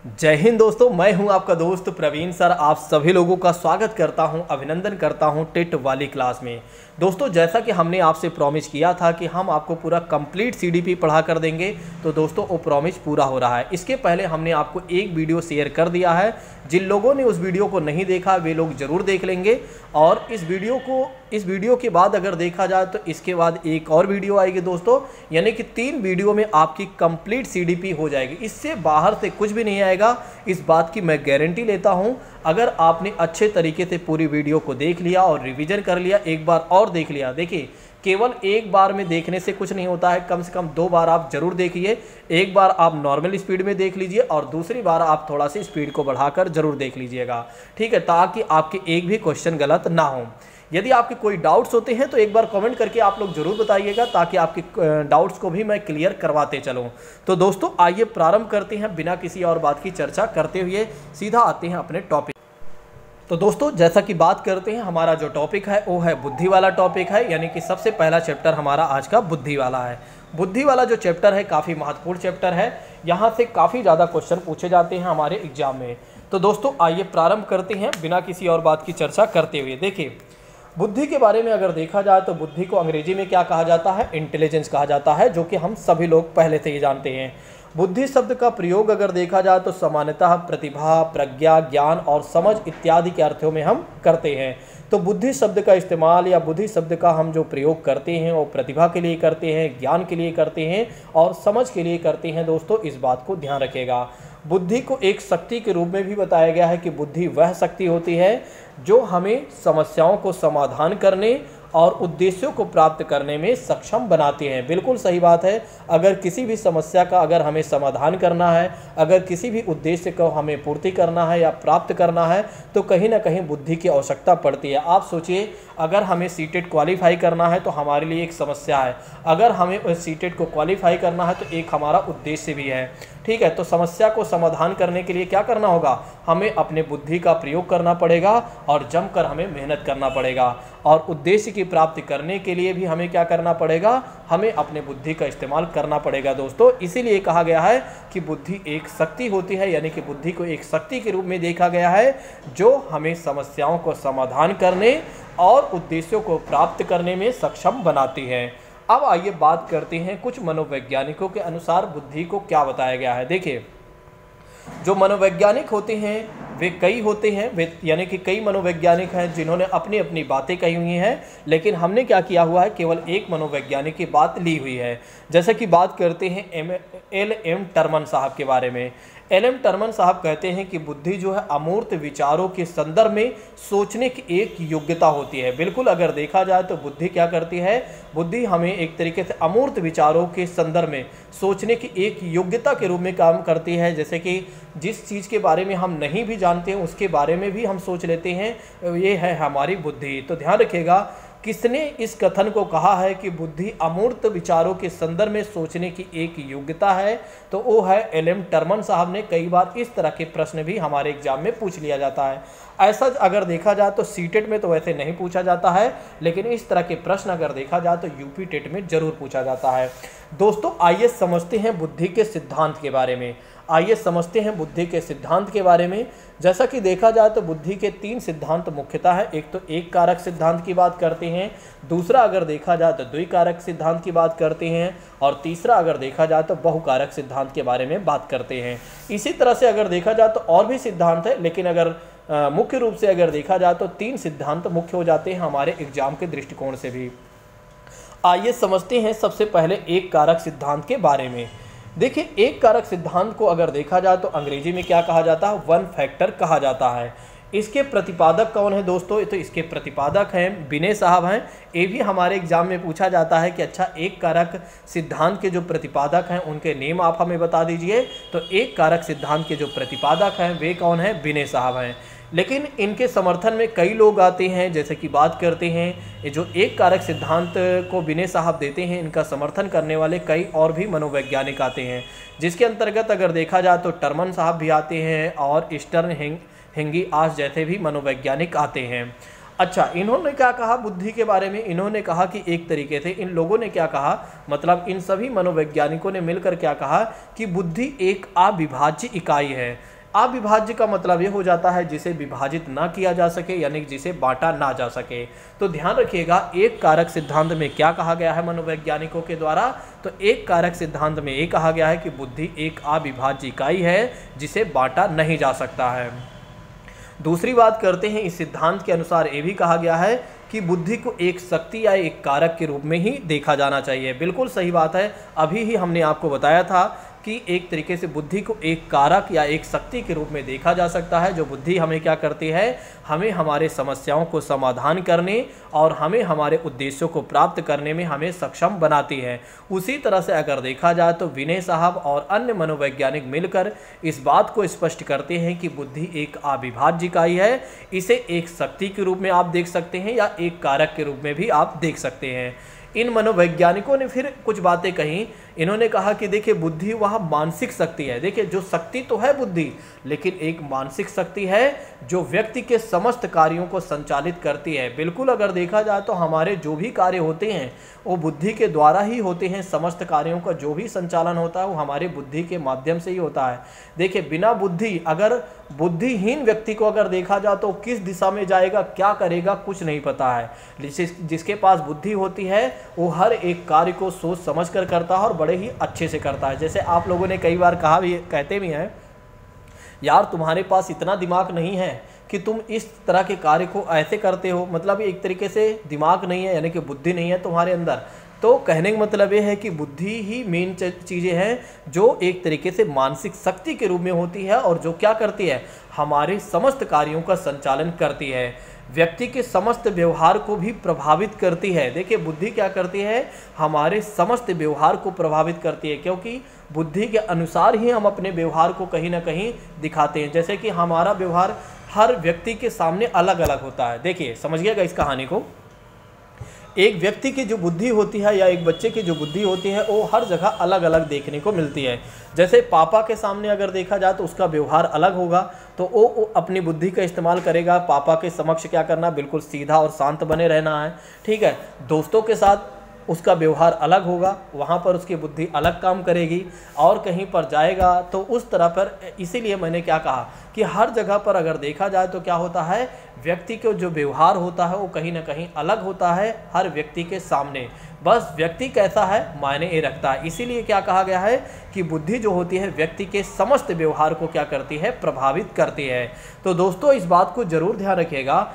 जय हिंद दोस्तों, मैं हूं आपका दोस्त प्रवीण सर। आप सभी लोगों का स्वागत करता हूं, अभिनंदन करता हूं टेट वाली क्लास में। दोस्तों, जैसा कि हमने आपसे प्रॉमिस किया था कि हम आपको पूरा कंप्लीट सीडीपी पढ़ा कर देंगे, तो दोस्तों वो प्रॉमिस पूरा हो रहा है। इसके पहले हमने आपको एक वीडियो शेयर कर दिया है। जिन लोगों ने उस वीडियो को नहीं देखा वे लोग ज़रूर देख लेंगे। और इस वीडियो के बाद अगर देखा जाए तो इसके बाद एक और वीडियो आएगी दोस्तों, यानी कि 3 वीडियो में आपकी कंप्लीट सीडीपी हो जाएगी। इससे बाहर से कुछ भी नहीं आएगा, इस बात की मैं गारंटी लेता हूं। अगर आपने अच्छे तरीके से पूरी वीडियो को देख लिया और रिवीजन कर लिया, एक बार और देख लिया, देखिए केवल एक बार में देखने से कुछ नहीं होता है, कम से कम 2 बार आप जरूर देखिए। एक बार आप नॉर्मल स्पीड में देख लीजिए और दूसरी बार आप थोड़ा सी स्पीड को बढ़ाकर जरूर देख लीजिएगा, ठीक है, ताकि आपके एक भी क्वेश्चन गलत ना हो। यदि आपके कोई डाउट्स होते हैं तो एक बार कमेंट करके आप लोग जरूर बताइएगा, ताकि आपके डाउट्स को भी मैं क्लियर करवाते चलूँ। तो दोस्तों आइए प्रारंभ करते हैं, बिना किसी और बात की चर्चा करते हुए सीधा आते हैं अपने टॉपिक। तो दोस्तों जैसा कि बात करते हैं, हमारा जो टॉपिक है वो है बुद्धि वाला टॉपिक है, यानी कि सबसे पहला चैप्टर हमारा आज का बुद्धि वाला है। बुद्धि वाला जो चैप्टर है काफ़ी महत्वपूर्ण चैप्टर है, यहाँ से काफ़ी ज़्यादा क्वेश्चन पूछे जाते हैं हमारे एग्जाम में। तो दोस्तों आइए प्रारंभ करते हैं बिना किसी और बात की चर्चा करते हुए। देखिए, बुद्धि के बारे में अगर देखा जाए तो बुद्धि को अंग्रेजी में क्या कहा जाता है? इंटेलिजेंस कहा जाता है, जो कि हम सभी लोग पहले से ही जानते हैं। बुद्धि शब्द का प्रयोग अगर देखा जाए तो सामान्यतः प्रतिभा, प्रज्ञा, ज्ञान और समझ इत्यादि के अर्थों में हम करते हैं। तो बुद्धि शब्द का इस्तेमाल या बुद्धि शब्द का हम जो प्रयोग करते हैं वो प्रतिभा के लिए करते हैं, ज्ञान के लिए करते हैं और समझ के लिए करते हैं। दोस्तों इस बात को ध्यान रखिएगा। बुद्धि को एक शक्ति के रूप में भी बताया गया है कि बुद्धि वह शक्ति होती है जो हमें समस्याओं को समाधान करने और उद्देश्यों को प्राप्त करने में सक्षम बनाती हैं। बिल्कुल सही बात है। अगर किसी भी समस्या का अगर हमें समाधान करना है, अगर किसी भी उद्देश्य को हमें पूर्ति करना है या प्राप्त करना है, तो कहीं ना कहीं बुद्धि की आवश्यकता पड़ती है। आप सोचिए, अगर हमें सीटेट क्वालिफाई करना है तो हमारे लिए एक समस्या है, अगर हमें उस सीटेट को क्वालिफाई करना है तो एक हमारा उद्देश्य भी है, ठीक है। तो समस्या को समाधान करने के लिए क्या करना होगा? हमें अपने बुद्धि का प्रयोग करना पड़ेगा और जमकर हमें मेहनत करना पड़ेगा। और उद्देश्य की प्राप्ति करने के लिए भी हमें क्या करना पड़ेगा? हमें अपने बुद्धि का इस्तेमाल करना पड़ेगा। दोस्तों इसीलिए कहा गया है कि बुद्धि एक शक्ति होती है, यानी कि बुद्धि को एक शक्ति के रूप में देखा गया है जो हमें समस्याओं को समाधान करने और उद्देश्यों को प्राप्त करने में सक्षम बनाती है। अब आइए बात करते हैं कुछ मनोवैज्ञानिकों के अनुसार बुद्धि को क्या बताया गया है। देखिए, जो मनोवैज्ञानिक होते हैं वे कई होते हैं, वे यानी कि कई मनोवैज्ञानिक हैं जिन्होंने अपनी अपनी बातें कही हुई हैं, लेकिन हमने क्या किया हुआ है, केवल एक मनोवैज्ञानिक की बात ली हुई है। जैसे कि बात करते हैं एल.एम. टर्मन साहब के बारे में। एल.एम. टर्मन साहब कहते हैं कि बुद्धि जो है अमूर्त विचारों के संदर्भ में सोचने की एक योग्यता होती है। बिल्कुल, अगर देखा जाए तो बुद्धि क्या करती है? बुद्धि हमें एक तरीके से अमूर्त विचारों के संदर्भ में सोचने की एक योग्यता के रूप में काम करती है। जैसे कि जिस चीज़ के बारे में हम नहीं भी जानते हैं उसके बारे में भी हम सोच लेते हैं, ये है हमारी बुद्धि। तो ध्यान रखिएगा, किसने इस कथन को कहा है कि बुद्धि अमूर्त विचारों के संदर्भ में सोचने की एक योग्यता है? तो वो है एल.एम. टर्मन साहब ने। कई बार इस तरह के प्रश्न भी हमारे एग्जाम में पूछ लिया जाता है। ऐसा अगर देखा जाए तो सीटेट में तो वैसे नहीं पूछा जाता है, लेकिन इस तरह के प्रश्न अगर देखा जाए तो यूपी टेट में जरूर पूछा जाता है। दोस्तों आइए समझते हैं बुद्धि के सिद्धांत के बारे में। आइए समझते हैं बुद्धि के सिद्धांत के बारे में। जैसा कि देखा जाए तो बुद्धि के 3 सिद्धांत मुख्यतः है। एक तो एक कारक सिद्धांत की बात करते हैं, दूसरा अगर देखा जाए तो द्विकारक सिद्धांत की बात करते हैं, और तीसरा अगर देखा जाए तो बहुकारक सिद्धांत के बारे में बात करते हैं। इसी तरह से अगर देखा जाए तो और भी सिद्धांत है, लेकिन अगर मुख्य रूप से अगर देखा जाए तो 3 सिद्धांत मुख्य हो जाते हैं हमारे एग्जाम के दृष्टिकोण से भी। आइए समझते हैं सबसे पहले एक कारक सिद्धांत के बारे में। देखिए, एक कारक सिद्धांत को अगर देखा जाए तो अंग्रेजी में क्या कहा जाता है? 1 फैक्टर कहा जाता है। इसके प्रतिपादक कौन है दोस्तों? तो इसके प्रतिपादक हैं बिने साहब हैं। ये भी हमारे एग्जाम में पूछा जाता है कि अच्छा, एक कारक सिद्धांत के जो प्रतिपादक हैं उनके नेम आप हमें बता दीजिए। तो एक कारक सिद्धांत के जो प्रतिपादक हैं वे कौन हैं? बिने साहब हैं। लेकिन इनके समर्थन में कई लोग आते हैं, जैसे कि बात करते हैं ये जो एक कारक सिद्धांत को बिने साहब देते हैं, इनका समर्थन करने वाले कई और भी मनोवैज्ञानिक आते हैं, जिसके अंतर्गत अगर देखा जाए तो टर्मन साहब भी आते हैं और ईस्टर्न हेंगी आस जैसे भी मनोवैज्ञानिक आते हैं। अच्छा, इन्होंने क्या कहा बुद्धि के बारे में? इन्होंने कहा कि एक तरीके से इन लोगों ने क्या कहा, मतलब इन सभी मनोवैज्ञानिकों ने मिलकर क्या कहा कि बुद्धि एक अविभाज्य इकाई है। अविभाज्य का मतलब ये हो जाता है जिसे विभाजित ना किया जा सके, यानी कि जिसे बांटा ना जा सके। तो ध्यान रखिएगा, एक कारक सिद्धांत में क्या कहा गया है मनोवैज्ञानिकों के द्वारा, तो एक कारक सिद्धांत में ये कहा गया है कि बुद्धि एक अविभाज्य इकाई है जिसे बांटा नहीं जा सकता है। दूसरी बात करते हैं, इस सिद्धांत के अनुसार ये भी कहा गया है कि बुद्धि को एक शक्ति या एक कारक के रूप में ही देखा जाना चाहिए। बिल्कुल सही बात है, अभी ही हमने आपको बताया था कि एक तरीके से बुद्धि को एक कारक या एक शक्ति के रूप में देखा जा सकता है। जो बुद्धि हमें क्या करती है, हमें हमारे समस्याओं को समाधान करने और हमें हमारे उद्देश्यों को प्राप्त करने में हमें सक्षम बनाती है। उसी तरह से अगर देखा जाए तो विनय साहब और अन्य मनोवैज्ञानिक मिलकर इस बात को स्पष्ट करते हैं कि बुद्धि एक अविभाज्य इकाई है। इसे एक शक्ति के रूप में आप देख सकते हैं या एक कारक के रूप में भी आप देख सकते हैं। इन मनोवैज्ञानिकों ने फिर कुछ बातें कही। इन्होंने कहा कि देखिए बुद्धि वह मानसिक शक्ति है। देखिए जो शक्ति तो है बुद्धि, लेकिन एक मानसिक शक्ति है जो व्यक्ति के समस्त कार्यों को संचालित करती है। बिल्कुल अगर देखा जाए तो हमारे जो भी कार्य होते हैं वो बुद्धि के द्वारा ही होते हैं। समस्त कार्यों का जो भी संचालन होता है वो हमारे बुद्धि के माध्यम से ही होता है। देखिए बिना बुद्धि, अगर बुद्धिहीन व्यक्ति को अगर देखा जाए तो किस दिशा में जाएगा, क्या करेगा, कुछ नहीं पता है। जिसके पास बुद्धि होती है वो हर एक कार्य को सोच समझ कर करता है और बड़े ही अच्छे से करता है। जैसे आप लोगों ने कई बार कहा भी, कहते भी हैं, यार तुम्हारे पास इतना दिमाग नहीं है कि तुम इस तरह के कार्य को ऐसे करते हो। मतलब एक तरीके से दिमाग नहीं है, यानी कि बुद्धि नहीं है तुम्हारे अंदर। तो कहने का मतलब ये है कि बुद्धि ही मेन चीज़ें हैं जो एक तरीके से मानसिक शक्ति के रूप में होती है और जो क्या करती है, हमारे समस्त कार्यों का संचालन करती है, व्यक्ति के समस्त व्यवहार को भी प्रभावित करती है। देखिए बुद्धि क्या करती है, हमारे समस्त व्यवहार को प्रभावित करती है, क्योंकि बुद्धि के अनुसार ही हम अपने व्यवहार को कहीं ना कहीं दिखाते हैं। जैसे कि हमारा व्यवहार हर व्यक्ति के सामने अलग अलग होता है। देखिए समझिएगा इस कहानी को, एक व्यक्ति की जो बुद्धि होती है या एक बच्चे की जो बुद्धि होती है वो हर जगह अलग अलग देखने को मिलती है। जैसे पापा के सामने अगर देखा जाए तो उसका व्यवहार अलग होगा, तो वो अपनी बुद्धि का इस्तेमाल करेगा। पापा के समक्ष क्या करना, बिल्कुल सीधा और शांत बने रहना है, ठीक है। दोस्तों के साथ उसका व्यवहार अलग होगा, वहाँ पर उसकी बुद्धि अलग काम करेगी, और कहीं पर जाएगा तो उस तरह पर। इसीलिए मैंने क्या कहा कि हर जगह पर अगर देखा जाए तो क्या होता है, व्यक्ति का जो व्यवहार होता है वो कहीं ना कहीं अलग होता है हर व्यक्ति के सामने। बस व्यक्ति कैसा है मायने ये रखता है। इसीलिए क्या कहा गया है कि बुद्धि जो होती है व्यक्ति के समस्त व्यवहार को क्या करती है, प्रभावित करती है। तो दोस्तों इस बात को जरूर ध्यान रखिएगा,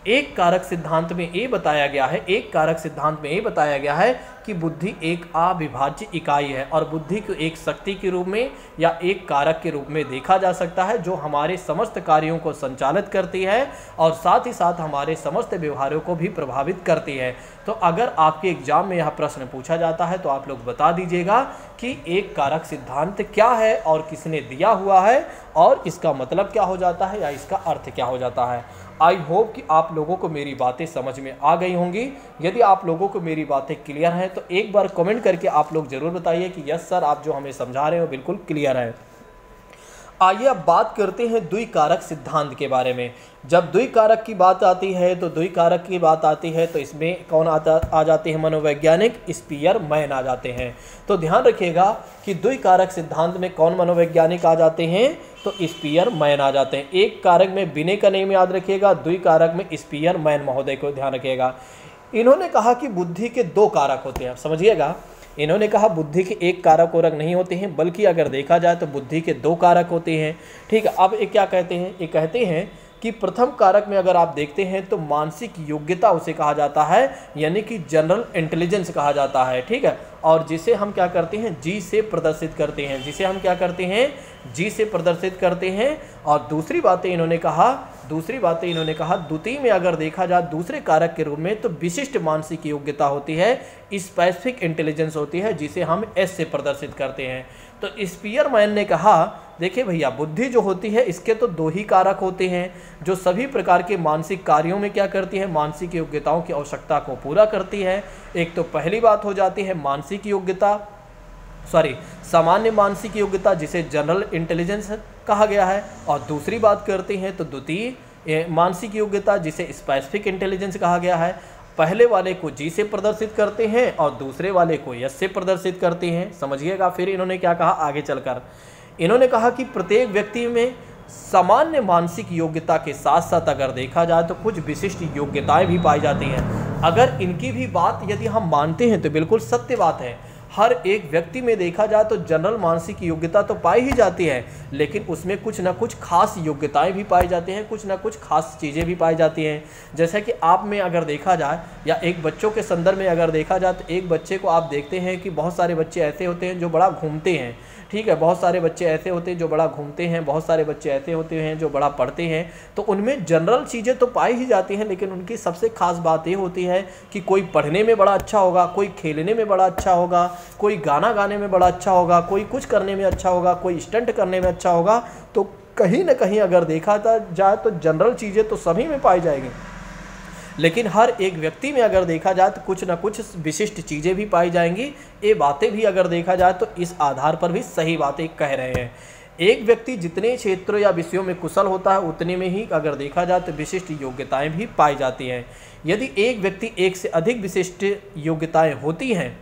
एक कारक सिद्धांत में ये बताया गया है, एक कारक सिद्धांत में ये बताया गया है कि बुद्धि एक अविभाज्य इकाई है और बुद्धि को एक शक्ति के रूप में या एक कारक के रूप में देखा जा सकता है जो हमारे समस्त कार्यों को संचालित करती है और साथ ही साथ हमारे समस्त व्यवहारों को भी प्रभावित करती है। तो अगर आपके एग्जाम में यह प्रश्न पूछा जाता है तो आप लोग बता दीजिएगा कि एक कारक सिद्धांत क्या है और किसने दिया हुआ है और इसका मतलब क्या हो जाता है या इसका अर्थ क्या हो जाता है। आई होप कि आप लोगों को मेरी बातें समझ में आ गई होंगी। यदि आप लोगों को मेरी बातें क्लियर हैं तो एक बार कमेंट करके आप लोग ज़रूर बताइए कि यस सर, आप जो हमें समझा रहे हो बिल्कुल क्लियर है। आइए अब बात करते हैं द्विकारक सिद्धांत के बारे में। जब द्विकारक की बात आती है तो द्विकारक की बात आती है तो इसमें कौन आ जाते हैं, मनोवैज्ञानिक स्पीयरमैन आ जाते हैं। तो ध्यान रखिएगा कि द्विकारक सिद्धांत में कौन मनोवैज्ञानिक आ जाते हैं, तो स्पीयरमैन आ जाते हैं। एक कारक में विनय का नेम याद रखिएगा, द्विकारक में स्पीयरमैन महोदय को ध्यान रखिएगा। इन्होंने कहा कि बुद्धि के दो कारक होते हैं, समझिएगा। इन्होंने कहा बुद्धि के एक कारक और नहीं होते हैं, बल्कि अगर देखा जाए तो बुद्धि के दो कारक होते हैं, ठीक है। अब ये क्या कहते हैं, ये कहते हैं कि प्रथम कारक में अगर आप देखते हैं तो मानसिक योग्यता उसे कहा जाता है, यानी कि जनरल इंटेलिजेंस कहा जाता है, ठीक है। और जिसे हम क्या करते हैं, जी से प्रदर्शित करते हैं, जिसे हम क्या करते हैं, जी से प्रदर्शित करते हैं। और दूसरी बातें इन्होंने कहा द्वितीय में अगर देखा जाए दूसरे कारक के रूप में तो विशिष्ट मानसिक योग्यता होती है, स्पेसिफिक इंटेलिजेंस होती है, जिसे हम एस से प्रदर्शित करते हैं। तो स्पीयरमैन ने कहा देखिए भैया, बुद्धि जो होती है इसके तो दो ही कारक होते हैं जो सभी प्रकार के मानसिक कार्यों में क्या करती है, मानसिक योग्यताओं की आवश्यकता को पूरा करती है। एक तो पहली बात हो जाती है मानसिक योग्यता, सामान्य मानसिक योग्यता जिसे जनरल इंटेलिजेंस कहा गया है, और दूसरी बात करते हैं तो द्वितीय मानसिक योग्यता जिसे स्पेसिफिक इंटेलिजेंस कहा गया है। पहले वाले को जी से प्रदर्शित करते हैं और दूसरे वाले को यस से प्रदर्शित करते हैं, समझिएगा। फिर इन्होंने क्या कहा आगे चलकर, इन्होंने कहा कि प्रत्येक व्यक्ति में सामान्य मानसिक योग्यता के साथ साथ अगर देखा जाए तो कुछ विशिष्ट योग्यताएं भी पाई जाती हैं। अगर इनकी भी बात यदि हम मानते हैं तो बिल्कुल सत्य बात है, हर एक व्यक्ति में देखा जाए तो जनरल मानसिक योग्यता तो पाई ही जाती है, लेकिन उसमें कुछ ना कुछ खास योग्यताएं भी पाई जाती हैं, कुछ ना कुछ खास चीज़ें भी पाई जाती हैं। जैसे कि आप में अगर देखा जाए या एक बच्चों के संदर्भ में अगर देखा जाए तो एक बच्चे को आप देखते हैं कि बहुत सारे बच्चे ऐसे होते हैं जो बड़ा घूमते हैं, ठीक है, बहुत सारे बच्चे ऐसे होते हैं जो बड़ा घूमते हैं, बहुत सारे बच्चे ऐसे होते हैं जो बड़ा पढ़ते हैं। तो उनमें जनरल चीज़ें तो पाई ही जाती हैं, लेकिन उनकी सबसे खास बात ये होती है कि कोई पढ़ने में बड़ा अच्छा होगा, कोई खेलने में बड़ा अच्छा होगा, कोई गाना गाने में बड़ा अच्छा होगा, कोई कुछ करने में अच्छा होगा, कोई स्टंट करने में अच्छा होगा। तो कहीं ना कहीं अगर देखा जाए तो जनरल चीज़ें तो सभी में पाई जाएगी, लेकिन हर एक व्यक्ति में अगर देखा जाए तो कुछ ना कुछ विशिष्ट चीज़ें भी पाई जाएंगी। ये बातें भी अगर देखा जाए तो इस आधार पर भी सही बातें कह रहे हैं। एक व्यक्ति जितने क्षेत्रों या विषयों में कुशल होता है उतने में ही अगर देखा जाए तो विशिष्ट योग्यताएं भी पाई जाती हैं। यदि एक व्यक्ति एक से अधिक विशिष्ट योग्यताएं होती हैं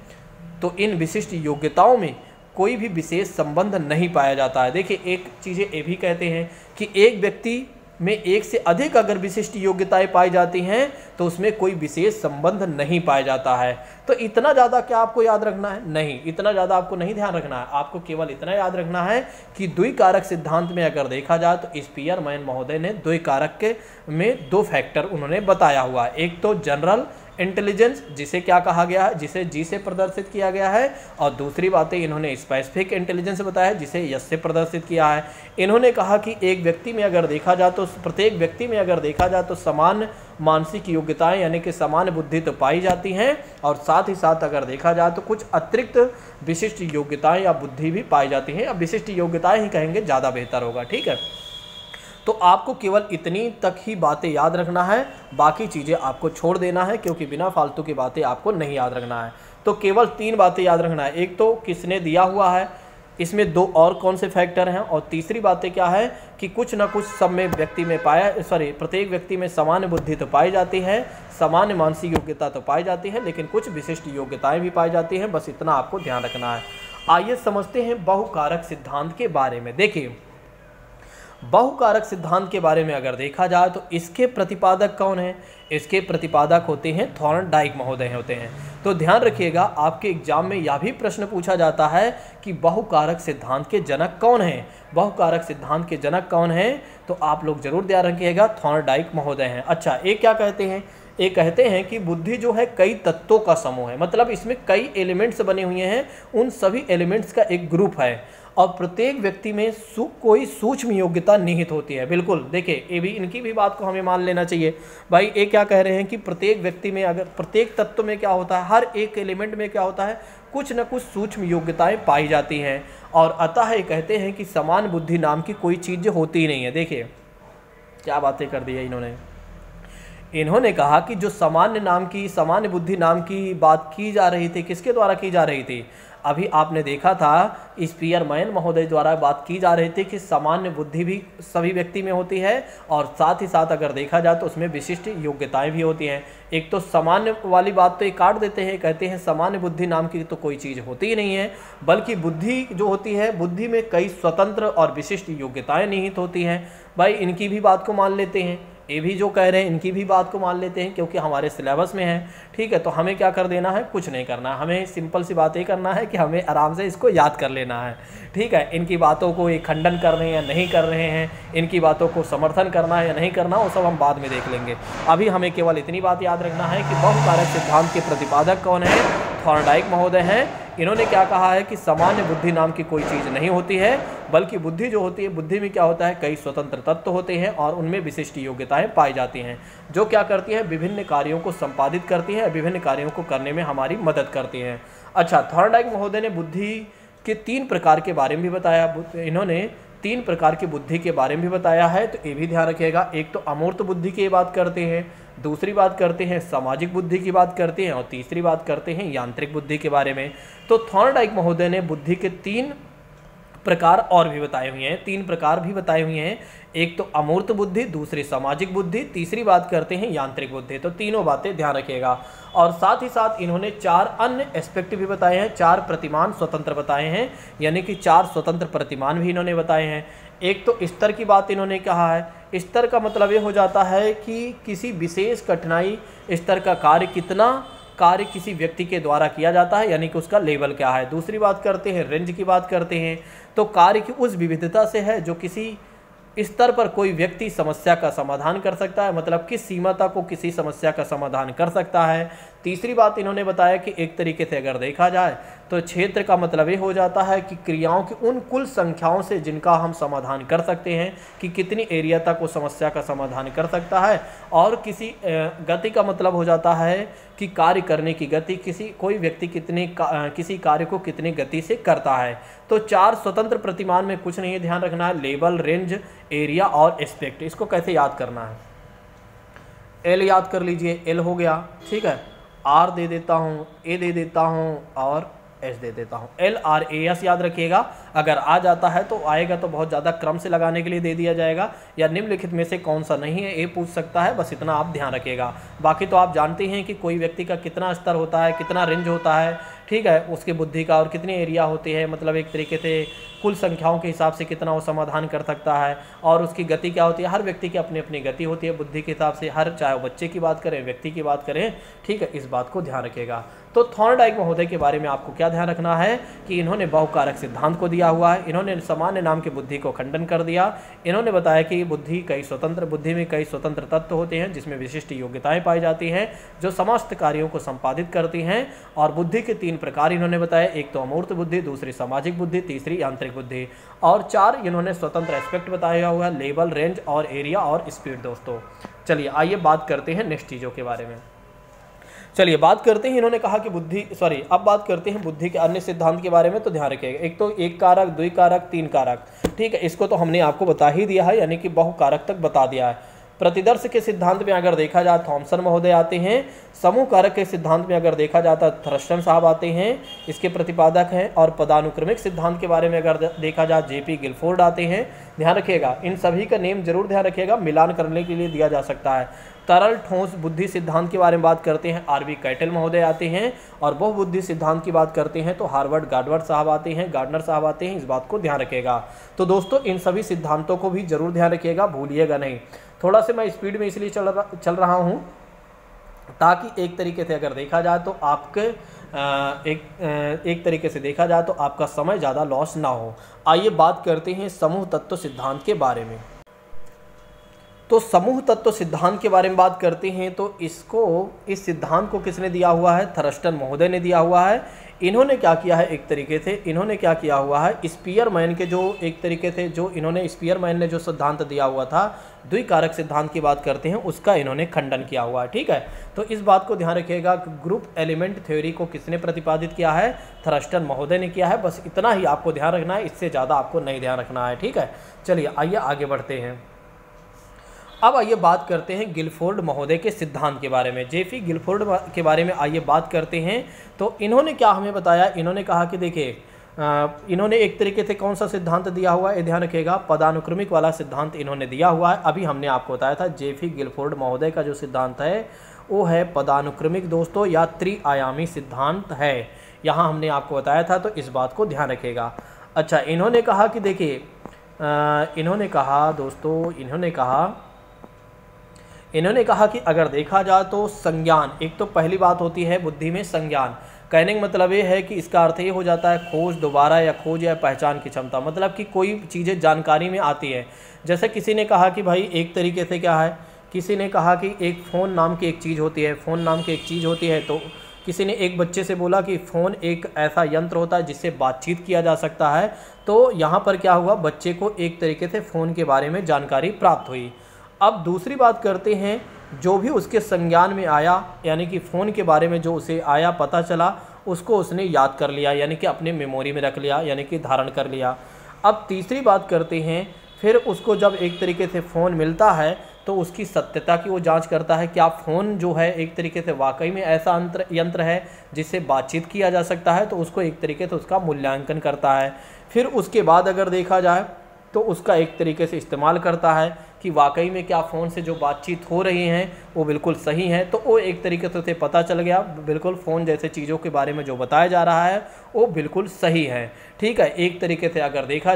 तो इन विशिष्ट योग्यताओं में कोई भी विशेष संबंध नहीं पाया जाता है। देखिए, एक चीज़ें ये भी कहते हैं कि एक व्यक्ति में एक से अधिक अगर विशिष्ट योग्यताएं पाई जाती हैं तो उसमें कोई विशेष संबंध नहीं पाया जाता है। तो इतना ज़्यादा क्या आपको याद रखना है? नहीं, इतना ज़्यादा आपको नहीं ध्यान रखना है। आपको केवल इतना याद रखना है कि द्विकारक सिद्धांत में अगर देखा जाए तो स्पीयरमैन महोदय ने द्विकारक के में दो फैक्टर उन्होंने बताया हुआ है। एक तो जनरल इंटेलिजेंस, जिसे क्या कहा गया है, जिसे जी से प्रदर्शित किया गया है, और दूसरी बातें इन्होंने स्पेसिफिक इंटेलिजेंस बताया है जिसे यस से प्रदर्शित किया है। इन्होंने कहा कि एक व्यक्ति में अगर देखा जाए तो प्रत्येक व्यक्ति में अगर देखा जाए तो समान मानसिक योग्यताएं यानी कि समान बुद्धि तो पाई जाती हैं, और साथ ही साथ अगर देखा जाए तो कुछ अतिरिक्त विशिष्ट योग्यताएं या बुद्धि भी पाई जाती हैं। अब विशिष्ट योग्यताएं ही कहेंगे ज़्यादा बेहतर होगा, ठीक है। तो आपको केवल इतनी तक ही बातें याद रखना है, बाकी चीज़ें आपको छोड़ देना है, क्योंकि बिना फालतू की बातें आपको नहीं याद रखना है। तो केवल 3 बातें याद रखना है। एक तो किसने दिया हुआ है, इसमें 2 और कौन से फैक्टर हैं, और तीसरी बातें क्या है कि कुछ ना कुछ सब में व्यक्ति में प्रत्येक व्यक्ति में समान बुद्धि तो पाई जाती है, समान मानसिक योग्यता तो पाई जाती है, लेकिन कुछ विशिष्ट योग्यताएं भी पाई जाती हैं। बस इतना आपको ध्यान रखना है। आइए समझते हैं बहुकारक सिद्धांत के बारे में। देखिए, बहुकारक सिद्धांत के बारे में अगर देखा जाए तो इसके प्रतिपादक कौन हैं? इसके प्रतिपादक होते हैं थॉर्नडाइक महोदय होते हैं। तो ध्यान रखिएगा, आपके एग्जाम में यह भी प्रश्न पूछा जाता है कि बहुकारक सिद्धांत के जनक कौन हैं। बहुकारक सिद्धांत के जनक कौन हैं? तो आप लोग जरूर ध्यान रखिएगा, थॉर्नडाइक महोदय हैं। अच्छा, ये क्या कहते हैं? ये कहते हैं कि बुद्धि जो है कई तत्वों का समूह है, मतलब इसमें कई एलिमेंट्स बने हुए हैं, उन सभी एलिमेंट्स का एक ग्रुप है, और प्रत्येक व्यक्ति में कोई सूक्ष्म योग्यता निहित होती है। बिल्कुल, देखिए, ये भी इनकी भी बात को हमें मान लेना चाहिए। भाई, ये क्या कह रहे हैं कि प्रत्येक व्यक्ति में अगर प्रत्येक तत्व में क्या होता है, हर एक एलिमेंट में क्या होता है, कुछ न कुछ सूक्ष्म योग्यताएं पाई जाती हैं, और अतः ये कहते हैं कि समान बुद्धि नाम की कोई चीज़ होती ही नहीं है। देखिए क्या बातें कर दी है इन्होंने कहा कि जो सामान्य बुद्धि नाम की बात की जा रही थी, किसके द्वारा की जा रही थी? अभी आपने देखा था स्पीयरमैन महोदय द्वारा बात की जा रही थी कि सामान्य बुद्धि भी सभी व्यक्ति में होती है, और साथ ही साथ अगर देखा जाए तो उसमें विशिष्ट योग्यताएं भी होती हैं। एक तो सामान्य वाली बात तो ये काट देते हैं, कहते हैं सामान्य बुद्धि नाम की तो कोई चीज़ होती ही नहीं है, बल्कि बुद्धि जो होती है, बुद्धि में कई स्वतंत्र और विशिष्ट योग्यताएँ निहित होती हैं। भाई, इनकी भी बात को मान लेते हैं, ये भी जो कह रहे हैं इनकी भी बात को मान लेते हैं, क्योंकि हमारे सिलेबस में है, ठीक है। तो हमें क्या कर देना है? कुछ नहीं करना है, हमें सिंपल सी बात ये करना है कि हमें आराम से इसको याद कर लेना है, ठीक है। इनकी बातों को ये खंडन कर रहे हैं या नहीं कर रहे हैं, इनकी बातों को समर्थन करना है या नहीं करना, वो सब हम बाद में देख लेंगे। अभी हमें केवल इतनी बात याद रखना है कि बहुकारक सिद्धांत के प्रतिपादक कौन है? थॉर्नडाइक महोदय हैं। इन्होंने क्या कहा है कि सामान्य बुद्धि नाम की कोई चीज़ नहीं होती है, बल्कि बुद्धि जो होती है, बुद्धि में क्या होता है, कई स्वतंत्र तत्व होते हैं, और उनमें विशिष्ट योग्यताएं पाई जाती हैं, जो क्या करती हैं, विभिन्न कार्यों को संपादित करती हैं, विभिन्न कार्यों को करने में हमारी मदद करती हैं। अच्छा, थॉर्नडाइक महोदय ने बुद्धि के 3 प्रकार के बारे में भी बताया। इन्होंने 3 प्रकार की बुद्धि के बारे में भी बताया है, तो ये भी ध्यान रखिएगा। एक तो अमूर्त बुद्धि की बात करते हैं, दूसरी बात करते हैं सामाजिक बुद्धि की बात करते हैं, और तीसरी बात करते हैं यांत्रिक बुद्धि के बारे में। तो थॉर्नडाइक महोदय ने बुद्धि के 3 प्रकार और भी बताए हुए हैं, 3 प्रकार भी बताए हुए हैं। एक तो अमूर्त बुद्धि, दूसरी सामाजिक बुद्धि, तीसरी बात करते हैं यांत्रिक बुद्धि। तो तीनों बातें ध्यान रखिएगा। और साथ ही साथ इन्होंने 4 अन्य एस्पेक्ट भी बताए हैं, 4 प्रतिमान स्वतंत्र बताए हैं, यानी कि 4 स्वतंत्र प्रतिमान भी इन्होंने बताए हैं। एक तो स्तर की बात इन्होंने कहा है। स्तर का मतलब ये हो जाता है कि किसी विशेष कठिनाई स्तर का कार्य किसी व्यक्ति के द्वारा किया जाता है, यानी कि उसका लेवल क्या है। दूसरी बात करते हैं रेंज की बात करते हैं, तो कार्य की उस विविधता से है जो किसी स्तर पर कोई व्यक्ति समस्या का समाधान कर सकता है, मतलब किस सीमा तक को किसी समस्या का समाधान कर सकता है। तीसरी बात इन्होंने बताया कि एक तरीके से अगर देखा जाए तो क्षेत्र का मतलब ये हो जाता है कि क्रियाओं की उन कुल संख्याओं से जिनका हम समाधान कर सकते हैं कि कितनी एरिया तक वो समस्या का समाधान कर सकता है। और किसी गति का मतलब हो जाता है कि कार्य करने की गति, कोई व्यक्ति किसी कार्य को कितनी गति से करता है। तो 4 स्वतंत्र प्रतिमान में कुछ नहीं ध्यान रखना है, लेवल, रेंज, एरिया और एस्पेक्ट। इसको कैसे याद करना है, एल याद कर लीजिए, एल हो गया, ठीक है, आर दे देता हूँ, ए दे देता हूँ और एस दे देता हूँ। एल आर ए एस याद रखिएगा। अगर आ जाता है तो आएगा तो बहुत ज़्यादा क्रम से लगाने के लिए दे दिया जाएगा, या निम्नलिखित में से कौन सा नहीं है ए पूछ सकता है, बस इतना आप ध्यान रखिएगा। बाकी तो आप जानते हैं कि कोई व्यक्ति का कितना स्तर होता है, कितना रेंज होता है, ठीक है, उसकी बुद्धि का, और कितनी एरिया होती है, मतलब एक तरीके से कुल संख्याओं के हिसाब से कितना वो समाधान कर सकता है, और उसकी गति क्या होती है। हर व्यक्ति की अपनी अपनी गति होती है बुद्धि के हिसाब से, चाहे वो बच्चे की बात करें, व्यक्ति की बात करें, ठीक है, इस बात को ध्यान रखिएगा। तो थॉर्नडाइक महोदय के बारे में आपको क्या ध्यान रखना है कि इन्होंने बहुकारक सिद्धांत को दिया हुआ है, इन्होंने सामान्य नाम की बुद्धि को खंडन कर दिया। इन्होंने बताया कि बुद्धि में कई स्वतंत्र तत्व होते हैं जिसमें विशिष्ट योग्यताएं पाई जाती हैं जो समस्त कार्यों को संपादित करती हैं। और बुद्धि के 3 प्रकार इन्होंने बताया, एक तो अमूर्त बुद्धि, दूसरी सामाजिक बुद्धि, तीसरी यांत्रिक बुद्धि, और 4 इन्होंने स्वतंत्र एस्पेक्ट बताया हुआ है, लेवल, रेंज और एरिया और स्पीड। दोस्तों चलिए आइए बात करते हैं नेक्स्ट चीज़ों के बारे में। चलिए बात करते हैं, इन्होंने कहा कि अब बात करते हैं बुद्धि के अन्य सिद्धांत के बारे में। तो ध्यान रखिएगा, एक तो 1 कारक, 2 कारक, 3 कारक, ठीक है, इसको तो हमने आपको बता ही दिया है, यानी कि बहुकारक तक बता दिया है। प्रतिदर्श के सिद्धांत में अगर देखा जाए थॉमसन महोदय आते हैं, समूह कारक के सिद्धांत में अगर देखा जाता है थर्स्टन साहब आते हैं, इसके प्रतिपादक हैं। और पदानुक्रमिक सिद्धांत के बारे में अगर देखा जाए जेपी गिलफोर्ड आते हैं। ध्यान रखिएगा, इन सभी का नेम जरूर ध्यान रखिएगा, मिलान करने के लिए दिया जा सकता है। तरल ठोस बुद्धि सिद्धांत के बारे में बात करते हैं, आरबी कैटल महोदय आते हैं। और बहुबुद्धि सिद्धांत की बात करते हैं तो हार्वर्ड गार्डनर साहब आते हैं, इस बात को ध्यान रखिएगा। तो दोस्तों इन सभी सिद्धांतों को भी जरूर ध्यान रखिएगा, भूलिएगा नहीं। थोड़ा से मैं स्पीड में इसलिए चल रहा हूँ ताकि एक तरीके से अगर देखा जाए तो आपके एक तरीके से देखा जाए तो आपका समय ज़्यादा लॉस ना हो। आइए बात करते हैं समूह तत्व सिद्धांत के बारे में। तो समूह तत्व सिद्धांत के बारे में बात करते हैं तो इस सिद्धांत को किसने दिया हुआ है, थर्स्टन महोदय ने दिया हुआ है। इन्होंने क्या किया है, एक तरीके से इन्होंने क्या किया हुआ है, स्पीयरमैन के जो एक तरीके से जो इन्होंने स्पीयरमैन ने जो सिद्धांत दिया हुआ था द्विकारक सिद्धांत की बात करते हैं, उसका इन्होंने खंडन किया हुआ है, ठीक है। तो इस बात को ध्यान रखिएगा, ग्रुप एलिमेंट थ्योरी को किसने प्रतिपादित किया है, थर्स्टन महोदय ने किया है। बस इतना ही आपको ध्यान रखना है, इससे ज़्यादा आपको नहीं ध्यान रखना है, ठीक है। चलिए आइए आगे बढ़ते हैं। अब आइए बात करते हैं गिलफोर्ड महोदय के सिद्धांत के बारे में, जेफी गिलफोर्ड के बारे में आइए बात करते हैं। तो इन्होंने क्या हमें बताया, इन्होंने कहा कि देखिए इन्होंने एक तरीके से कौन सा सिद्धांत दिया हुआ है, ध्यान रखिएगा, पदानुक्रमिक वाला सिद्धांत इन्होंने दिया हुआ है। अभी हमने आपको बताया था जेफी गिलफोर्ड महोदय का जो सिद्धांत है वो है पदानुक्रमिक दोस्तों, या त्रिआयामी सिद्धांत है, यहाँ हमने आपको बताया था, तो इस बात को ध्यान रखिएगा। अच्छा, इन्होंने कहा कि देखिए इन्होंने कहा कि अगर देखा जाए तो संज्ञान, एक तो पहली बात होती है बुद्धि में संज्ञान, कहने का मतलब ये है कि इसका अर्थ ये हो जाता है खोज दोबारा या खोज या पहचान की क्षमता, मतलब कि कोई चीज़ें जानकारी में आती है। जैसे किसी ने कहा कि भाई एक तरीके से क्या है, किसी ने कहा कि एक फ़ोन नाम की एक चीज़ होती है, तो किसी ने एक बच्चे से बोला कि फ़ोन एक ऐसा यंत्र होता है जिससे बातचीत किया जा सकता है। तो यहाँ पर क्या हुआ, बच्चे को एक तरीके से फ़ोन के बारे में जानकारी प्राप्त हुई। अब दूसरी बात करते हैं, जो भी उसके संज्ञान में आया, यानी कि फ़ोन के बारे में जो उसे आया पता चला, उसको उसने याद कर लिया, यानी कि अपने मेमोरी में रख लिया, यानी कि धारण कर लिया। अब तीसरी बात करते हैं, फिर उसको जब एक तरीके से फ़ोन मिलता है तो उसकी सत्यता की वो जांच करता है। क्या फ़ोन जो है एक तरीके से वाकई में ऐसा यंत्र है जिससे बातचीत किया जा सकता है, तो उसको एक तरीके से उसका मूल्यांकन करता है। फिर उसके बाद अगर देखा जाए तो उसका एक तरीके से इस्तेमाल करता है कि वाकई में क्या फ़ोन से जो बातचीत हो रही हैं वो बिल्कुल सही हैं। तो वो एक तरीके से उसे पता चल गया बिल्कुल फ़ोन जैसे चीज़ों के बारे में जो बताया जा रहा है वो बिल्कुल सही है। ठीक है, एक तरीके से अगर देखा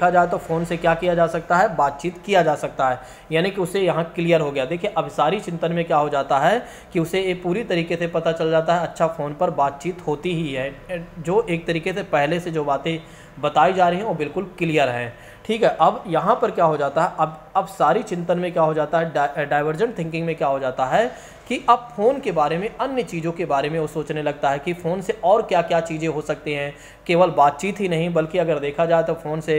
जाए तो फ़ोन से क्या किया जा सकता है, बातचीत किया जा सकता है, यानी कि उसे यहाँ क्लियर हो गया। देखिए अभिसारी चिंतन में क्या हो जाता है कि उसे ये पूरी तरीके से पता चल जाता है, अच्छा फ़ोन पर बातचीत होती ही है, जो एक तरीके से पहले से जो बातें बताई जा रही हैं वो बिल्कुल क्लियर हैं। ठीक है, अब यहाँ पर क्या हो जाता है, अब सारी चिंतन में क्या हो जाता है, डाइवर्जेंट थिंकिंग में क्या हो जाता है कि अब फ़ोन के बारे में, अन्य चीज़ों के बारे में वो सोचने लगता है कि फ़ोन से और क्या क्या चीज़ें हो सकती हैं। केवल बातचीत ही नहीं बल्कि अगर देखा जाए तो फ़ोन से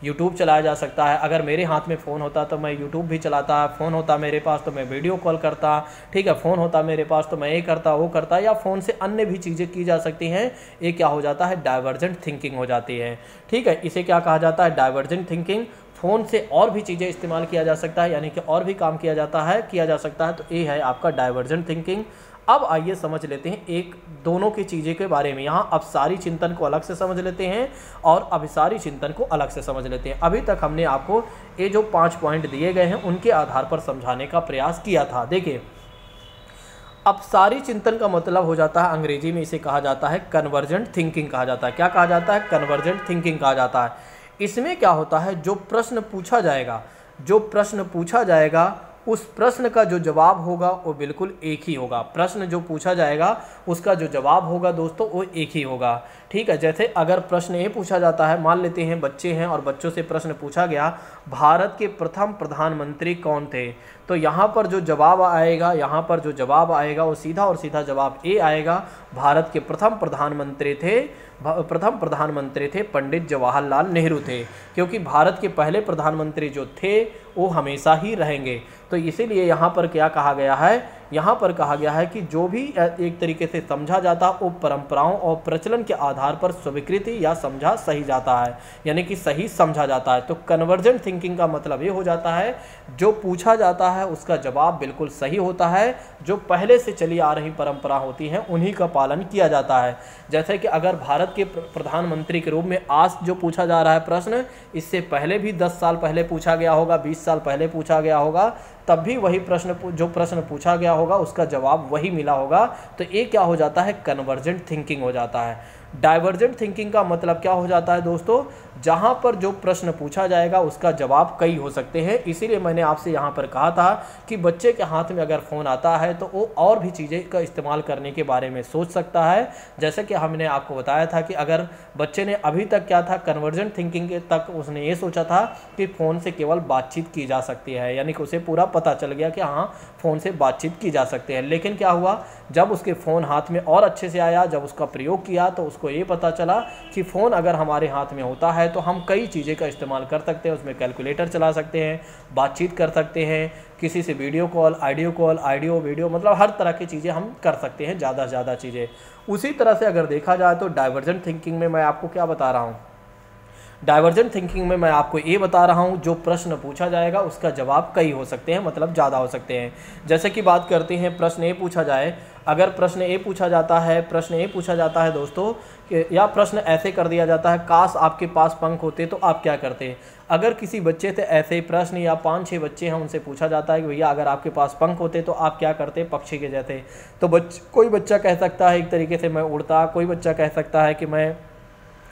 यूट्यूब चलाया जा सकता है। अगर मेरे हाथ में फ़ोन होता तो मैं यूट्यूब भी चलाता, फ़ोन होता मेरे पास तो मैं वीडियो कॉल करता। ठीक है, फ़ोन होता मेरे पास तो मैं ये करता वो करता, या फ़ोन से अन्य भी चीज़ें की जा सकती हैं। ये क्या हो जाता है, डाइवर्जेंट थिंकिंग हो जाती है। ठीक है, इसे क्या कहा जाता है, डाइवर्जेंट थिंकिंग। फ़ोन से और भी चीज़ें इस्तेमाल किया जा सकता है, यानी कि और भी काम किया जा सकता है, तो ये है आपका डाइवर्जेंट थिंकिंग। अब आइए समझ लेते हैं एक दोनों की चीज़ें के बारे में। यहाँ अपसारी चिंतन को अलग से समझ लेते हैं और अभिसारी चिंतन को अलग से समझ लेते हैं। अभी तक हमने आपको ये जो 5 पॉइंट दिए गए हैं उनके आधार पर समझाने का प्रयास किया था। देखिए अपसारी चिंतन का मतलब हो जाता है, अंग्रेजी में इसे कहा जाता है कन्वर्जेंट थिंकिंग कहा जाता है। क्या कहा जाता है, कन्वर्जेंट थिंकिंग कहा जाता है। इसमें क्या होता है, जो प्रश्न पूछा जाएगा उस प्रश्न का जो जवाब होगा वो बिल्कुल एक ही होगा। प्रश्न जो पूछा जाएगा उसका जो जवाब होगा दोस्तों वो एक ही होगा। ठीक है, जैसे अगर प्रश्न ये पूछा जाता है, मान लेते हैं बच्चे हैं और बच्चों से प्रश्न पूछा गया भारत के प्रथम प्रधानमंत्री कौन थे, तो यहाँ पर जो जवाब आएगा वो सीधा और सीधा जवाब ए आएगा, भारत के प्रथम प्रधानमंत्री थे पंडित जवाहरलाल नेहरू थे, क्योंकि भारत के पहले प्रधानमंत्री जो थे वो हमेशा ही रहेंगे। तो इसीलिए यहाँ पर क्या कहा गया है, कि जो भी एक तरीके से समझा जाता है वो परंपराओं और प्रचलन के आधार पर स्वीकृति या समझा सही जाता है, यानी कि सही समझा जाता है। तो कन्वर्जेंट थिंकिंग का मतलब ये हो जाता है जो पूछा जाता है उसका जवाब बिल्कुल सही होता है, जो पहले से चली आ रही परंपरा होती हैं उन्हीं का पालन किया जाता है। जैसे कि अगर भारत के प्रधानमंत्री के रूप में आज जो पूछा जा रहा है प्रश्न, इससे पहले भी 10 साल पहले पूछा गया होगा, 20 साल पहले पूछा गया होगा, तब भी वही प्रश्न पूछा गया होगा उसका जवाब वही मिला होगा। तो ये क्या हो जाता है, कन्वर्जेंट थिंकिंग हो जाता है। डाइवर्जेंट थिंकिंग का मतलब क्या हो जाता है दोस्तों, जहाँ पर जो प्रश्न पूछा जाएगा उसका जवाब कई हो सकते हैं। इसीलिए मैंने आपसे यहाँ पर कहा था कि बच्चे के हाथ में अगर फ़ोन आता है तो वो और भी चीज़ें का इस्तेमाल करने के बारे में सोच सकता है। जैसे कि हमने आपको बताया था कि अगर बच्चे ने अभी तक क्या था, कन्वर्जेंट थिंकिंग के तक उसने ये सोचा था कि फ़ोन से केवल बातचीत की जा सकती है, यानी कि उसे पूरा पता चल गया कि हाँ फ़ोन से बातचीत की जा सकती है। लेकिन क्या हुआ, जब उसके फ़ोन हाथ में और अच्छे से आया, जब उसका प्रयोग किया तो उसको ये पता चला कि फ़ोन अगर हमारे हाथ में होता है तो हम कई चीज़ें का इस्तेमाल कर सकते हैं। उसमें कैलकुलेटर चला सकते हैं, बातचीत कर सकते हैं, किसी से वीडियो कॉल, ऑडियो वीडियो, मतलब हर तरह की चीज़ें हम कर सकते हैं, ज़्यादा से ज़्यादा चीज़ें। उसी तरह से अगर देखा जाए तो डाइवर्जेंट थिंकिंग में मैं आपको क्या बता रहा हूँ, डाइवर्जेंट थिंकिंग में मैं आपको ये बता रहा हूँ जो प्रश्न पूछा जाएगा उसका जवाब कई हो सकते हैं, मतलब ज़्यादा हो सकते हैं। जैसे कि बात करते हैं, प्रश्न ये पूछा जाए, अगर प्रश्न ये पूछा जाता है दोस्तों कि या प्रश्न ऐसे कर दिया जाता है, काश आपके पास पंख होते तो आप क्या करते। अगर किसी बच्चे से ऐसे प्रश्न या 5-6 बच्चे हैं उनसे पूछा जाता है कि भैया अगर आपके पास पंख होते तो आप क्या करते पक्षी के जैसे, तो कोई बच्चा कह सकता है एक तरीके से मैं उड़ता, कोई बच्चा कह सकता है कि मैं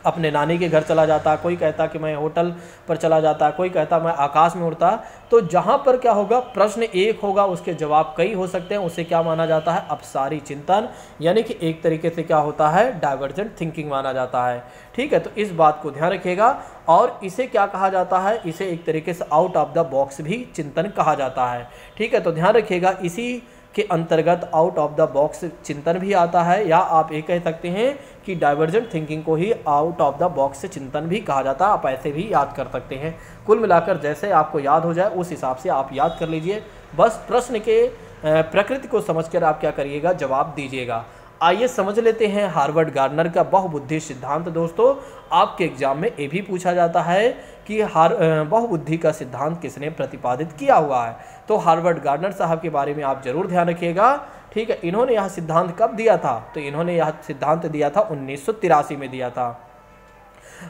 अपने नानी के घर चला जाता, कोई कहता कि मैं होटल पर चला जाता, कोई कहता मैं आकाश में उड़ता। तो जहाँ पर क्या होगा, प्रश्न एक होगा उसके जवाब कई हो सकते हैं, उसे क्या माना जाता है, अपसारी चिंतन, यानी कि एक तरीके से क्या होता है, डाइवर्जेंट थिंकिंग माना जाता है। ठीक है, तो इस बात को ध्यान रखिएगा। और इसे क्या कहा जाता है, इसे एक तरीके से आउट ऑफ द बॉक्स भी चिंतन कहा जाता है। ठीक है, तो ध्यान रखिएगा, इसी के अंतर्गत आउट ऑफ द बॉक्स चिंतन भी आता है, या आप ये कह सकते हैं कि डाइवर्जेंट थिंकिंग को ही आउट ऑफ द बॉक्स चिंतन भी कहा जाता है। आप ऐसे भी याद कर सकते हैं। कुल मिलाकर जैसे आपको याद हो जाए उस हिसाब से आप याद कर लीजिए। बस प्रश्न के प्रकृति को समझकर आप क्या करिएगा, जवाब दीजिएगा। आइए समझ लेते हैं हार्वर्ड गार्डनर का बहुबुद्धि सिद्धांत। दोस्तों आपके एग्जाम में ये भी पूछा जाता है कि बहुबुद्धि का सिद्धांत किसने प्रतिपादित किया हुआ है। तो हार्वर्ड गार्डनर साहब के बारे में आप जरूर ध्यान रखिएगा। ठीक है, इन्होंने यह सिद्धांत कब दिया था? तो इन्होंने यह सिद्धांत दिया था 1983 में दिया था।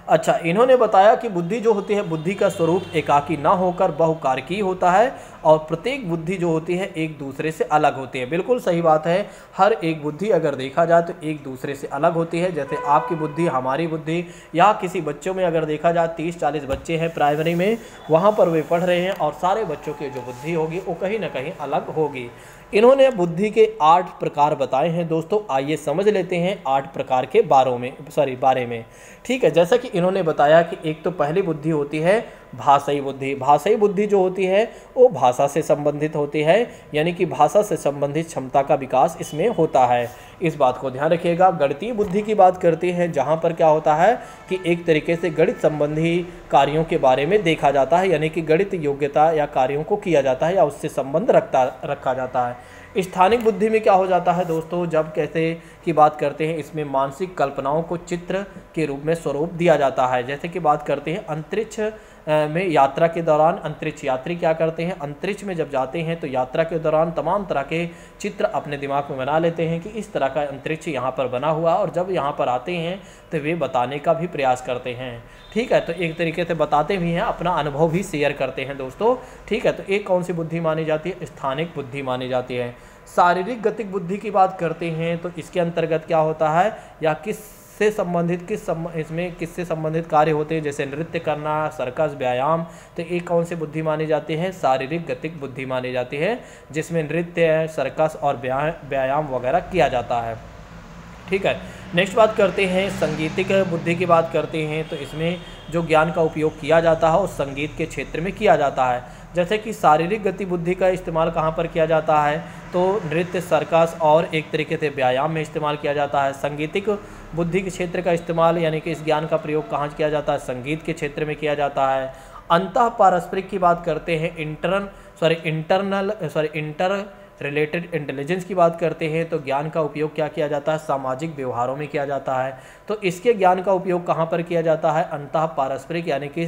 अच्छा, इन्होंने बताया कि बुद्धि जो होती है, बुद्धि का स्वरूप एकाकी ना होकर बहुकारकी होता है और प्रत्येक बुद्धि जो होती है एक दूसरे से अलग होती है। बिल्कुल सही बात है, हर एक बुद्धि अगर देखा जाए तो एक दूसरे से अलग होती है। जैसे आपकी बुद्धि, हमारी बुद्धि, या किसी बच्चों में अगर देखा जाए 30-40 बच्चे हैं प्राइमरी में, वहाँ पर वे पढ़ रहे हैं और सारे बच्चों की जो बुद्धि होगी वो कहीं ना कहीं अलग होगी। इन्होंने बुद्धि के 8 प्रकार बताए हैं। दोस्तों आइए समझ लेते हैं 8 प्रकार के बारे में। ठीक है, जैसा कि इन्होंने बताया कि एक तो पहली बुद्धि होती है भाषाई बुद्धि। भाषाई बुद्धि जो होती है वो भाषा से संबंधित होती है, यानी कि भाषा से संबंधित क्षमता का विकास इसमें होता है। इस बात को ध्यान रखिएगा। गणितीय बुद्धि की बात करते हैं, जहाँ पर क्या होता है कि एक तरीके से गणित संबंधी कार्यों के बारे में देखा जाता है, यानी कि गणित योग्यता या कार्यों को किया जाता है या उससे संबंध रखा जाता है। स्थानिक बुद्धि में क्या हो जाता है दोस्तों, जब कैसे की बात करते हैं, इसमें मानसिक कल्पनाओं को चित्र के रूप में स्वरूप दिया जाता है। जैसे कि बात करते हैं अंतरिक्ष में यात्रा के दौरान, अंतरिक्ष यात्री क्या करते हैं, अंतरिक्ष में जब जाते हैं तो यात्रा के दौरान तमाम तरह के चित्र अपने दिमाग में बना लेते हैं कि इस तरह का अंतरिक्ष यहाँ पर बना हुआ, और जब यहाँ पर आते हैं तो वे बताने का भी प्रयास करते हैं। ठीक है, तो एक तरीके से बताते भी हैं, अपना अनुभव भी शेयर करते हैं दोस्तों। ठीक है, तो एक कौन सी बुद्धि मानी जाती है? स्थानिक बुद्धि मानी जाती है। शारीरिक गतिक बुद्धि की बात करते हैं तो इसके अंतर्गत क्या होता है, या किससे संबंधित कार्य होते हैं, जैसे नृत्य करना, सर्कस, व्यायाम। तो एक कौन सी बुद्धि मानी जाती है? शारीरिक गतिक बुद्धि मानी जाती है, जिसमें नृत्य, सर्कस और व्यायाम वगैरह किया जाता है। ठीक है, नेक्स्ट बात करते हैं संगीतिक बुद्धि की बात करते हैं तो इसमें जो ज्ञान का उपयोग किया जाता है वो संगीत के क्षेत्र में किया जाता है। जैसे कि शारीरिक गति बुद्धि का इस्तेमाल कहाँ पर किया जाता है, तो नृत्य, सर्कस और एक तरीके से व्यायाम में इस्तेमाल किया जाता है। संगीतिक बुद्धि के क्षेत्र का इस्तेमाल, यानी कि इस ज्ञान का प्रयोग कहाँ किया जाता है? संगीत के क्षेत्र में किया जाता है। अंतः पारस्परिक की बात करते हैं, इंटर रिलेटेड इंटेलिजेंस की बात करते हैं तो ज्ञान का उपयोग क्या किया जाता है? सामाजिक व्यवहारों में किया जाता है। तो इसके ज्ञान का उपयोग कहाँ पर किया जाता है? अंतः पारस्परिक, यानी कि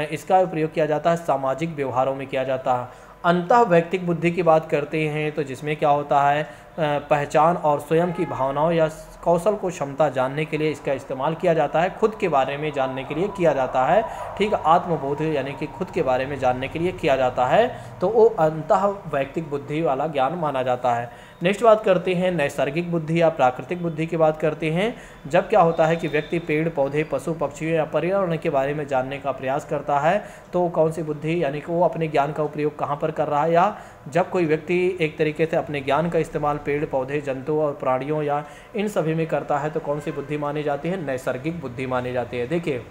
इसका प्रयोग किया जाता है सामाजिक व्यवहारों में किया जाता है। अंतः वैयक्तिक बुद्धि की बात करते हैं तो जिसमें क्या होता है, पहचान और स्वयं की भावनाओं या कौशल को क्षमता जानने के लिए इसका इस्तेमाल किया जाता है, खुद के बारे में जानने के लिए किया जाता है। ठीक है, आत्मबोध यानी कि खुद के बारे में जानने के लिए किया जाता है, तो वो अंतः वैयक्तिक बुद्धि वाला ज्ञान माना जाता है। नेक्स्ट बात करते हैं नैसर्गिक बुद्धि या प्राकृतिक बुद्धि की बात करते हैं। जब क्या होता है कि व्यक्ति पेड़ पौधे, पशु पक्षियों या पर्यावरण के बारे में जानने का प्रयास करता है, तो कौन सी बुद्धि, यानी कि वो अपने ज्ञान का उपयोग कहाँ पर कर रहा है, या जब कोई व्यक्ति एक तरीके से अपने ज्ञान का इस्तेमाल पेड़ पौधे, जंतु और प्राणियों या इन सभी में करता है, तो कौन सी बुद्धि मानी जाती है? नैसर्गिक बुद्धि मानी जाती है। देखिए,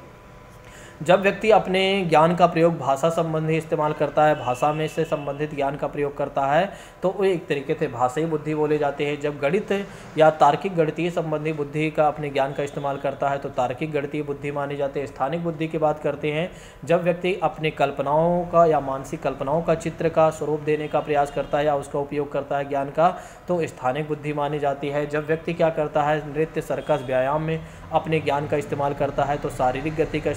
जब व्यक्ति अपने ज्ञान का प्रयोग भाषा संबंधी इस्तेमाल करता है, भाषा में से संबंधित ज्ञान का प्रयोग करता है, तो वो एक तरीके से भाषाई बुद्धि बोले जाते हैं। जब गणित या तार्किक गणितीय संबंधी बुद्धि का अपने ज्ञान का इस्तेमाल करता है तो तार्किक गणितीय बुद्धि मानी जाती है। स्थानिक बुद्धि की बात करते हैं, जब व्यक्ति अपनी कल्पनाओं का या मानसिक कल्पनाओं का चित्र का स्वरूप देने का प्रयास करता है या उसका उपयोग करता है ज्ञान का, तो स्थानिक बुद्धि मानी जाती है। जब व्यक्ति क्या करता है, नृत्य, सर्कस, व्यायाम में अपने ज्ञान का इस्तेमाल करता है, तो शारीरिक गति का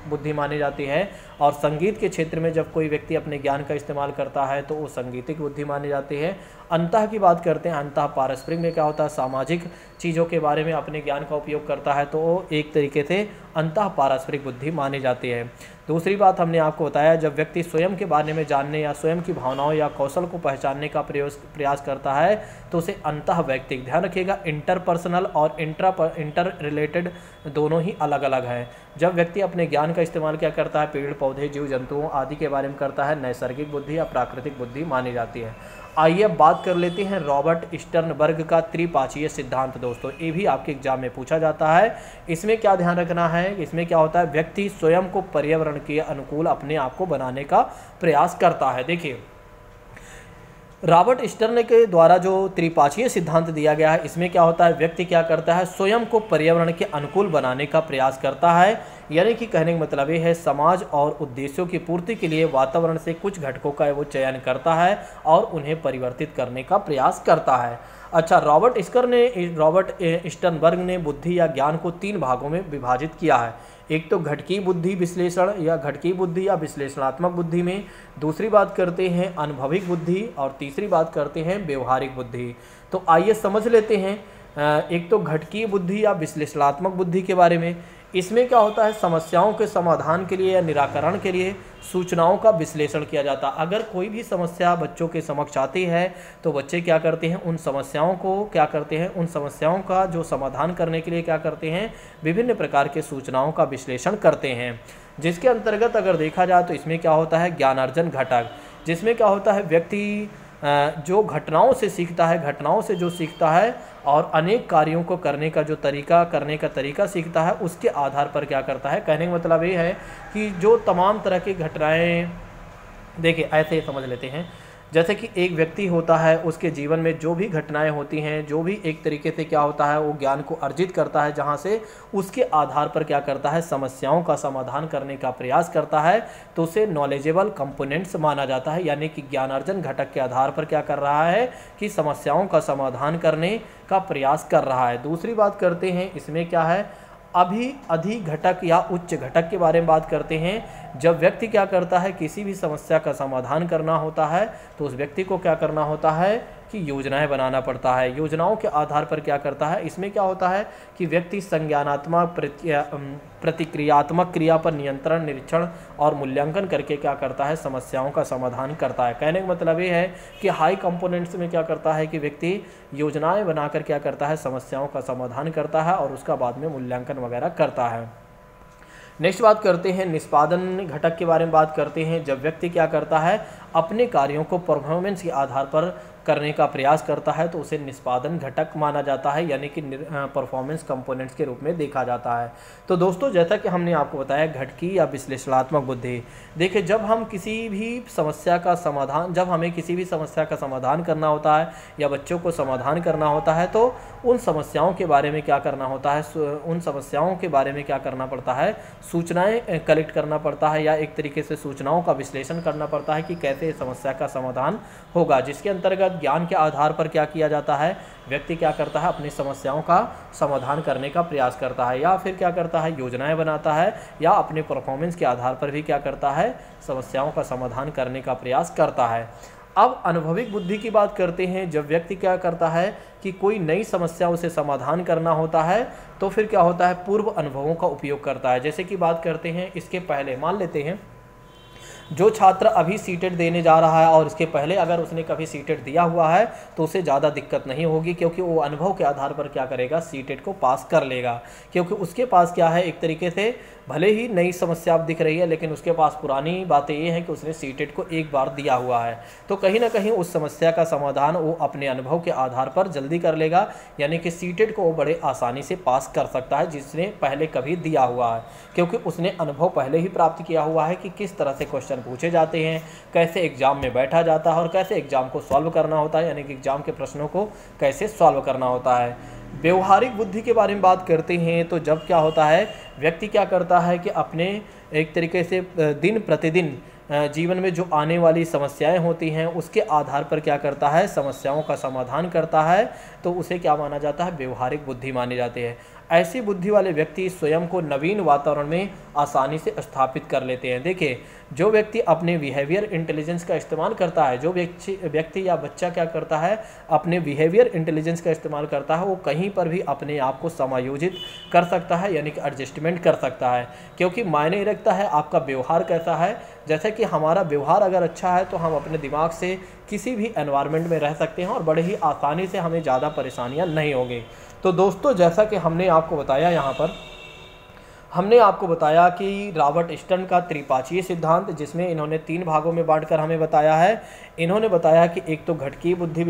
बुद्धि मानी जाती है। और संगीत के क्षेत्र में जब कोई व्यक्ति अपने ज्ञान का इस्तेमाल करता है तो वो संगीतिक बुद्धि मानी जाती है। अंतः की बात करते हैं, अंतः पारस्परिक में क्या होता है, सामाजिक चीज़ों के बारे में अपने ज्ञान का उपयोग करता है, तो वो एक तरीके से अंतः पारस्परिक बुद्धि मानी जाती है। दूसरी बात हमने आपको बताया, जब व्यक्ति स्वयं के बारे में जानने या स्वयं की भावनाओं या कौशल को पहचानने का प्रयास करता है तो उसे अंतः वैयक्तिक, ध्यान रखिएगा, इंटरपर्सनल और इंटर रिलेटेड दोनों ही अलग अलग हैं। जब व्यक्ति अपने ज्ञान का इस्तेमाल क्या करता है, पेड़ पौधे, जीव जंतुओं आदि के बारे में करता है, नैसर्गिक बुद्धि या प्राकृतिक बुद्धि मानी जाती है। आइए अब बात कर लेते हैं रॉबर्ट स्टर्नबर्ग का त्रिपाक्षीय सिद्धांत। दोस्तों ये भी आपके एग्जाम में पूछा जाता है। इसमें क्या ध्यान रखना है, इसमें क्या होता है, व्यक्ति स्वयं को पर्यावरण के अनुकूल अपने आप को बनाने का प्रयास करता है। देखिए, रॉबर्ट स्टर्न के द्वारा जो त्रिपाक्षीय सिद्धांत दिया गया है, इसमें क्या होता है, व्यक्ति क्या करता है, स्वयं को पर्यावरण के अनुकूल बनाने का प्रयास करता है। यानी कि कहने का मतलब ये है, समाज और उद्देश्यों की पूर्ति के लिए वातावरण से कुछ घटकों का वो चयन करता है और उन्हें परिवर्तित करने का प्रयास करता है। अच्छा, रॉबर्ट स्टर्नबर्ग ने बुद्धि या ज्ञान को 3 भागों में विभाजित किया है। एक तो घटकी बुद्धि विश्लेषण या घटकी बुद्धि या विश्लेषणात्मक बुद्धि में, दूसरी बात करते हैं अनुभविक बुद्धि और तीसरी बात करते हैं व्यवहारिक बुद्धि। तो आइए समझ लेते हैं एक तो घटकी बुद्धि या विश्लेषणात्मक बुद्धि के बारे में। इसमें क्या होता है, समस्याओं के समाधान के लिए या निराकरण के लिए सूचनाओं का विश्लेषण किया जाता है। अगर कोई भी समस्या बच्चों के समक्ष आती है तो बच्चे क्या करते हैं, उन समस्याओं का जो समाधान करने के लिए क्या करते हैं, विभिन्न प्रकार के सूचनाओं का विश्लेषण करते हैं। जिसके अंतर्गत अगर देखा जाए तो इसमें क्या होता है, ज्ञानार्जन घटक, जिसमें क्या होता है, व्यक्ति जो घटनाओं से सीखता है और अनेक कार्यों को करने का तरीका सीखता है, उसके आधार पर क्या करता है। कहने का मतलब ये है कि जो तमाम तरह की घटनाएं, देखिए ऐसे समझ लेते हैं, जैसे कि एक व्यक्ति होता है, उसके जीवन में जो भी घटनाएं होती हैं, जो भी एक तरीके से क्या होता है, वो ज्ञान को अर्जित करता है, जहां से उसके आधार पर क्या करता है, समस्याओं का समाधान करने का प्रयास करता है, तो उसे नॉलेजेबल कंपोनेंट्स माना जाता है। यानी कि ज्ञानार्जन घटक के आधार पर क्या कर रहा है कि समस्याओं का समाधान करने का प्रयास कर रहा है। दूसरी बात करते हैं, इसमें क्या है, अधिक घटक या उच्च घटक के बारे में बात करते हैं। जब व्यक्ति क्या करता है, किसी भी समस्या का समाधान करना होता है तो उस व्यक्ति को क्या करना होता है कि योजनाएं बनाना पड़ता है। योजनाओं के आधार पर क्या करता है, इसमें क्या होता है कि व्यक्ति संज्ञानात्मक प्रतिक्रियात्मक क्रिया पर नियंत्रण, निरीक्षण और मूल्यांकन करके क्या करता है, समस्याओं का समाधान करता है। कहने का मतलब ये है कि हाई कंपोनेंट्स में क्या करता है कि व्यक्ति योजनाएं बनाकर क्या करता है, समस्याओं का समाधान करता है और उसका बाद में मूल्यांकन वगैरह करता है। नेक्स्ट बात करते हैं निष्पादन घटक के बारे में बात करते हैं। जब व्यक्ति क्या करता है, अपने कार्यों को परफॉर्मेंस के आधार पर करने का प्रयास करता है तो उसे निष्पादन घटक माना जाता है, यानी कि परफॉर्मेंस कंपोनेंट्स के रूप में देखा जाता है। तो दोस्तों, जैसा कि हमने आपको बताया घटकी या विश्लेषणात्मक बुद्धि, देखिए जब हमें किसी भी समस्या का समाधान करना होता है या बच्चों को समाधान करना होता है तो उन समस्याओं के बारे में क्या करना होता है, पड़ता है, सूचनाएं कलेक्ट करना पड़ता है या एक तरीके से सूचनाओं का विश्लेषण करना पड़ता है कि कैसे समस्या का समाधान होगा। जिसके अंतर्गत ज्ञान के आधार पर क्या किया जाता है, व्यक्ति क्या करता है, अपनी समस्याओं का समाधान करने का प्रयास करता है या फिर क्या करता है, योजनाएं बनाता है या अपने परफॉर्मेंस के आधार पर भी क्या करता है, समस्याओं का समाधान करने का प्रयास करता है। अब अनुभविक बुद्धि की बात करते हैं। जब व्यक्ति क्या करता है कि कोई नई समस्या उसे समाधान करना होता है तो फिर क्या होता है, पूर्व अनुभवों का उपयोग करता है। जैसे कि बात करते हैं, इसके पहले मान लेते हैं जो छात्र अभी सीटेट देने जा रहा है और इसके पहले अगर उसने कभी सीटेट दिया हुआ है तो उसे ज़्यादा दिक्कत नहीं होगी, क्योंकि वो अनुभव के आधार पर क्या करेगा, सीटेट को पास कर लेगा। क्योंकि उसके पास क्या है, एक तरीके से भले ही नई समस्या अब दिख रही है लेकिन उसके पास पुरानी बातें ये हैं कि उसने सीटेट को एक बार दिया हुआ है, तो कहीं ना कहीं उस समस्या का समाधान वो अपने अनुभव के आधार पर जल्दी कर लेगा। यानी कि सीटेट को वो बड़े आसानी से पास कर सकता है जिसने पहले कभी दिया हुआ है, क्योंकि उसने अनुभव पहले ही प्राप्त किया हुआ है कि किस तरह से क्वेश्चन पूछे जाते हैं, कैसे एग्जाम में बैठा जाता है और कैसे एग्जाम को सॉल्व करना होता है, यानी कि एग्जाम के प्रश्नों को कैसे सॉल्व करना होता है। व्यवहारिक बुद्धि के बारे में बात करते हैं तो जब क्या होता है, व्यक्ति क्या करता है कि अपने एक तरीके से दिन प्रतिदिन जीवन में जो आने वाली समस्याएं होती हैं उसके आधार पर क्या करता है, समस्याओं का समाधान करता है, तो उसे क्या माना जाता है, व्यवहारिक बुद्धि माने जाते हैं। ऐसी बुद्धि वाले व्यक्ति स्वयं को नवीन वातावरण में आसानी से स्थापित कर लेते हैं। देखिए, जो व्यक्ति अपने बिहेवियर इंटेलिजेंस का इस्तेमाल करता है, जो व्यक्ति या बच्चा क्या करता है, अपने बिहेवियर इंटेलिजेंस का इस्तेमाल करता है, वो कहीं पर भी अपने आप को समायोजित कर सकता है, यानी कि एडजस्टमेंट कर सकता है। क्योंकि मायने रखता है आपका व्यवहार कैसा है। जैसे कि हमारा व्यवहार अगर अच्छा है तो हम अपने दिमाग से किसी भी एनवायरनमेंट में रह सकते हैं और बड़े ही आसानी से हमें ज़्यादा परेशानियां नहीं होंगी। तो दोस्तों, जैसा कि हमने आपको बताया, यहाँ पर हमने आपको बताया कि रॉबर्ट स्टर्न का त्रिपाक्षीय सिद्धांत, जिसमें इन्होंने 3 भागों में बांटकर हमें बताया है। इन्होंने बताया कि एक तो घटकी बुद्धि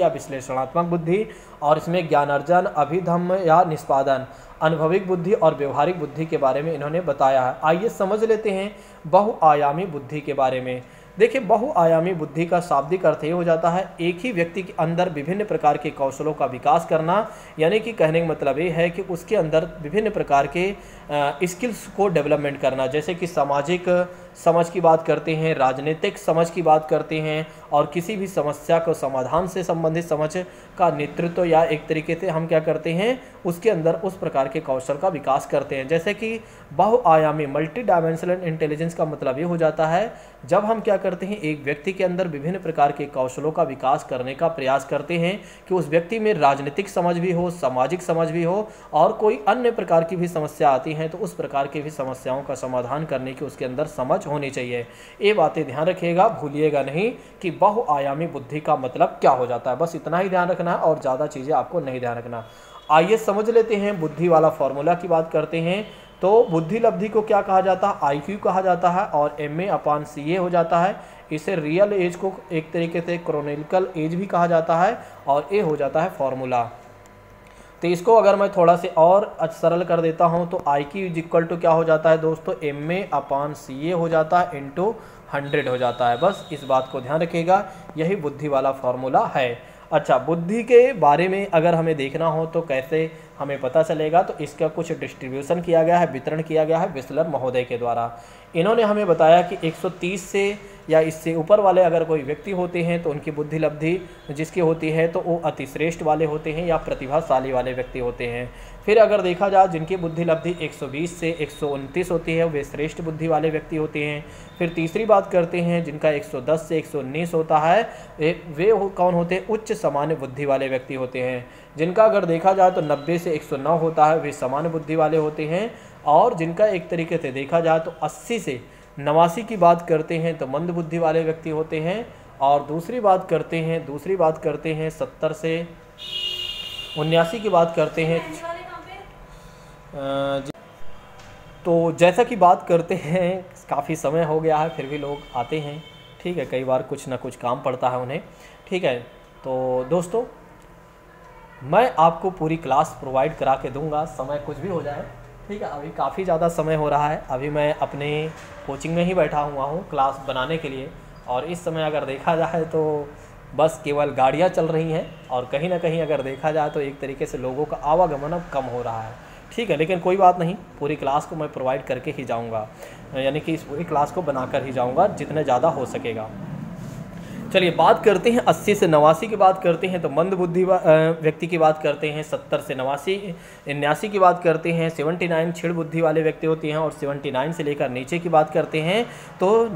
या विश्लेषणात्मक बुद्धि, और इसमें ज्ञानार्जन, अभिधम्म या निष्पादन, अनुभविक बुद्धि और व्यवहारिक बुद्धि के बारे में इन्होंने बताया है। आइए समझ लेते हैं बहुआयामी बुद्धि के बारे में। देखिए, बहुआयामी बुद्धि का शाब्दिक अर्थ ये हो जाता है एक ही व्यक्ति के अंदर विभिन्न प्रकार के कौशलों का विकास करना। यानी कि कहने का मतलब ये है कि उसके अंदर विभिन्न प्रकार के स्किल्स को डेवलपमेंट करना, जैसे कि सामाजिक समझ की बात करते हैं, राजनीतिक समझ की बात करते हैं, और किसी भी समस्या को समाधान से संबंधित समझ का नेतृत्व या एक तरीके से हम क्या करते हैं उसके अंदर उस प्रकार के कौशल का विकास करते हैं। जैसे कि बहुआयामी मल्टी डायमेंशनल इंटेलिजेंस का मतलब ये हो जाता है जब हम क्या करते हैं एक व्यक्ति के अंदर विभिन्न प्रकार के कौशलों का विकास करने का प्रयास करते हैं कि उस व्यक्ति में राजनीतिक समझ भी हो, सामाजिक समझ भी हो, और कोई अन्य प्रकार की भी समस्या आती हैं तो उस प्रकार की भी समस्याओं का समाधान करने की उसके अंदर समझ होनी चाहिए। ये बातें ध्यान रखिएगा, भूलिएगा नहीं कि बहुआयामी बुद्धि का मतलब क्या हो जाता है। बस इतना ही ध्यान रखना है और ज़्यादा चीज़ें आपको नहीं ध्यान रखना। आइए समझ लेते हैं, बुद्धि वाला फॉर्मूला की बात करते हैं। तो बुद्धि लब्धि को क्या कहा जाता है? IQ कहा जाता है, और MA/CA हो जाता है। इसे रियल एज को एक तरीके से क्रोनोलॉजिकल एज भी कहा जाता है, और ये हो जाता है फॉर्मूला। तो इसको अगर मैं थोड़ा से और सरल कर देता हूँ तो IQ = क्या हो जाता है दोस्तों? MA/CA हो जाता है इंटू 100 हो जाता है। बस इस बात को ध्यान रखिएगा, यही बुद्धि वाला फॉर्मूला है। अच्छा, बुद्धि के बारे में अगर हमें देखना हो तो कैसे हमें पता चलेगा, तो इसका कुछ डिस्ट्रीब्यूशन किया गया है, वितरण किया गया है विस्लर महोदय के द्वारा। इन्होंने हमें बताया कि 130 से या इससे ऊपर वाले अगर कोई व्यक्ति होते हैं तो उनकी बुद्धि लब्धि जिसकी होती है तो वो अतिश्रेष्ठ वाले होते हैं या प्रतिभाशाली वाले व्यक्ति होते हैं। फिर अगर देखा जाए जिनकी बुद्धि लब्धि 120 से 129 होती है वे श्रेष्ठ बुद्धि वाले व्यक्ति होते हैं। फिर तीसरी बात करते हैं जिनका 110 से 119 होता है वे कौन होते हैं? उच्च सामान्य बुद्धि वाले व्यक्ति होते हैं। जिनका अगर देखा जाए तो 90 से 109 होता है वे सामान्य बुद्धि वाले होते हैं। और जिनका एक तरीके से देखा जाए तो 80 से 89 की बात करते हैं तो मंद बुद्धि वाले व्यक्ति होते हैं। और दूसरी बात करते हैं 70 से 79 की बात करते हैं। तो जैसा कि बात करते हैं, काफ़ी समय हो गया है फिर भी लोग आते हैं, ठीक है, कई बार कुछ ना कुछ काम पड़ता है उन्हें, ठीक है। तो दोस्तों मैं आपको पूरी क्लास प्रोवाइड करा के दूंगा, समय कुछ भी हो जाए, ठीक है। अभी काफ़ी ज़्यादा समय हो रहा है, अभी मैं अपने कोचिंग में ही बैठा हुआ हूँ क्लास बनाने के लिए, और इस समय अगर देखा जाए तो बस केवल गाड़ियाँ चल रही हैं, और कहीं ना कहीं अगर देखा जाए तो एक तरीके से लोगों का आवागमन अब कम हो रहा है, ठीक है। लेकिन कोई बात नहीं, पूरी क्लास को मैं प्रोवाइड करके ही जाऊँगा, यानी कि इस पूरी क्लास को बनाकर ही जाऊँगा जितने ज़्यादा हो सकेगा। चलिए बात करते हैं 80 से 89 की बात करते हैं तो मंद बुद्धि व्यक्ति की बात करते हैं। 70 से 89 की बात करते हैं। 79 क्षीण बुद्धि वाले व्यक्ति होते हैं, और 79 से लेकर नीचे की बात करते हैं तो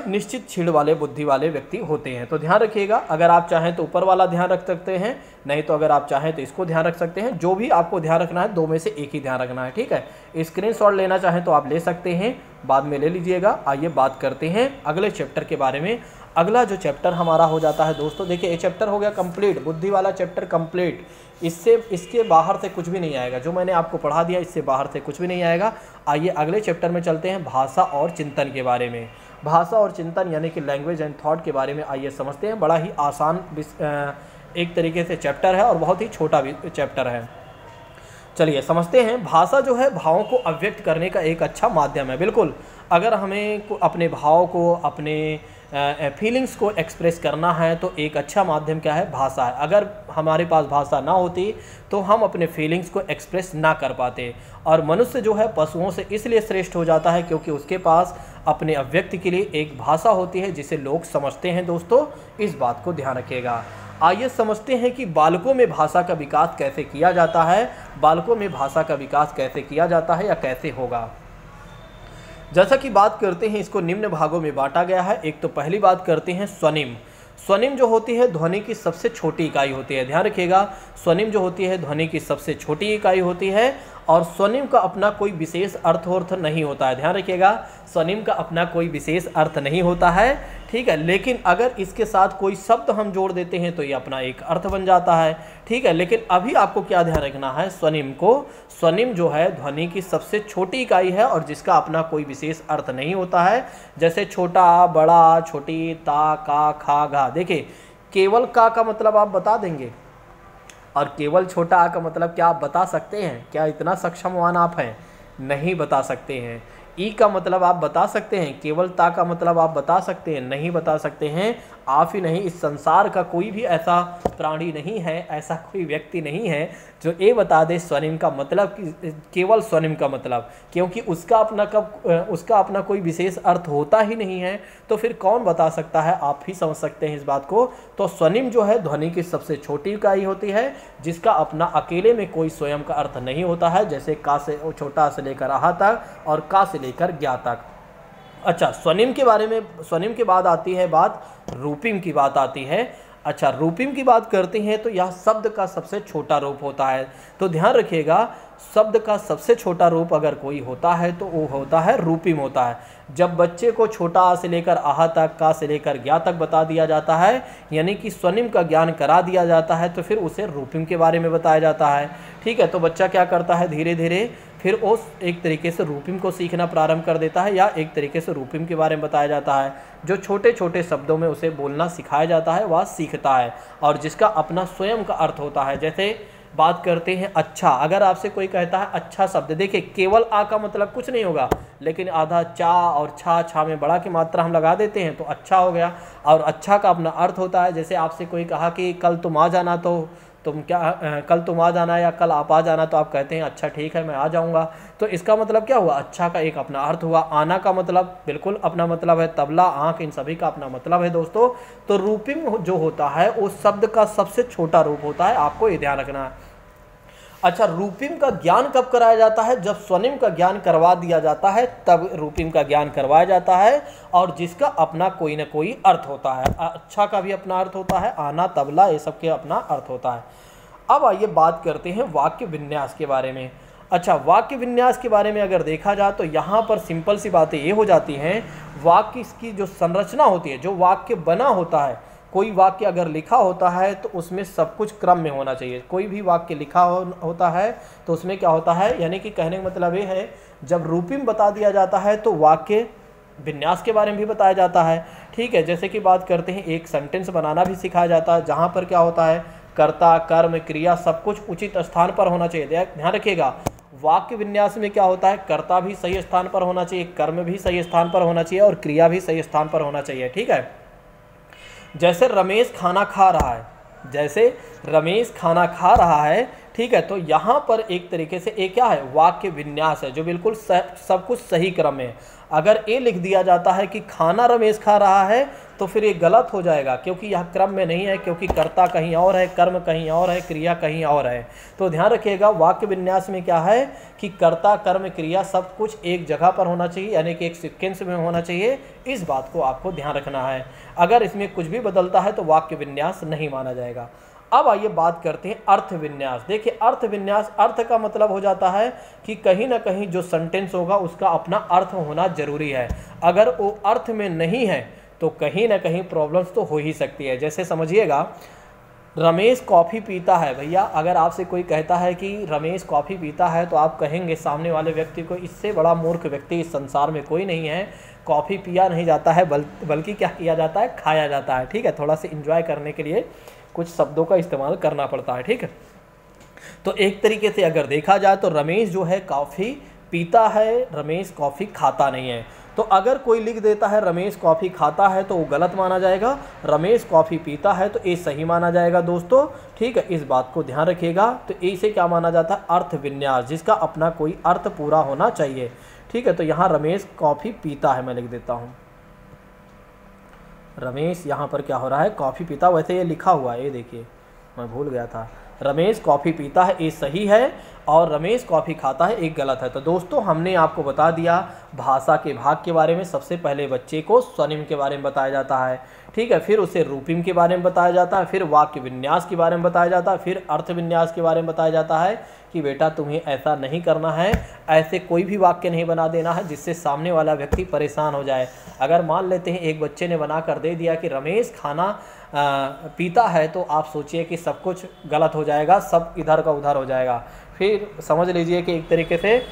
निश्चित क्षीण वाले बुद्धि वाले व्यक्ति होते हैं। तो ध्यान रखिएगा, अगर आप चाहें तो ऊपर वाला ध्यान रख सकते हैं, नहीं तो अगर आप चाहें तो इसको ध्यान रख सकते हैं। जो भी आपको ध्यान रखना है, दो में से एक ही ध्यान रखना है, ठीक है। स्क्रीनशॉट लेना चाहें तो आप ले सकते हैं, बाद में ले लीजिएगा। आइए बात करते हैं अगले चैप्टर के बारे में। अगला जो चैप्टर हमारा हो जाता है दोस्तों, देखिए ये चैप्टर हो गया कंप्लीट, बुद्धि वाला चैप्टर कंप्लीट। इसके बाहर से कुछ भी नहीं आएगा, जो मैंने आपको पढ़ा दिया इससे बाहर से कुछ भी नहीं आएगा। आइए अगले चैप्टर में चलते हैं, भाषा और चिंतन के बारे में। भाषा और चिंतन यानी कि लैंग्वेज एंड थॉट के बारे में आइए समझते हैं। बड़ा ही आसान एक तरीके से चैप्टर है और बहुत ही छोटा भी चैप्टर है। चलिए समझते हैं। भाषा जो है भावों को अभिव्यक्त करने का एक अच्छा माध्यम है। बिल्कुल, अगर हमें अपने भाव को, अपने फीलिंग्स को एक्सप्रेस करना है तो एक अच्छा माध्यम क्या है? भाषा है। अगर हमारे पास भाषा ना होती तो हम अपने फीलिंग्स को एक्सप्रेस ना कर पाते। और मनुष्य जो है पशुओं से इसलिए श्रेष्ठ हो जाता है क्योंकि उसके पास अपने अभिव्यक्ति के लिए एक भाषा होती है जिसे लोग समझते हैं। दोस्तों इस बात को ध्यान रखिएगा। आइए समझते हैं कि बालकों में भाषा का विकास कैसे किया जाता है। बालकों में भाषा का विकास कैसे किया जाता है या कैसे होगा, जैसा कि बात करते हैं, इसको निम्न भागों में बांटा गया है। एक तो पहली बात करते हैं स्वनिम। स्वनिम जो होती है ध्वनि की सबसे छोटी इकाई होती है। ध्यान रखिएगा, स्वनिम जो होती है ध्वनि की सबसे छोटी इकाई होती है और स्वनिम का अपना कोई विशेष अर्थ नहीं होता है। ध्यान रखिएगा, स्वनिम का अपना कोई विशेष अर्थ नहीं होता है, ठीक है। लेकिन अगर इसके साथ कोई शब्द हम जोड़ देते हैं तो ये अपना एक अर्थ बन जाता है, ठीक है। लेकिन अभी आपको क्या ध्यान रखना है, स्वनिम को, स्वनिम जो है ध्वनि की सबसे छोटी इकाई है और जिसका अपना कोई विशेष अर्थ नहीं होता है। जैसे छोटा, बड़ा, छोटी, ता, का, खा, गा। देखिए केवल का मतलब आप बता देंगे और केवल छोटा आ का मतलब क्या आप बता सकते हैं? क्या इतना सक्षमवान आप हैं? नहीं बता सकते हैं। ई का मतलब आप बता सकते हैं? केवल ता का मतलब आप बता सकते हैं? नहीं बता सकते हैं। आप ही नहीं, इस संसार का कोई भी ऐसा प्राणी नहीं है, ऐसा कोई व्यक्ति नहीं है जो ये बता दे स्वनिम का मतलब, केवल स्वनिम का मतलब, क्योंकि उसका अपना कोई विशेष अर्थ होता ही नहीं है। तो फिर कौन बता सकता है? आप ही समझ सकते हैं इस बात को। तो स्वनिम जो है ध्वनि की सबसे छोटी इकाई होती है, जिसका अपना अकेले में कोई स्वयं का अर्थ नहीं होता है, जैसे का से छोटा से लेकर आहा तक और का से लेकर ज्ञा तक। अच्छा, स्वनिम के बारे में, स्वनिम के बाद आती है बात रूपिम की बात आती है। अच्छा, रूपिम की बात करते हैं तो यह शब्द का सबसे छोटा रूप होता है। तो ध्यान रखिएगा, शब्द का सबसे छोटा रूप अगर कोई होता है तो वो होता है रूपिम होता है। जब बच्चे को छोटा आ से लेकर आहा तक, का से लेकर ज्ञा तक बता दिया जाता है, यानी कि स्वनिम का ज्ञान करा दिया जाता है, तो फिर उसे रूपिम के बारे में बताया जाता है। ठीक है, तो बच्चा क्या करता है, धीरे धीरे फिर उस एक तरीके से रूपिम को सीखना प्रारंभ कर देता है, या एक तरीके से रूपिम के बारे में बताया जाता है। जो छोटे छोटे शब्दों में उसे बोलना सिखाया जाता है वह सीखता है, और जिसका अपना स्वयं का अर्थ होता है। जैसे बात करते हैं अच्छा, अगर आपसे कोई कहता है अच्छा शब्द, देखिए केवल आ का मतलब कुछ नहीं होगा, लेकिन आधा चा और छा में बड़ा की मात्रा हम लगा देते हैं तो अच्छा हो गया, और अच्छा का अपना अर्थ होता है। जैसे आपसे कोई कहा कि कल तुम आ जाना, तो कल तुम आ जाना या कल आप आ जाना, तो आप कहते हैं अच्छा ठीक है मैं आ जाऊंगा। तो इसका मतलब क्या हुआ? अच्छा का एक अपना अर्थ हुआ। आना का मतलब बिल्कुल अपना मतलब है, तबला, आँख, इन सभी का अपना मतलब है दोस्तों। तो रूपिम जो होता है उस शब्द का सबसे छोटा रूप होता है, आपको ये ध्यान रखना है। अच्छा, रूपिम का ज्ञान कब कराया जाता है? जब स्वनिम का ज्ञान करवा दिया जाता है तब रूपिम का ज्ञान करवाया जाता है, और जिसका अपना कोई ना कोई अर्थ होता है। अच्छा का भी अपना अर्थ होता है, आना, तबला, ये सब के अपना अर्थ होता है। अब आइए बात करते हैं वाक्य विन्यास के बारे में। अच्छा, वाक्य विन्यास के बारे में अगर देखा जाए तो यहाँ पर सिंपल सी बातें ये हो जाती हैं, वाक्य इसकी जो संरचना होती है, जो वाक्य बना होता है, कोई वाक्य अगर लिखा होता है तो उसमें सब कुछ क्रम में होना चाहिए। कोई भी वाक्य लिखा होता है तो उसमें क्या होता है, यानी कि कहने का मतलब ये है, जब रूपिम बता दिया जाता है तो वाक्य विन्यास के बारे में भी बताया जाता है। ठीक है, जैसे कि बात करते हैं, एक सेंटेंस बनाना भी सिखाया जाता है, जहाँ पर क्या होता है, कर्ता, कर्म, क्रिया सब कुछ उचित स्थान पर होना चाहिए। ध्यान रखिएगा, वाक्य विन्यास में क्या होता है, कर्ता भी सही स्थान पर होना चाहिए, कर्म भी सही स्थान पर होना चाहिए, और क्रिया भी सही स्थान पर होना चाहिए। ठीक है, जैसे रमेश खाना खा रहा है, जैसे रमेश खाना खा रहा है, ठीक है, तो यहाँ पर एक तरीके से एक क्या है, वाक्य विन्यास है, जो बिल्कुल सब कुछ सही क्रम में। अगर ये लिख दिया जाता है कि खाना रमेश खा रहा है, तो फिर ये गलत हो जाएगा, क्योंकि यह क्रम में नहीं है, क्योंकि कर्ता कहीं और है, कर्म कहीं और है, क्रिया कहीं और है। तो ध्यान रखिएगा, वाक्य विन्यास में क्या है कि कर्ता, कर्म, क्रिया सब कुछ एक जगह पर होना चाहिए, यानी कि एक सीक्वेंस में होना चाहिए। इस बात को आपको ध्यान रखना है। अगर इसमें कुछ भी बदलता है तो वाक्य विन्यास नहीं माना जाएगा। अब आइए बात करते हैं अर्थ विन्यास। देखिए, अर्थ विन्यास, अर्थ का मतलब हो जाता है कि कहीं ना कहीं जो सेंटेंस होगा उसका अपना अर्थ होना जरूरी है। अगर वो अर्थ में नहीं है तो कहीं ना कहीं प्रॉब्लम्स तो हो ही सकती है। जैसे समझिएगा, रमेश कॉफ़ी पीता है। भैया, अगर आपसे कोई कहता है कि रमेश कॉफ़ी पीता है, तो आप कहेंगे सामने वाले व्यक्ति को, इससे बड़ा मूर्ख व्यक्ति इस संसार में कोई नहीं है। कॉफ़ी पिया नहीं जाता है, बल्कि क्या किया जाता है, खाया जाता है। ठीक है, थोड़ा सा इंजॉय करने के लिए कुछ शब्दों का इस्तेमाल करना पड़ता है। ठीक है, तो एक तरीके से अगर देखा जाए तो रमेश जो है कॉफ़ी पीता है, रमेश कॉफ़ी खाता नहीं है। तो अगर कोई लिख देता है रमेश कॉफ़ी खाता है तो वो गलत माना जाएगा, रमेश कॉफ़ी पीता है तो ये सही माना जाएगा दोस्तों। ठीक है, इस बात को ध्यान रखिएगा। तो इसे क्या माना जाता है, अर्थ विन्यास, जिसका अपना कोई अर्थ पूरा होना चाहिए। ठीक है, तो यहाँ रमेश कॉफ़ी पीता है, मैं लिख देता हूँ, रमेश यहाँ पर क्या हो रहा है, कॉफ़ी पीता। वैसे ये लिखा हुआ है, ये देखिए मैं भूल गया था, रमेश कॉफ़ी पीता है ये सही है, और रमेश कॉफ़ी खाता है एक गलत है। तो दोस्तों, हमने आपको बता दिया भाषा के भाग के बारे में। सबसे पहले बच्चे को स्वनिम के बारे में बताया जाता है, ठीक है, फिर उसे रूपिम के बारे में बताया जाता है, फिर वाक्य विन्यास के बारे में बताया जाता है, फिर अर्थ विन्यास के बारे में बताया जाता है कि बेटा तुम्हें ऐसा नहीं करना है, ऐसे कोई भी वाक्य नहीं बना देना है जिससे सामने वाला व्यक्ति परेशान हो जाए। अगर मान लेते हैं एक बच्चे ने बना कर दे दिया कि रमेश खाना पीता है, तो आप सोचिए कि सब कुछ गलत हो जाएगा, सब इधर का उधर हो जाएगा। फिर समझ लीजिए कि एक तरीके से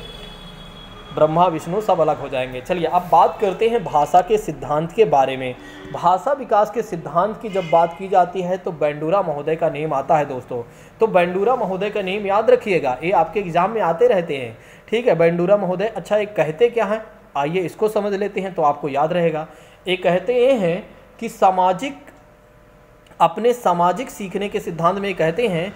ब्रह्मा विष्णु सब अलग हो जाएंगे। चलिए, अब बात करते हैं भाषा के सिद्धांत के बारे में। भाषा विकास के सिद्धांत की जब बात की जाती है तो बेंडूरा महोदय का नेम आता है दोस्तों। तो बेंडूरा महोदय का नेम याद रखिएगा, ये आपके एग्जाम में आते रहते हैं। ठीक है, बेंडूरा महोदय। अच्छा, एक कहते क्या हैं, आइए इसको समझ लेते हैं तो आपको याद रहेगा। एक कहते ये हैं कि अपने सामाजिक सीखने के सिद्धांत में कहते हैं,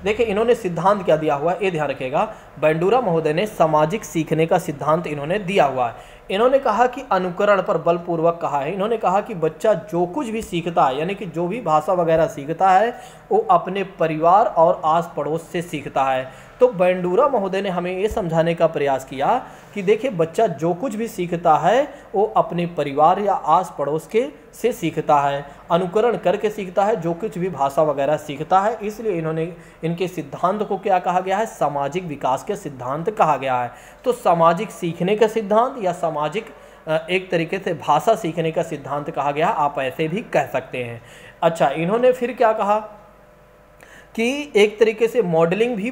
देखिए इन्होंने सिद्धांत क्या दिया हुआ है ये ध्यान रखिएगा। बेंडूरा महोदय ने सामाजिक सीखने का सिद्धांत इन्होंने दिया हुआ है। इन्होंने कहा कि अनुकरण पर बलपूर्वक कहा है। इन्होंने कहा कि बच्चा जो कुछ भी सीखता है, यानी कि जो भी भाषा वगैरह सीखता है वो अपने परिवार और आस पड़ोस से सीखता है। तो बेंडूरा महोदय ने हमें ये समझाने का प्रयास किया कि देखिए बच्चा जो कुछ भी सीखता है वो अपने परिवार या आस पड़ोस के से सीखता है, अनुकरण करके सीखता है जो कुछ भी भाषा वगैरह सीखता है। इसलिए इन्होंने इनके सिद्धांत को क्या कहा गया है, सामाजिक विकास के सिद्धांत कहा गया है। तो सामाजिक सीखने का सिद्धांत या सामाजिक एक तरीके से भाषा सीखने का सिद्धांत कहा गया, आप ऐसे भी कह सकते हैं। अच्छा, इन्होंने फिर क्या कहा कि एक तरीके से मॉडलिंग भी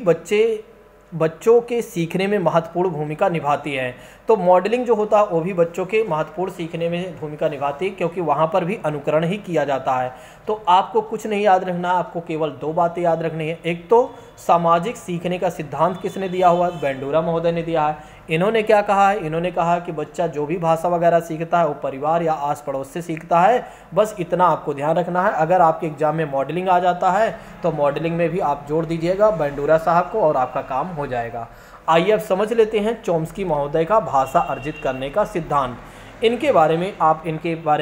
बच्चों के सीखने में महत्वपूर्ण भूमिका निभाती है। तो मॉडलिंग जो होता है वो भी बच्चों के महत्वपूर्ण सीखने में भूमिका निभाती है, क्योंकि वहाँ पर भी अनुकरण ही किया जाता है। तो आपको कुछ नहीं याद रखना, आपको केवल 2 बातें याद रखनी है। एक तो सामाजिक सीखने का सिद्धांत किसने दिया हुआ है, बेंडूरा महोदय ने दिया है। इन्होंने क्या कहा है, इन्होंने कहा कि बच्चा जो भी भाषा वगैरह सीखता है वो परिवार या आस पड़ोस से सीखता है। बस इतना आपको ध्यान रखना है। अगर आपके एग्जाम में मॉडलिंग आ जाता है तो मॉडलिंग में भी आप जोड़ दीजिएगा बेंडूरा साहब को और आपका काम हो जाएगा। आइए अब समझ लेते हैं चॉम्स्की महोदय का भाषा अर्जित करने का सिद्धांत। इनके बारे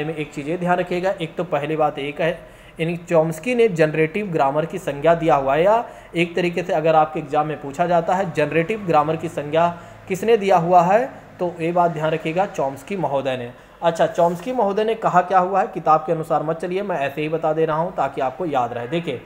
में एक चीज़ें ध्यान रखिएगा। एक तो पहली बात एक है, इन चॉम्स्की ने जनरेटिव ग्रामर की संज्ञा दिया हुआ है, या एक तरीके से अगर आपके एग्जाम में पूछा जाता है जनरेटिव ग्रामर की संज्ञा किसने दिया हुआ है, तो ये बात ध्यान रखिएगा, चॉम्स्की महोदय ने। अच्छा, चॉम्स्की महोदय ने कहा क्या हुआ है, किताब के अनुसार मत चलिए, मैं ऐसे ही बता दे रहा हूँ ताकि आपको याद रहे। देखिए,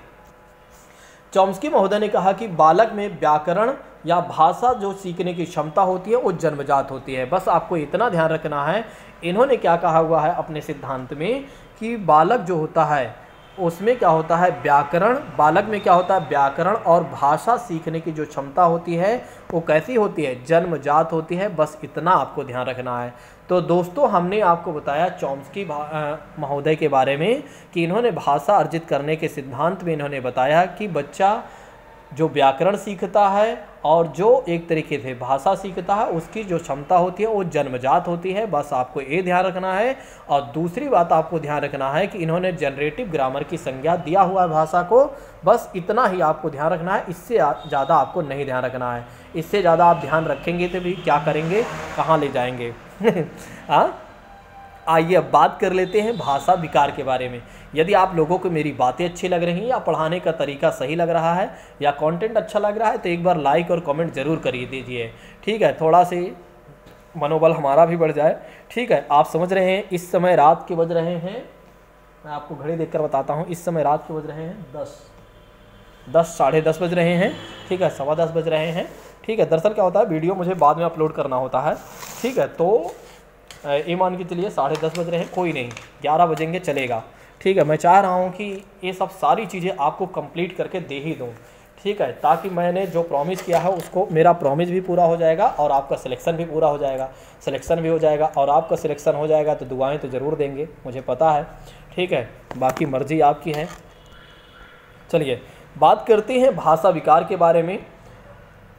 चॉम्स्की महोदय ने कहा कि बालक में व्याकरण या भाषा जो सीखने की क्षमता होती है वो जन्मजात होती है। बस आपको इतना ध्यान रखना है। इन्होंने क्या कहा हुआ है अपने सिद्धांत में कि बालक जो होता है उसमें क्या होता है, व्याकरण, बालक में क्या होता है, व्याकरण और भाषा सीखने की जो क्षमता होती है वो कैसी होती है, जन्मजात होती है। बस इतना आपको ध्यान रखना है। तो दोस्तों, हमने आपको बताया चॉम्स्की महोदय के बारे में कि इन्होंने भाषा अर्जित करने के सिद्धांत में इन्होंने बताया कि बच्चा जो व्याकरण सीखता है और जो एक तरीके से भाषा सीखता है उसकी जो क्षमता होती है वो जन्मजात होती है। बस आपको ये ध्यान रखना है। और दूसरी बात आपको ध्यान रखना है कि इन्होंने जनरेटिव ग्रामर की संज्ञा दिया हुआ है भाषा को। बस इतना ही आपको ध्यान रखना है, इससे ज़्यादा आपको नहीं ध्यान रखना है। इससे ज़्यादा आप ध्यान रखेंगे तो भी क्या करेंगे, कहाँ ले जाएंगे। हाँ, आइए अब बात कर लेते हैं भाषा विकार के बारे में। यदि आप लोगों को मेरी बातें अच्छी लग रही हैं या पढ़ाने का तरीका सही लग रहा है या कंटेंट अच्छा लग रहा है तो एक बार लाइक और कमेंट ज़रूर करिए दीजिए, ठीक है, थोड़ा से मनोबल हमारा भी बढ़ जाए। ठीक है, आप समझ रहे हैं इस समय रात के बज रहे हैं, मैं आपको घड़ी देखकर बताता हूँ, इस समय रात के बज रहे हैं 10 साढ़े 10 बज रहे हैं, ठीक है, 10:15 बज रहे हैं। ठीक है, दरअसल क्या होता है वीडियो मुझे बाद में अपलोड करना होता है, ठीक है, तो ये मान के चलिए 10:30 बज रहे हैं, कोई नहीं 11 बजेंगे चलेगा। ठीक है, मैं चाह रहा हूँ कि ये सब सारी चीज़ें आपको कंप्लीट करके दे ही दूँ, ठीक है, ताकि मैंने जो प्रॉमिस किया है उसको, मेरा प्रॉमिस भी पूरा हो जाएगा और आपका सिलेक्शन भी पूरा हो जाएगा। सिलेक्शन भी हो जाएगा और आपका सिलेक्शन हो जाएगा तो दुआएं तो ज़रूर देंगे, मुझे पता है, ठीक है, बाकी मर्जी आपकी है। चलिए बात करते हैं भाषा विकार के बारे में।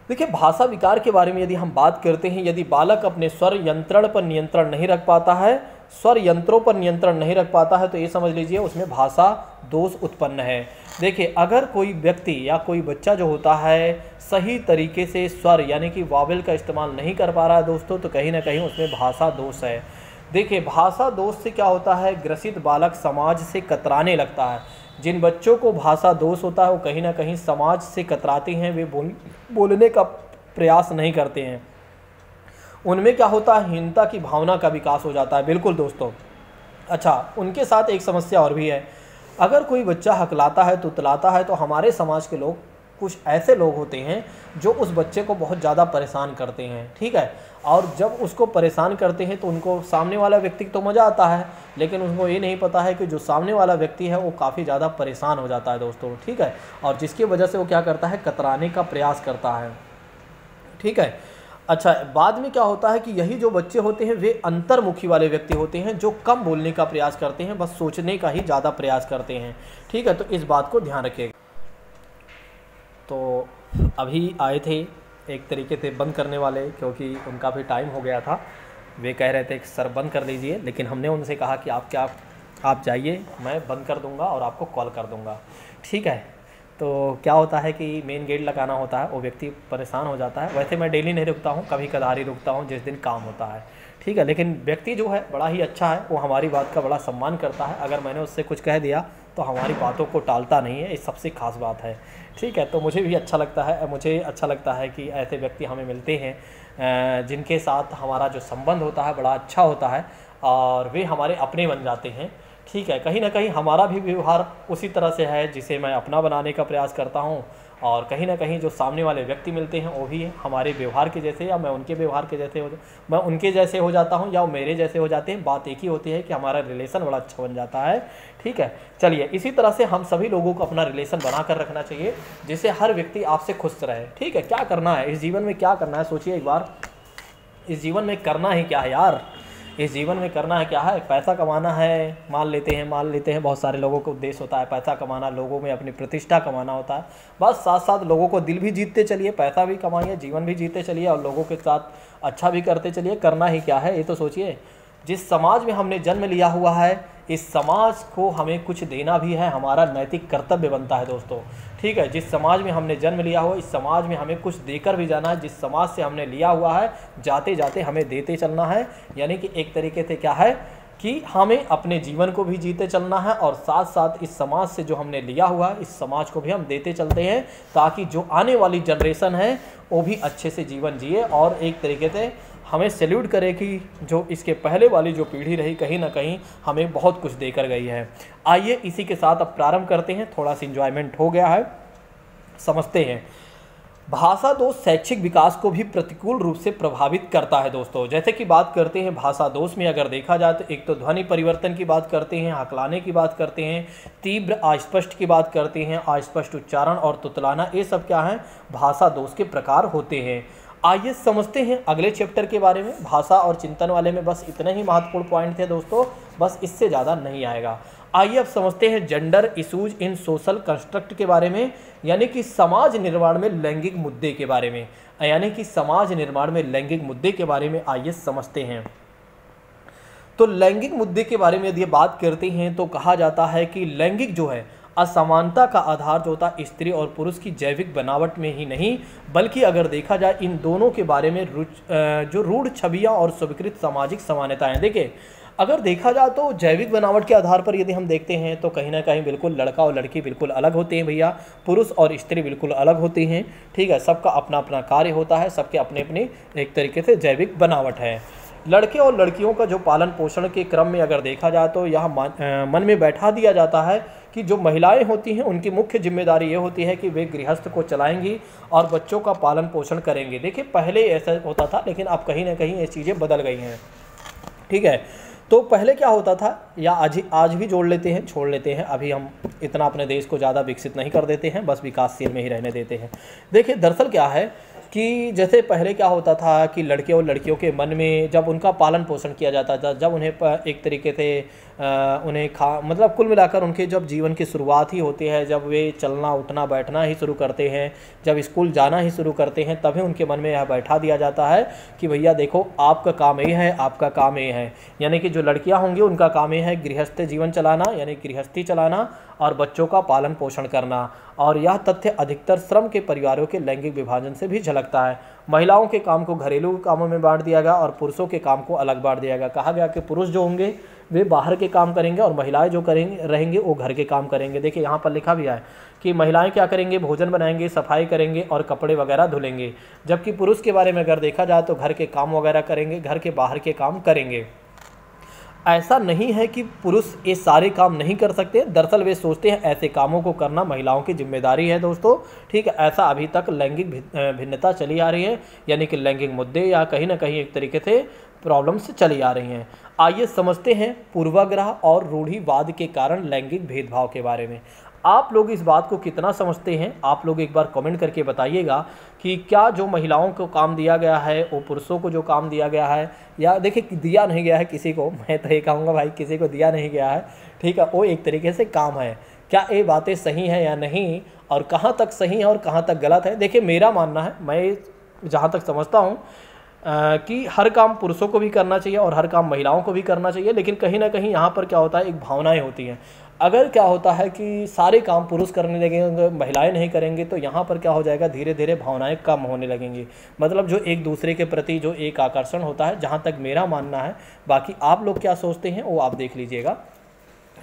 देखिए, भाषा विकार के बारे में यदि हम बात करते हैं, यदि बालक अपने स्वर यंत्रण पर नियंत्रण नहीं रख पाता है, स्वर यंत्रों पर नियंत्रण नहीं रख पाता है, तो ये समझ लीजिए उसमें भाषा दोष उत्पन्न है। देखिए, अगर कोई व्यक्ति या कोई बच्चा जो होता है सही तरीके से स्वर यानी कि वावेल का इस्तेमाल नहीं कर पा रहा है दोस्तों, तो कहीं ना कहीं उसमें भाषा दोष है। देखिए, भाषा दोष से क्या होता है, ग्रसित बालक समाज से कतराने लगता है। जिन बच्चों को भाषा दोष होता है वो कहीं ना कहीं समाज से कतराते हैं, वे बोलने का प्रयास नहीं करते हैं, उनमें क्या होता है, हीनता की भावना का विकास हो जाता है। बिल्कुल दोस्तों। अच्छा, उनके साथ एक समस्या और भी है, अगर कोई बच्चा हकलाता है, तुतलाता है, तो हमारे समाज के लोग, कुछ ऐसे लोग होते हैं जो उस बच्चे को बहुत ज़्यादा परेशान करते हैं, ठीक है, और जब उसको परेशान करते हैं तो उनको सामने वाला व्यक्ति तो मज़ा आता है, लेकिन उनको ये नहीं पता है कि जो सामने वाला व्यक्ति है वो काफ़ी ज़्यादा परेशान हो जाता है दोस्तों, ठीक है, और जिसकी वजह से वो क्या करता है, कतराने का प्रयास करता है, ठीक है। अच्छा, बाद में क्या होता है कि यही जो बच्चे होते हैं वे अंतर्मुखी वाले व्यक्ति होते हैं, जो कम बोलने का प्रयास करते हैं, बस सोचने का ही ज़्यादा प्रयास करते हैं, ठीक है, तो इस बात को ध्यान रखिएगा। तो अभी आए थे एक तरीके से बंद करने वाले, क्योंकि उनका भी टाइम हो गया था, वे कह रहे थे कि सर बंद कर लीजिए, लेकिन हमने उनसे कहा कि आप जाइए, मैं बंद कर दूंगा और आपको कॉल कर दूंगा, ठीक है। तो क्या होता है कि मेन गेट लगाना होता है, वो व्यक्ति परेशान हो जाता है। वैसे मैं डेली नहीं रुकता हूँ, कभी कदार ही रुकता हूँ जिस दिन काम होता है, ठीक है। लेकिन व्यक्ति जो है बड़ा ही अच्छा है, वो हमारी बात का बड़ा सम्मान करता है। अगर मैंने उससे कुछ कह दिया तो हमारी बातों को टालता नहीं है, ये सबसे ख़ास बात है, ठीक है। तो मुझे भी अच्छा लगता है, मुझे अच्छा लगता है कि ऐसे व्यक्ति हमें मिलते हैं जिनके साथ हमारा जो संबंध होता है बड़ा अच्छा होता है और वे हमारे अपने बन जाते हैं, ठीक है। कहीं ना कहीं हमारा भी व्यवहार उसी तरह से है जिसे मैं अपना बनाने का प्रयास करता हूँ, और कहीं ना कहीं जो सामने वाले व्यक्ति मिलते हैं वो भी हमारे व्यवहार के जैसे, या मैं उनके व्यवहार के जैसे मैं उनके जैसे हो जाता हूँ या वो मेरे जैसे हो जाते हैं। बात एक ही होती है कि हमारा रिलेशन बड़ा अच्छा बन जाता है, ठीक है। चलिए, इसी तरह से हम सभी लोगों को अपना रिलेशन बना कर रखना चाहिए जिससे हर व्यक्ति आपसे खुश रहे, ठीक है। क्या करना है इस जीवन में, क्या करना है, सोचिए एक बार, इस जीवन में करना ही क्या है यार। इस जीवन में करना है क्या है, पैसा कमाना है, मान लेते हैं बहुत सारे लोगों का उद्देश्य होता है पैसा कमाना, लोगों में अपनी प्रतिष्ठा कमाना होता है। बस साथ साथ लोगों को दिल भी जीतते चलिए, पैसा भी कमाइए, जीवन भी जीते चलिए और लोगों के साथ अच्छा भी करते चलिए। करना ही क्या है ये तो सोचिए। जिस समाज में हमने जन्म लिया हुआ है, इस समाज को हमें कुछ देना भी है, हमारा नैतिक कर्तव्य बनता है दोस्तों, ठीक है। जिस समाज में हमने जन्म लिया हुआ, इस समाज में हमें कुछ देकर भी जाना है। जिस समाज से हमने लिया हुआ है, जाते जाते हमें देते चलना है। यानी कि एक तरीके से क्या है कि हमें अपने जीवन को भी जीते चलना है और साथ साथ इस समाज से जो हमने लिया हुआ है, इस समाज को भी हम देते चलते हैं, ताकि जो आने वाली जनरेशन है वो भी अच्छे से जीवन जिए और एक तरीके से हमें सैल्यूट करे कि जो इसके पहले वाली जो पीढ़ी रही कहीं ना कहीं हमें बहुत कुछ देकर गई है। आइए इसी के साथ अब प्रारंभ करते हैं, थोड़ा सा इंजॉयमेंट हो गया है, समझते हैं। भाषा दोष शैक्षिक विकास को भी प्रतिकूल रूप से प्रभावित करता है दोस्तों। जैसे कि बात करते हैं भाषा दोष में, अगर देखा जाए तो एक तो ध्वनि परिवर्तन की बात करते हैं, हकलाने की बात करते हैं, तीव्र अस्पष्ट की बात करते हैं, अस्पष्ट उच्चारण और तुतलाना, ये सब क्या है, भाषा दोष के प्रकार होते हैं। आइए समझते हैं अगले चैप्टर के बारे में। भाषा और चिंतन वाले में बस इतने ही महत्वपूर्ण पॉइंट थे दोस्तों, बस इससे ज़्यादा नहीं आएगा। आइए अब समझते हैं gender issues in social construct के बारे में, यानी कि समाज निर्माण में लैंगिक मुद्दे के बारे में, यानी कि समाज निर्माण में लैंगिक मुद्दे के बारे में आइए समझते हैं। तो लैंगिक मुद्दे के बारे में यदि बात करते हैं तो कहा जाता है कि लैंगिक जो है असमानता का आधार जो होता है स्त्री और पुरुष की जैविक बनावट में ही नहीं, बल्कि अगर देखा जाए इन दोनों के बारे में जो रूढ़ छवियाँ और स्वीकृत सामाजिक समानताएं, देखिए अगर देखा जाए तो जैविक बनावट के आधार पर यदि हम देखते हैं तो कहीं ना कहीं बिल्कुल लड़का और लड़की बिल्कुल अलग होते हैं भैया, पुरुष और स्त्री बिल्कुल अलग होती हैं, ठीक है। सबका अपना अपना कार्य होता है, सबके अपने अपनी एक तरीके से जैविक बनावट है। लड़के और लड़कियों का जो पालन पोषण के क्रम में अगर देखा जाए तो यह मन में बैठा दिया जाता है कि जो महिलाएं होती हैं उनकी मुख्य जिम्मेदारी ये होती है कि वे गृहस्थ को चलाएंगी और बच्चों का पालन पोषण करेंगे। देखिए पहले ऐसा होता था, लेकिन अब कहीं ना कहीं ये चीज़ें बदल गई हैं, ठीक है। तो पहले क्या होता था, या आज भी जोड़ लेते हैं, छोड़ लेते हैं, अभी हम इतना अपने देश को ज़्यादा विकसित नहीं कर देते हैं, बस विकासशील में ही रहने देते हैं। देखिए दरअसल क्या है कि जैसे पहले क्या होता था कि लड़के और लड़कियों के मन में जब उनका पालन पोषण किया जाता था, जब उन्हें एक तरीके से उन्हें मतलब कुल मिलाकर उनके जब जीवन की शुरुआत ही होती है, जब वे चलना उठना बैठना ही शुरू करते हैं, जब स्कूल जाना ही शुरू करते हैं, तभी उनके मन में यह बैठा दिया जाता है कि भैया देखो आपका काम ये है, आपका काम ये है। यानी कि जो लड़कियां होंगी उनका काम ये है गृहस्थ जीवन चलाना, यानी गृहस्थी चलाना और बच्चों का पालन पोषण करना। और यह तथ्य अधिकतर श्रम के परिवारों के लैंगिक विभाजन से भी झलकता है। महिलाओं के काम को घरेलू कामों में बांट दिया गया और पुरुषों के काम को अलग बांट दिया गया। कहा गया कि पुरुष जो होंगे वे बाहर के काम करेंगे और महिलाएं जो रहेंगे वो घर के काम करेंगे। देखिए यहाँ पर लिखा भी है कि महिलाएं क्या करेंगे, भोजन बनाएंगे, सफाई करेंगे और कपड़े वगैरह धुलेंगे, जबकि पुरुष के बारे में अगर देखा जाए तो घर के काम वगैरह करेंगे, घर के बाहर के काम करेंगे। ऐसा नहीं है कि पुरुष ये सारे काम नहीं कर सकते, दरअसल वे सोचते हैं ऐसे कामों को करना महिलाओं की जिम्मेदारी है दोस्तों, ठीक है। ऐसा अभी तक लैंगिक भिन्नता चली आ रही है, यानी कि लैंगिक मुद्दे या कहीं ना कहीं एक तरीके से प्रॉब्लम्स चली आ रही हैं। आइए समझते हैं पूर्वाग्रह और रूढ़िवाद के कारण लैंगिक भेदभाव के बारे में। आप लोग इस बात को कितना समझते हैं, आप लोग एक बार कमेंट करके बताइएगा कि क्या जो महिलाओं को काम दिया गया है वो पुरुषों को जो काम दिया गया है, या देखिए दिया नहीं गया है किसी को, मैं तो ये कहूँगा भाई किसी को दिया नहीं गया है, ठीक है, वो एक तरीके से काम है। क्या ये बातें सही हैं या नहीं, और कहाँ तक सही है और कहाँ तक गलत है? देखिए मेरा मानना है, मैं जहाँ तक समझता हूँ कि हर काम पुरुषों को भी करना चाहिए और हर काम महिलाओं को भी करना चाहिए, लेकिन कहीं ना कहीं यहाँ पर क्या होता है, एक भावनाएं होती हैं। अगर क्या होता है कि सारे काम पुरुष करने लगेंगे, महिलाएं नहीं करेंगे, तो यहाँ पर क्या हो जाएगा, धीरे धीरे भावनाएं कम होने लगेंगी। मतलब जो एक दूसरे के प्रति जो एक आकर्षण होता है, जहाँ तक मेरा मानना है, बाकी आप लोग क्या सोचते हैं वो आप देख लीजिएगा,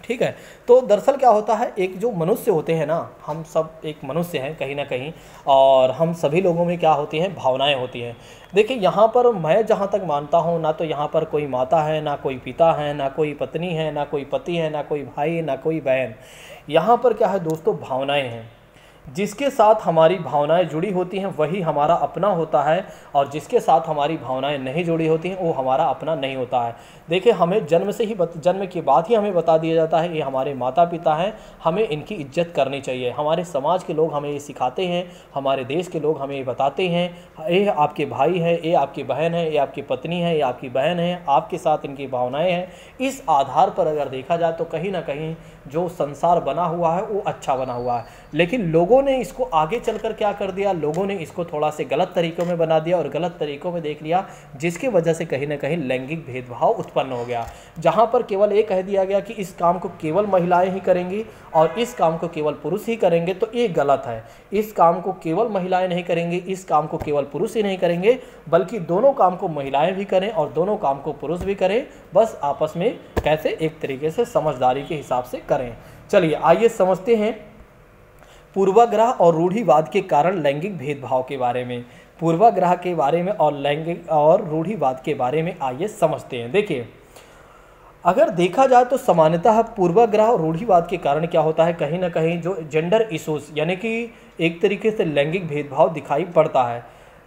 ठीक है। तो दरअसल क्या होता है, एक जो मनुष्य होते हैं ना, हम सब एक मनुष्य हैं कहीं ना कहीं, और हम सभी लोगों में क्या होती हैं, भावनाएं होती हैं। देखिए यहाँ पर मैं जहाँ तक मानता हूँ, ना तो यहाँ पर कोई माता है, ना कोई पिता है, ना कोई पत्नी है, ना कोई पति है, ना कोई भाई, ना कोई बहन। यहाँ पर क्या है दोस्तों, भावनाएं हैं। जिसके साथ हमारी भावनाएं जुड़ी होती हैं वही हमारा अपना होता है, और जिसके साथ हमारी भावनाएं नहीं जुड़ी होती हैं वो हमारा अपना नहीं होता है। देखिए हमें जन्म से ही जन्म के बाद ही हमें बता दिया जाता है ये हमारे माता पिता हैं, हमें इनकी इज्जत करनी चाहिए। हमारे समाज के लोग हमें ये सिखाते हैं, हमारे देश के लोग हमें ये बताते हैं, ये आपके भाई है, ये आपकी बहन है, ये आपकी पत्नी है, ये आपकी बहन है, आपके साथ इनकी भावनाएँ हैं। इस आधार पर अगर देखा जाए तो कहीं ना कहीं जो संसार बना हुआ है वो अच्छा बना हुआ है। लेकिन लोगों ने इसको आगे चलकर क्या कर दिया, लोगों ने इसको थोड़ा से गलत तरीक़ों में बना दिया और गलत तरीक़ों में देख लिया, जिसकी वजह से कहीं ना कहीं लैंगिक भेदभाव उत्पन्न हो गया। जहां पर केवल ये कह दिया गया कि इस काम को केवल महिलाएं ही करेंगी और इस काम को केवल पुरुष ही करेंगे, तो ये गलत है। इस काम को केवल महिलाएं नहीं करेंगी, इस काम को केवल पुरुष ही नहीं करेंगे, बल्कि दोनों काम को महिलाएं भी करें और दोनों काम को पुरुष भी करें, बस आपस में कैसे एक तरीके से समझदारी के हिसाब से करें। चलिए आइए समझते हैं पूर्वाग्रह और रूढ़िवाद के कारण लैंगिक भेदभाव के बारे में। पूर्वाग्रह के बारे में और लैंगिक और रूढ़िवाद के बारे में आइए समझते हैं। देखिए अगर देखा जाए तो सामान्यतः पूर्वाग्रह और रूढ़िवाद के कारण क्या होता है, कहीं ना कहीं जो जेंडर इशूज़ यानी कि एक तरीके से लैंगिक भेदभाव दिखाई पड़ता है।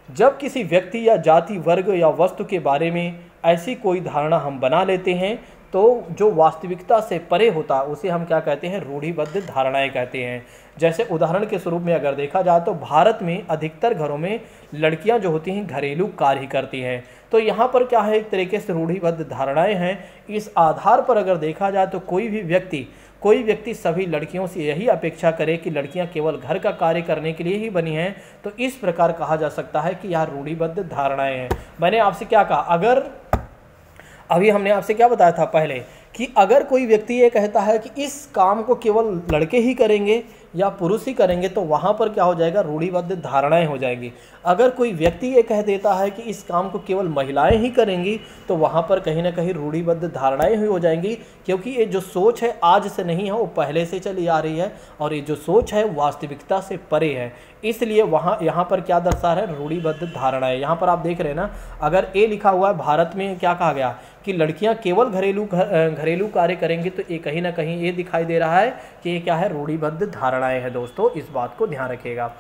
जब किसी व्यक्ति या जाति, वर्ग या वस्तु के बारे में ऐसी कोई धारणा हम बना लेते हैं तो जो वास्तविकता से परे होता है उसे हम क्या कहते हैं, रूढ़िबद्ध धारणाएं कहते हैं। जैसे उदाहरण के स्वरूप में अगर देखा जाए तो भारत में अधिकतर घरों में लड़कियां जो होती हैं घरेलू कार्य ही करती हैं। तो यहाँ पर क्या है, एक तरीके से रूढ़िबद्ध धारणाएं हैं। इस आधार पर अगर देखा जाए तो कोई व्यक्ति सभी लड़कियों से यही अपेक्षा करे कि लड़कियां केवल घर का कार्य करने के लिए ही बनी हैं, तो इस प्रकार कहा जा सकता है कि यह रूढ़िबद्ध धारणाएं हैं। मैंने आपसे क्या कहा, अभी हमने आपसे क्या बताया था पहले कि अगर कोई व्यक्ति ये कहता है कि इस काम को केवल लड़के ही करेंगे या पुरुष ही करेंगे, तो वहाँ पर क्या हो जाएगा, रूढ़िबद्ध धारणाएं हो जाएंगी। अगर कोई व्यक्ति ये कह देता है कि इस काम को केवल महिलाएं ही करेंगी, तो वहाँ पर कहीं ना कहीं रूढ़िबद्ध धारणाएं ही हो जाएंगी, क्योंकि ये जो सोच है आज से नहीं है, वो पहले से चली आ रही है और ये जो सोच है वास्तविकता से परे है। इसलिए यहाँ पर क्या दर्शा रहा है, रूढ़िबद्ध धारणाएं। यहाँ पर आप देख रहे हैं ना, अगर ए लिखा हुआ है, भारत में क्या कहा गया कि लड़कियां केवल घरेलू कार्य करेंगी, तो ये कहीं ना कहीं ये दिखाई दे रहा है कि ये क्या है, रूढ़िबद्ध धारणाएं हैं। दोस्तों इस बात को ध्यान रखिएगा।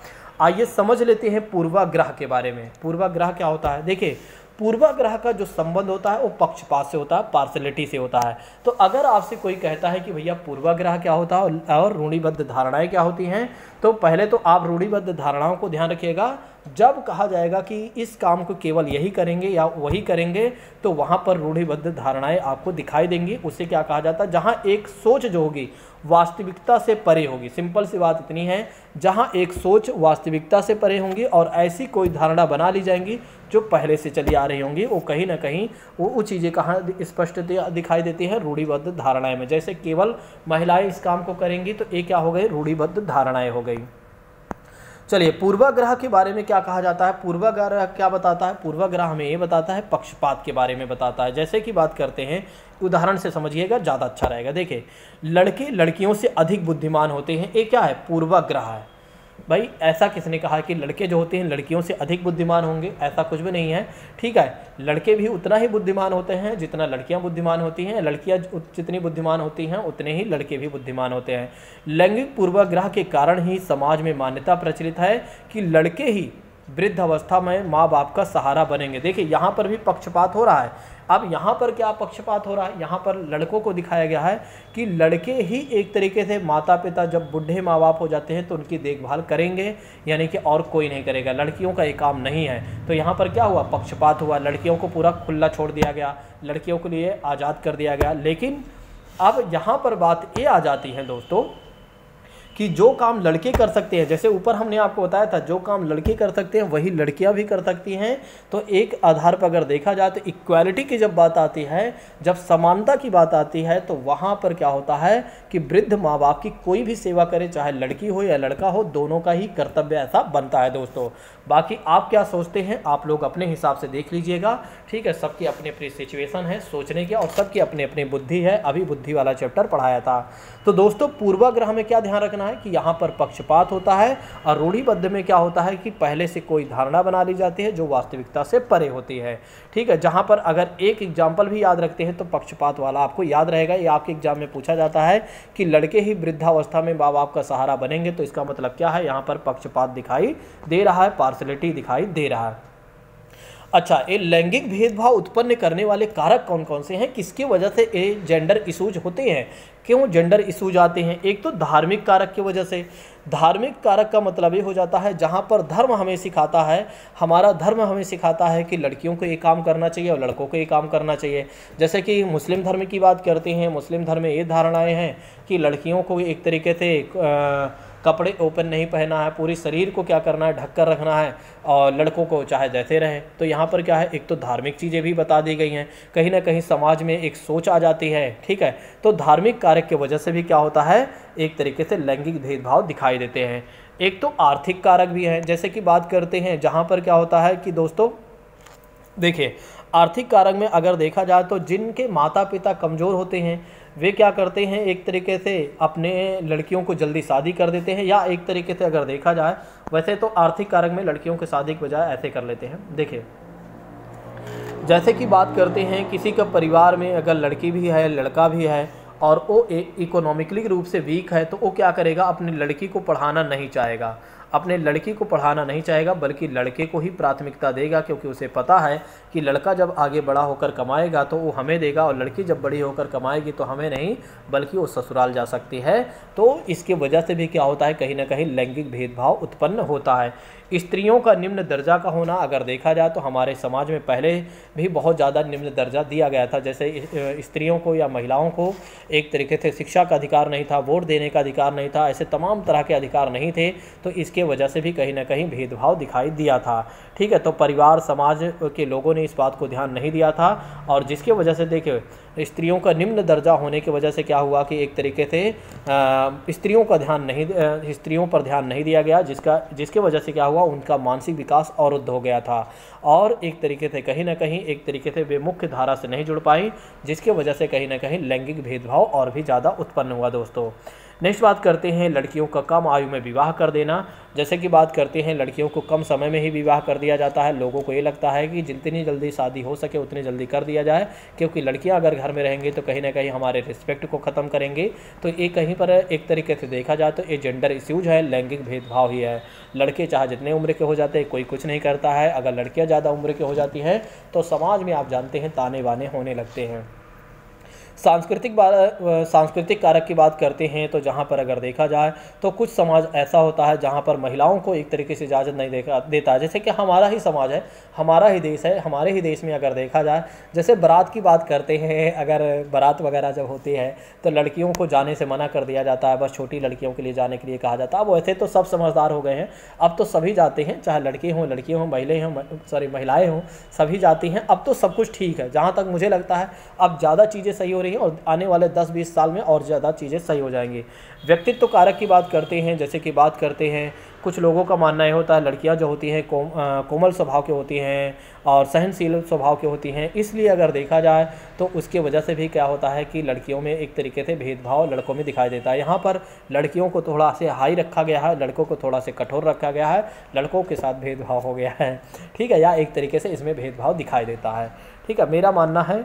आइए समझ लेते हैं पूर्वाग्रह के बारे में। पूर्वाग्रह क्या होता है, देखिए पूर्वाग्रह का जो संबंध होता है वो पक्षपात से होता है, पार्शलिटी से होता है। तो अगर आपसे कोई कहता है कि भैया पूर्वाग्रह क्या होता है और रूढ़िबद्ध धारणाएं क्या होती हैं, तो पहले तो आप रूढ़िबद्ध धारणाओं को ध्यान रखिएगा। जब कहा जाएगा कि इस काम को केवल यही करेंगे या वही करेंगे, तो वहाँ पर रूढ़िबद्ध धारणाएं आपको दिखाई देंगी। उसे क्या कहा जाता है, जहाँ एक सोच जो होगी वास्तविकता से परे होगी। सिंपल सी बात इतनी है, जहाँ एक सोच वास्तविकता से परे होंगी और ऐसी कोई धारणा बना ली जाएंगी जो पहले से चली आ रही होंगी, वो कहीं ना कहीं वो चीज़ें कहाँ स्पष्ट दिखाई देती है, रूढ़िबद्ध धारणाएं में। जैसे केवल महिलाएं इस काम को करेंगी, तो ये क्या हो गई, रूढ़िबद्ध धारणाएं हो गई। चलिए पूर्वाग्रह के बारे में क्या कहा जाता है। पूर्वाग्रह क्या बताता है, पूर्वाग्रह हमें ये बताता है पक्षपात के बारे में बताता है। जैसे कि बात करते हैं, उदाहरण से समझिएगा ज़्यादा अच्छा रहेगा। देखिए लड़के लड़कियों से अधिक बुद्धिमान होते हैं, ये क्या है, पूर्वाग्रह है। भाई ऐसा किसने कहा कि लड़के जो होते हैं लड़कियों से अधिक बुद्धिमान होंगे, ऐसा कुछ भी नहीं है। ठीक है, लड़के भी उतना ही बुद्धिमान होते हैं जितना लड़कियां बुद्धिमान होती हैं, लड़कियां जितनी बुद्धिमान होती हैं उतने ही लड़के भी बुद्धिमान होते हैं। लैंगिक पूर्वाग्रह के कारण ही समाज में मान्यता प्रचलित है कि लड़के ही वृद्ध अवस्था में माँ बाप का सहारा बनेंगे। देखिए यहाँ पर भी पक्षपात हो रहा है। अब यहाँ पर क्या पक्षपात हो रहा है, यहाँ पर लड़कों को दिखाया गया है कि लड़के ही एक तरीके से माता पिता जब बूढ़े माँ बाप हो जाते हैं तो उनकी देखभाल करेंगे, यानी कि और कोई नहीं करेगा, लड़कियों का ये काम नहीं है। तो यहाँ पर क्या हुआ, पक्षपात हुआ, लड़कियों को पूरा खुला छोड़ दिया गया, लड़कियों के लिए आज़ाद कर दिया गया। लेकिन अब यहाँ पर बात ये आ जाती है दोस्तों कि जो काम लड़के कर सकते हैं, जैसे ऊपर हमने आपको बताया था जो काम लड़के कर सकते हैं वही लड़कियां भी कर सकती हैं। तो एक आधार पर अगर देखा जाए तो इक्वालिटी की जब बात आती है, जब समानता की बात आती है, तो वहाँ पर क्या होता है कि वृद्ध माँ बाप की कोई भी सेवा करे, चाहे लड़की हो या लड़का हो, दोनों का ही कर्तव्य ऐसा बनता है दोस्तों। बाकी आप क्या सोचते हैं आप लोग अपने हिसाब से देख लीजिएगा, ठीक है। सबकी अपनी अपनी सिचुएशन है सोचने की और सबकी अपनी अपनी बुद्धि है। अभी बुद्धि वाला चैप्टर पढ़ाया था। तो दोस्तों पूर्वाग्रह में क्या ध्यान रखना है कि यहाँ पर पक्षपात होता है, और रूढ़िबद्ध में क्या होता है कि पहले से कोई धारणा बना ली जाती है जो वास्तविकता से परे होती है, ठीक है। जहाँ पर अगर एक एग्जाम्पल भी याद रखते हैं तो पक्षपात वाला आपको याद रहेगा। ये आपके एग्जाम में पूछा जाता है कि लड़के ही वृद्धावस्था में माँ बाप का सहारा बनेंगे, तो इसका मतलब क्या है, यहाँ पर पक्षपात दिखाई दे रहा है, पार्शलिटी दिखाई दे रहा है। अच्छा, ये लैंगिक भेदभाव उत्पन्न करने वाले कारक कौन कौन से हैं, किसकी वजह से ये जेंडर इशूज होते हैं, क्यों जेंडर इशूज आते हैं। एक तो धार्मिक कारक की वजह से। धार्मिक कारक का मतलब ये हो जाता है जहाँ पर धर्म हमें सिखाता है, हमारा धर्म हमें सिखाता है कि लड़कियों को ये काम करना चाहिए और लड़कों को ये काम करना चाहिए। जैसे कि मुस्लिम धर्म की बात करते हैं, मुस्लिम धर्म में ये धारणाएँ हैं कि लड़कियों को एक तरीके से कपड़े ओपन नहीं पहना है, पूरी शरीर को क्या करना है, ढक कर रखना है, और लड़कों को चाहे जैसे रहे। तो यहाँ पर क्या है, एक तो धार्मिक चीज़ें भी बता दी गई हैं, कहीं ना कहीं समाज में एक सोच आ जाती है, ठीक है। तो धार्मिक कारक की वजह से भी क्या होता है, एक तरीके से लैंगिक भेदभाव दिखाई देते हैं। एक तो आर्थिक कारक भी हैं, जैसे कि बात करते हैं जहाँ पर क्या होता है कि दोस्तों देखिए, आर्थिक कारक में अगर देखा जाए तो जिनके माता पिता कमज़ोर होते हैं वे क्या करते हैं, एक तरीके से अपने लड़कियों को जल्दी शादी कर देते हैं, या एक तरीके से अगर देखा जाए वैसे तो आर्थिक कारक में लड़कियों की शादी के बजाय ऐसे कर लेते हैं। देखिए, जैसे कि बात करते हैं किसी का परिवार में अगर लड़की भी है लड़का भी है और वो इकोनॉमिकली रूप से वीक है, तो वो क्या करेगा, अपनी लड़की को पढ़ाना नहीं चाहेगा, अपने लड़की को पढ़ाना नहीं चाहेगा, बल्कि लड़के को ही प्राथमिकता देगा, क्योंकि उसे पता है कि लड़का जब आगे बड़ा होकर कमाएगा तो वो हमें देगा, और लड़की जब बड़ी होकर कमाएगी तो हमें नहीं बल्कि वो ससुराल जा सकती है। तो इसकी वजह से भी क्या होता है, कहीं ना कहीं लैंगिक भेदभाव उत्पन्न होता है। स्त्रियों का निम्न दर्जा का होना अगर देखा जाए तो हमारे समाज में पहले भी बहुत ज़्यादा निम्न दर्जा दिया गया था। जैसे स्त्रियों को या महिलाओं को एक तरीके से शिक्षा का अधिकार नहीं था, वोट देने का अधिकार नहीं था, ऐसे तमाम तरह के अधिकार नहीं थे। तो इसके वजह से भी कहीं ना कहीं भेदभाव दिखाई दिया था, ठीक है। तो परिवार समाज के लोगों ने इस बात को ध्यान नहीं दिया था, और जिसके वजह से देखिए स्त्रियों का निम्न दर्जा होने की वजह से क्या हुआ कि एक तरीके से स्त्रियों पर ध्यान नहीं दिया गया, जिसके वजह से क्या हुआ, उनका मानसिक विकास अवरुद्ध हो गया था, और एक तरीके से कहीं ना कहीं एक तरीके से वे मुख्य धारा से नहीं जुड़ पाई, जिसके वजह से कहीं ना कहीं लैंगिक भेदभाव और भी ज़्यादा उत्पन्न हुआ दोस्तों। नेक्स्ट बात करते हैं लड़कियों का कम आयु में विवाह कर देना। जैसे कि बात करते हैं लड़कियों को कम समय में ही विवाह कर दिया जाता है। लोगों को ये लगता है कि जितनी जल्दी शादी हो सके उतनी जल्दी कर दिया जाए, क्योंकि लड़कियां अगर घर में रहेंगी तो कहीं ना कहीं हमारे रिस्पेक्ट को ख़त्म करेंगे। तो ये कहीं पर एक तरीके से देखा जाए तो ये जेंडर इश्यूज है, लैंगिक भेदभाव ही है। लड़के चाहे जितने उम्र के हो जाते हैं कोई कुछ नहीं करता है, अगर लड़कियाँ ज़्यादा उम्र की हो जाती हैं तो समाज में आप जानते हैं ताने बाने होने लगते हैं। सांस्कृतिक कारक की बात करते हैं तो जहाँ पर अगर देखा जाए तो कुछ समाज ऐसा होता है जहाँ पर महिलाओं को एक तरीके से इजाज़त नहीं देता। जैसे कि हमारा ही समाज है, हमारा ही देश है, हमारे ही देश में अगर देखा जाए, जैसे बारात की बात करते हैं, अगर बारात वगैरह जब होती है तो लड़कियों को जाने से मना कर दिया जाता है, बस छोटी लड़कियों के लिए जाने के लिए कहा जाता है। अब वैसे तो सब समझदार हो गए हैं, अब तो सभी जाते हैं, चाहे लड़के हों लड़कियाँ हों महिलाएँ हों, सभी जाती हैं। अब तो सब कुछ ठीक है, जहाँ तक मुझे लगता है अब ज़्यादा चीज़ें सही हो रही हैं और आने वाले 10-20 साल में और ज़्यादा चीज़ें सही हो जाएंगी। व्यक्तित्व कारक की बात करते हैं, जैसे कि बात करते हैं कुछ लोगों का मानना ये होता है लड़कियां जो होती हैं कोमल स्वभाव की होती हैं और सहनशील स्वभाव की होती हैं, इसलिए अगर देखा जाए तो उसके वजह से भी क्या होता है कि लड़कियों में एक तरीके से भेदभाव लड़कों में दिखाई देता है। यहाँ पर लड़कियों को थोड़ा से हाई रखा गया है, लड़कों को थोड़ा से कठोर रखा गया है, लड़कों के साथ भेदभाव हो गया है, ठीक है, या एक तरीके से इसमें भेदभाव दिखाई देता है, ठीक है। मेरा मानना है,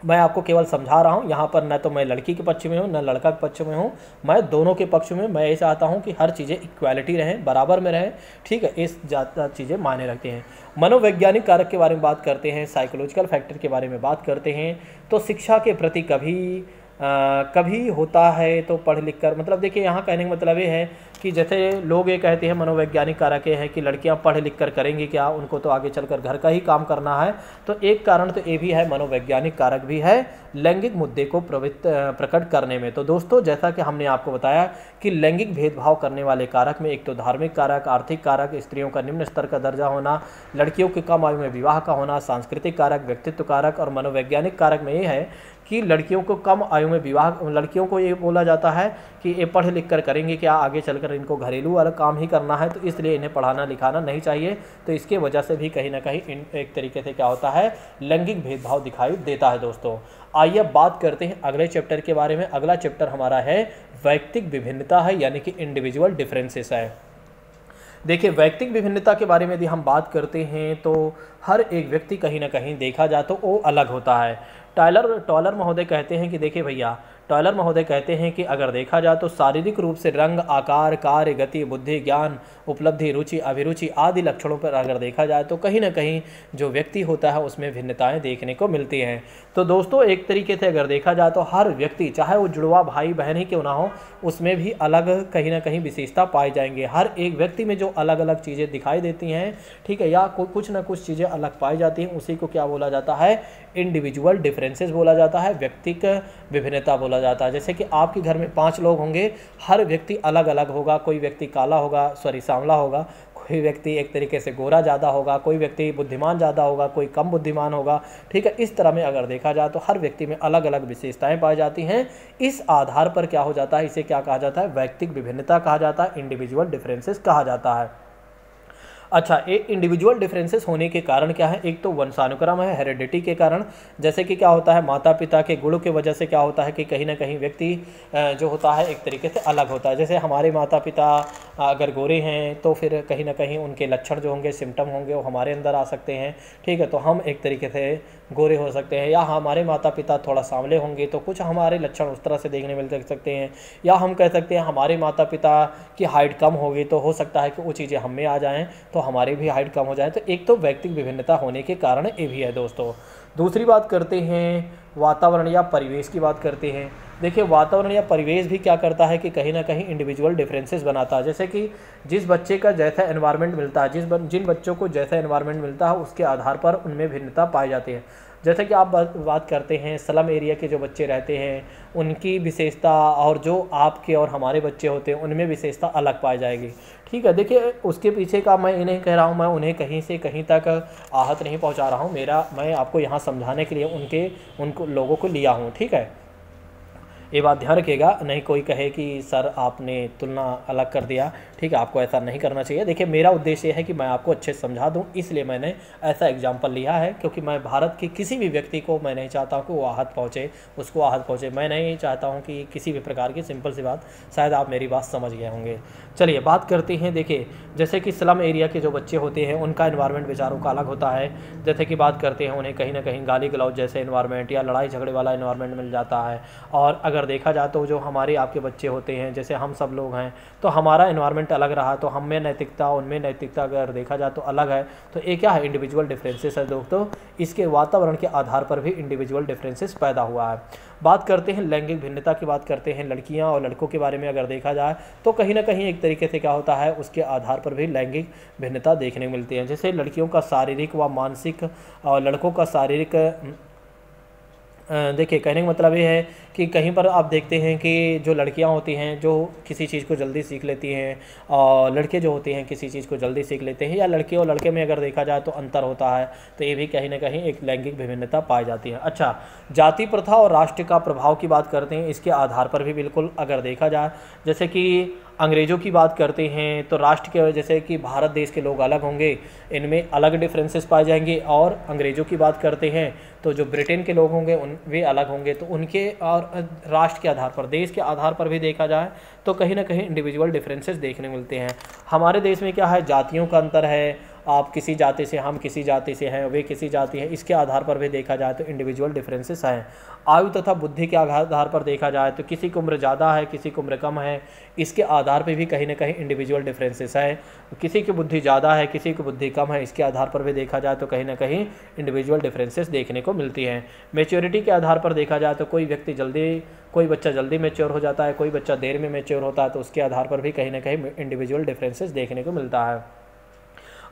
मैं आपको केवल समझा रहा हूँ, यहाँ पर न तो मैं लड़की के पक्ष में हूँ न लड़का के पक्ष में हूँ, मैं दोनों के पक्ष में। मैं ये चाहता हूँ कि हर चीज़ें इक्वालिटी रहें, बराबर में रहें, ठीक है, इस ज़्यादा चीज़ें मायने रखती हैं। मनोवैज्ञानिक कारक के बारे में बात करते हैं, साइकोलॉजिकल फैक्टर के बारे में बात करते हैं, तो शिक्षा के प्रति कभी कभी होता है तो पढ़ लिख कर, मतलब देखिए यहाँ कहने का मतलब ये है कि जैसे लोग ये कहते हैं, मनोवैज्ञानिक कारक ये है कि लड़कियां पढ़ लिख कर करेंगी क्या, उनको तो आगे चलकर घर का ही काम करना है। तो एक कारण तो ये भी है, मनोवैज्ञानिक कारक भी है लैंगिक मुद्दे को प्रकट करने में। तो दोस्तों जैसा कि हमने आपको बताया कि लैंगिक भेदभाव करने वाले कारक में एक तो धार्मिक कारक, आर्थिक कारक, स्त्रियों का निम्न स्तर का दर्जा होना, लड़कियों के कम आयु में विवाह का होना, सांस्कृतिक कारक, व्यक्तित्व कारक और मनोवैज्ञानिक कारक में ये है कि लड़कियों को कम आयु में विवाह, लड़कियों को ये बोला जाता है कि ये पढ़ लिख कर करेंगे क्या, आगे चलकर इनको घरेलू वाला काम ही करना है, तो इसलिए इन्हें पढ़ाना लिखाना नहीं चाहिए। तो इसके वजह से भी कहीं ना कहीं एक तरीके से क्या होता है, लैंगिक भेदभाव दिखाई देता है। दोस्तों आइए अब बात करते हैं अगले चैप्टर के बारे में। अगला चैप्टर हमारा है वैयक्तिक विभिन्नता है, यानी कि इंडिविजुअल डिफरेंसेस है। देखिए वैयक्तिक विभिन्नता के बारे में यदि हम बात करते हैं तो हर एक व्यक्ति कहीं ना कहीं देखा जाए तो वो अलग होता है। टॉलर महोदय कहते हैं कि देखिए भैया, टॉलर महोदय कहते हैं कि अगर देखा जाए तो शारीरिक रूप से रंग, आकार, कार्य, गति, बुद्धि, ज्ञान, उपलब्धि, रुचि, अभिरुचि आदि लक्षणों पर अगर देखा जाए तो कहीं ना कहीं जो व्यक्ति होता है उसमें भिन्नताएं देखने को मिलती हैं। तो दोस्तों एक तरीके से अगर देखा जाए तो हर व्यक्ति, चाहे वो जुड़वा भाई बहन ही क्यों ना हो, उसमें भी अलग कहीं ना कहीं विशेषता पाई जाएंगे। हर एक व्यक्ति में जो अलग अलग चीज़ें दिखाई देती हैं, ठीक है, या कुछ ना कुछ चीज़ें अलग पाई जाती हैं, उसी को क्या बोला जाता है, इंडिविजुअल डिफरेंसेस बोला जाता है, व्यक्तिक विभिन्नता बोला जाता है। जैसे कि आपके घर में 5 लोग होंगे, हर व्यक्ति अलग अलग होगा, कोई व्यक्ति काला होगा, सांवला होगा, कोई व्यक्ति एक तरीके से गोरा ज़्यादा होगा, कोई व्यक्ति बुद्धिमान ज़्यादा होगा, कोई कम बुद्धिमान होगा, ठीक है। इस तरह में अगर देखा जाए तो हर व्यक्ति में अलग अलग विशेषताएं पाई जाती हैं। इस आधार पर क्या हो जाता है, इसे क्या कहा जाता है, वैयक्तिक विभिन्नता कहा जाता है, इंडिविजुअल डिफरेंसेस कहा जाता है। अच्छा, एक इंडिविजुअल डिफरेंसेस होने के कारण क्या है, एक तो वंशानुक्रम है, हेरिडिटी के कारण। जैसे कि क्या होता है, माता पिता के गुणों की वजह से क्या होता है कि कहीं ना कहीं व्यक्ति जो होता है एक तरीके से अलग होता है। जैसे हमारे माता पिता अगर गोरे हैं तो फिर कहीं ना कहीं उनके लक्षण जो होंगे, सिम्टम होंगे, वो हमारे अंदर आ सकते हैं, ठीक है। तो हम एक तरीके से गोरे हो सकते हैं, या हमारे माता पिता थोड़ा सांवले होंगे तो कुछ हमारे लक्षण उस तरह से देखने मिल सकते हैं। या हम कह सकते हैं हमारे माता पिता की हाइट कम होगी तो हो सकता है कि वो चीज़ें हम में आ जाएँ तो हमारी भी हाइट कम हो जाए। तो एक तो वैयक्तिक विभिन्नता होने के कारण ये भी है। दोस्तों दूसरी बात करते हैं वातावरण या परिवेश की बात करते हैं। देखिए वातावरण या परिवेश भी क्या करता है कि कहीं ना कहीं इंडिविजुअल डिफरेंसेस बनाता है। जैसे कि जिस बच्चे का जैसा एनवायरनमेंट मिलता है, जिन बच्चों को जैसा एनवायरनमेंट मिलता है उसके आधार पर उनमें भिन्नता पाई जाती है। जैसे कि आप बात करते हैं स्लम एरिया के जो बच्चे रहते हैं उनकी विशेषता, और जो आपके और हमारे बच्चे होते हैं उनमें विशेषता अलग पाई जाएगी, ठीक है। देखिए उसके पीछे का मैं ये नहीं कह रहा हूँ, मैं उन्हें कहीं से कहीं तक आहत नहीं पहुँचा रहा हूँ, मैं आपको यहाँ समझाने के लिए उनको लोगों को लिया हूँ, ठीक है। ये बात ध्यान रखिएगा, नहीं कोई कहे कि सर आपने तुलना अलग कर दिया, ठीक है, आपको ऐसा नहीं करना चाहिए। देखिए मेरा उद्देश्य ये है कि मैं आपको अच्छे से समझा दूं, इसलिए मैंने ऐसा एग्जाम्पल लिया है, क्योंकि मैं भारत के किसी भी व्यक्ति को मैं नहीं चाहता हूं कि वो आहत पहुंचे, उसको आहत पहुंचे। मैं नहीं चाहता हूं कि किसी भी प्रकार की, सिंपल सी बात, शायद आप मेरी बात समझ गए होंगे। चलिए बात करते हैं। देखिए जैसे कि स्लम एरिया के जो बच्चे होते हैं उनका एनवायरनमेंट बेचारों का अलग होता है। जैसे कि बात करते हैं उन्हें कहीं ना कहीं गाली गलौज जैसे एनवायरनमेंट या लड़ाई झगड़े वाला एनवायरनमेंट मिल जाता है। और अगर देखा जाए तो जो हमारे आपके बच्चे होते हैं, जैसे हम सब लोग हैं, तो हमारा एनवायरनमेंट अलग रहा, तो हम में नैतिकता उनमें नैतिकता अगर देखा जाए तो अलग है। तो ये क्या है, इंडिविजुअल डिफरेंसेस है दोस्तों। इसके वातावरण के आधार पर भी इंडिविजुअल डिफरेंसेस पैदा हुआ है। बात करते हैं लैंगिक भिन्नता की, बात करते हैं लड़कियां और लड़कों के बारे में अगर देखा जाए तो कहीं ना कहीं एक तरीके से क्या होता है, उसके आधार पर भी लैंगिक भिन्नता देखने को मिलती है। जैसे लड़कियों का शारीरिक व मानसिक और लड़कों का शारीरिक, देखिए कहने का मतलब ये है कि कहीं पर आप देखते हैं कि जो लड़कियां होती हैं जो किसी चीज़ को जल्दी सीख लेती हैं, और लड़के जो होते हैं किसी चीज़ को जल्दी सीख लेते हैं, या लड़के और लड़के में अगर देखा जाए तो अंतर होता है, तो ये भी कहीं ना कहीं एक लैंगिक विभिन्नता पाई जाती है। अच्छा, जाति प्रथा और राष्ट्र का प्रभाव की बात करते हैं, इसके आधार पर भी बिल्कुल अगर देखा जाए, जैसे कि अंग्रेज़ों की बात करते हैं तो राष्ट्र के, जैसे कि भारत देश के लोग अलग होंगे, इनमें अलग डिफरेंसेस पाए जाएंगे। और अंग्रेज़ों की बात करते हैं तो जो ब्रिटेन के लोग होंगे वे अलग होंगे। तो उनके और राष्ट्र के आधार पर, देश के आधार पर भी देखा जाए तो कहीं ना कहीं इंडिविजुअल डिफरेंसेस देखने मिलते हैं। हमारे देश में क्या है, जातियों का अंतर है, आप किसी जाति से, हम किसी जाति से हैं, वे किसी जाति है, इसके आधार पर भी देखा जाए तो इंडिविजुअल डिफरेंसेस हैं। आयु तथा बुद्धि के आधार पर देखा जाए तो किसी की उम्र ज़्यादा है, किसी की उम्र कम है, इसके आधार पर भी कहीं ना कहीं इंडिविजुअल डिफरेंसेस है। किसी की बुद्धि ज़्यादा है, किसी की बुद्धि कम है, इसके आधार पर भी देखा जाए तो कहीं ना कहीं इंडिविजुअल डिफरेंसेस देखने को मिलती हैं। मैच्योरिटी के आधार पर देखा जाए तो कोई बच्चा जल्दी मैच्योर हो जाता है, कोई बच्चा देर में मैच्योर होता है, तो उसके आधार पर भी कहीं ना कहीं इंडिविजुअल डिफरेंसेस देखने को मिलता है।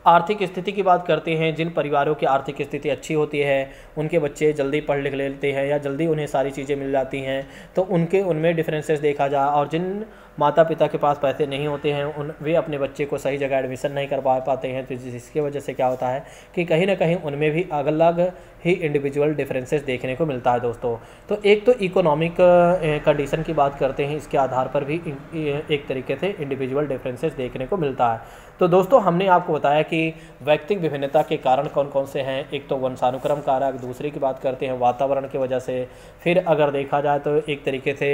आर्थिक स्थिति की बात करते हैं, जिन परिवारों की आर्थिक स्थिति अच्छी होती है उनके बच्चे जल्दी पढ़ लिख लेते हैं या जल्दी उन्हें सारी चीज़ें मिल जाती हैं, तो उनमें डिफरेंसेस देखा जाए। और जिन माता पिता के पास पैसे नहीं होते हैं वे अपने बच्चे को सही जगह एडमिशन नहीं करवा पाते हैं, तो जिसकी वजह से क्या होता है कि कहीं ना कहीं उनमें भी अलग ही इंडिविजुअल डिफरेंसेस देखने को मिलता है दोस्तों। तो एक तो इकोनॉमिक कंडीशन की बात करते हैं, इसके आधार पर भी एक तरीके से इंडिविजुअल डिफरेंसेस देखने को मिलता है। तो दोस्तों हमने आपको बताया कि व्यक्तिगत विभिन्नता के कारण कौन कौन से हैं। एक तो वंशानुक्रम कारक, दूसरी की बात करते हैं वातावरण की वजह से, फिर अगर देखा जाए तो एक तरीके से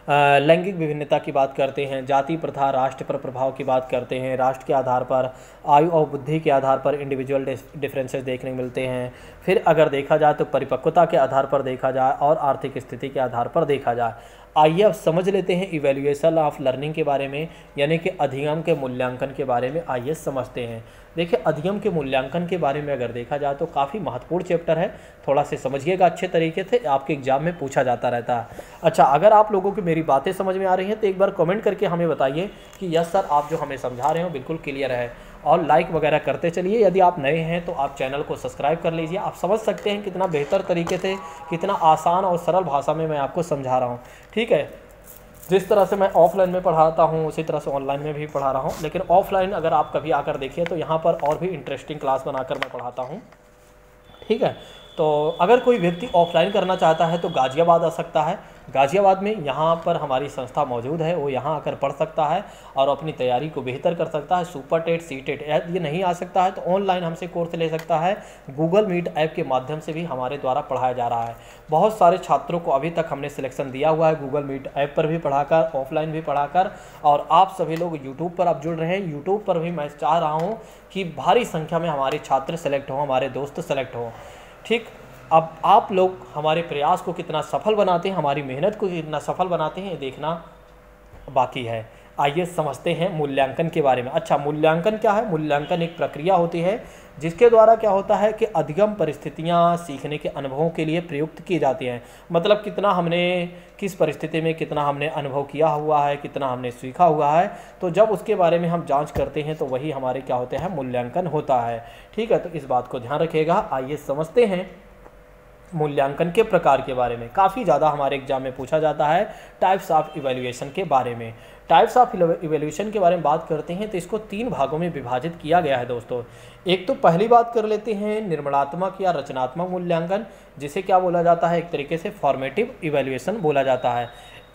लैंगिक विभिन्नता की बात करते हैं, जाति प्रथा राष्ट्र पर प्रभाव की बात करते हैं, राष्ट्र के आधार पर, आयु और बुद्धि के आधार पर इंडिविजुअल डिफरेंसेस देखने को मिलते हैं। फिर अगर देखा जाए तो परिपक्वता के आधार पर देखा जाए और आर्थिक स्थिति के आधार पर देखा जाए। आइए अब समझ लेते हैं इवैल्यूएशन ऑफ लर्निंग के बारे में, यानी कि अधिगम के मूल्यांकन के बारे में आइए समझते हैं। देखिए अधिगम के मूल्यांकन के बारे में अगर देखा जाए तो काफ़ी महत्वपूर्ण चैप्टर है, थोड़ा से समझिएगा अच्छे तरीके से, आपके एग्जाम में पूछा जाता रहता है। अच्छा, अगर आप लोगों की मेरी बातें समझ में आ रही हैं तो एक बार कमेंट करके हमें बताइए कि यस सर आप जो हमें समझा रहे हो बिल्कुल क्लियर है, और लाइक वगैरह करते चलिए। यदि आप नए हैं तो आप चैनल को सब्सक्राइब कर लीजिए। आप समझ सकते हैं कितना बेहतर तरीके से, कितना आसान और सरल भाषा में मैं आपको समझा रहा हूँ। ठीक है, जिस तरह से मैं ऑफलाइन में पढ़ाता हूँ उसी तरह से ऑनलाइन में भी पढ़ा रहा हूँ, लेकिन ऑफलाइन अगर आप कभी आकर देखिए तो यहाँ पर और भी इंटरेस्टिंग क्लास बनाकर मैं पढ़ाता हूँ। ठीक है, तो अगर कोई व्यक्ति ऑफलाइन करना चाहता है तो गाज़ियाबाद आ सकता है। गाज़ियाबाद में यहाँ पर हमारी संस्था मौजूद है, वो यहाँ आकर पढ़ सकता है और अपनी तैयारी को बेहतर कर सकता है। सुपर टेट, सी टेट ये नहीं आ सकता है तो ऑनलाइन हमसे कोर्स ले सकता है। गूगल मीट ऐप के माध्यम से भी हमारे द्वारा पढ़ाया जा रहा है। बहुत सारे छात्रों को अभी तक हमने सिलेक्शन दिया हुआ है गूगल मीट ऐप पर भी पढ़ाकर, ऑफलाइन भी पढ़ाकर, और आप सभी लोग यूट्यूब पर आप जुड़ रहे हैं। यूट्यूब पर भी मैं चाह रहा हूँ कि भारी संख्या में हमारे छात्र सेलेक्ट हों, हमारे दोस्त सेलेक्ट हों। ठीक, अब आप लोग हमारे प्रयास को कितना सफल बनाते हैं, हमारी मेहनत को कितना सफल बनाते हैं, ये देखना बाकी है। आइए समझते हैं मूल्यांकन के बारे में। अच्छा, मूल्यांकन क्या है? मूल्यांकन एक प्रक्रिया होती है जिसके द्वारा क्या होता है कि अधिगम परिस्थितियां सीखने के अनुभवों के लिए प्रयुक्त की जाती हैं। मतलब कितना हमने किस परिस्थिति में कितना हमने अनुभव किया हुआ है, कितना हमने सीखा हुआ है, तो जब उसके बारे में हम जांच करते हैं तो वही हमारे क्या होते हैं, मूल्यांकन होता है। ठीक है, तो इस बात को ध्यान रखिएगा। आइए समझते हैं मूल्यांकन के प्रकार के बारे में। काफ़ी ज़्यादा हमारे एग्जाम में पूछा जाता है टाइप्स ऑफ इवैल्यूएशन के बारे में। टाइप्स ऑफ इवैल्यूएशन के बारे में बात करते हैं तो इसको 3 भागों में विभाजित किया गया है दोस्तों। एक तो पहली बात कर लेते हैं निर्माणात्मक या रचनात्मक मूल्यांकन, जिसे क्या बोला जाता है, एक तरीके से फॉर्मेटिव इवैल्यूएशन बोला जाता है।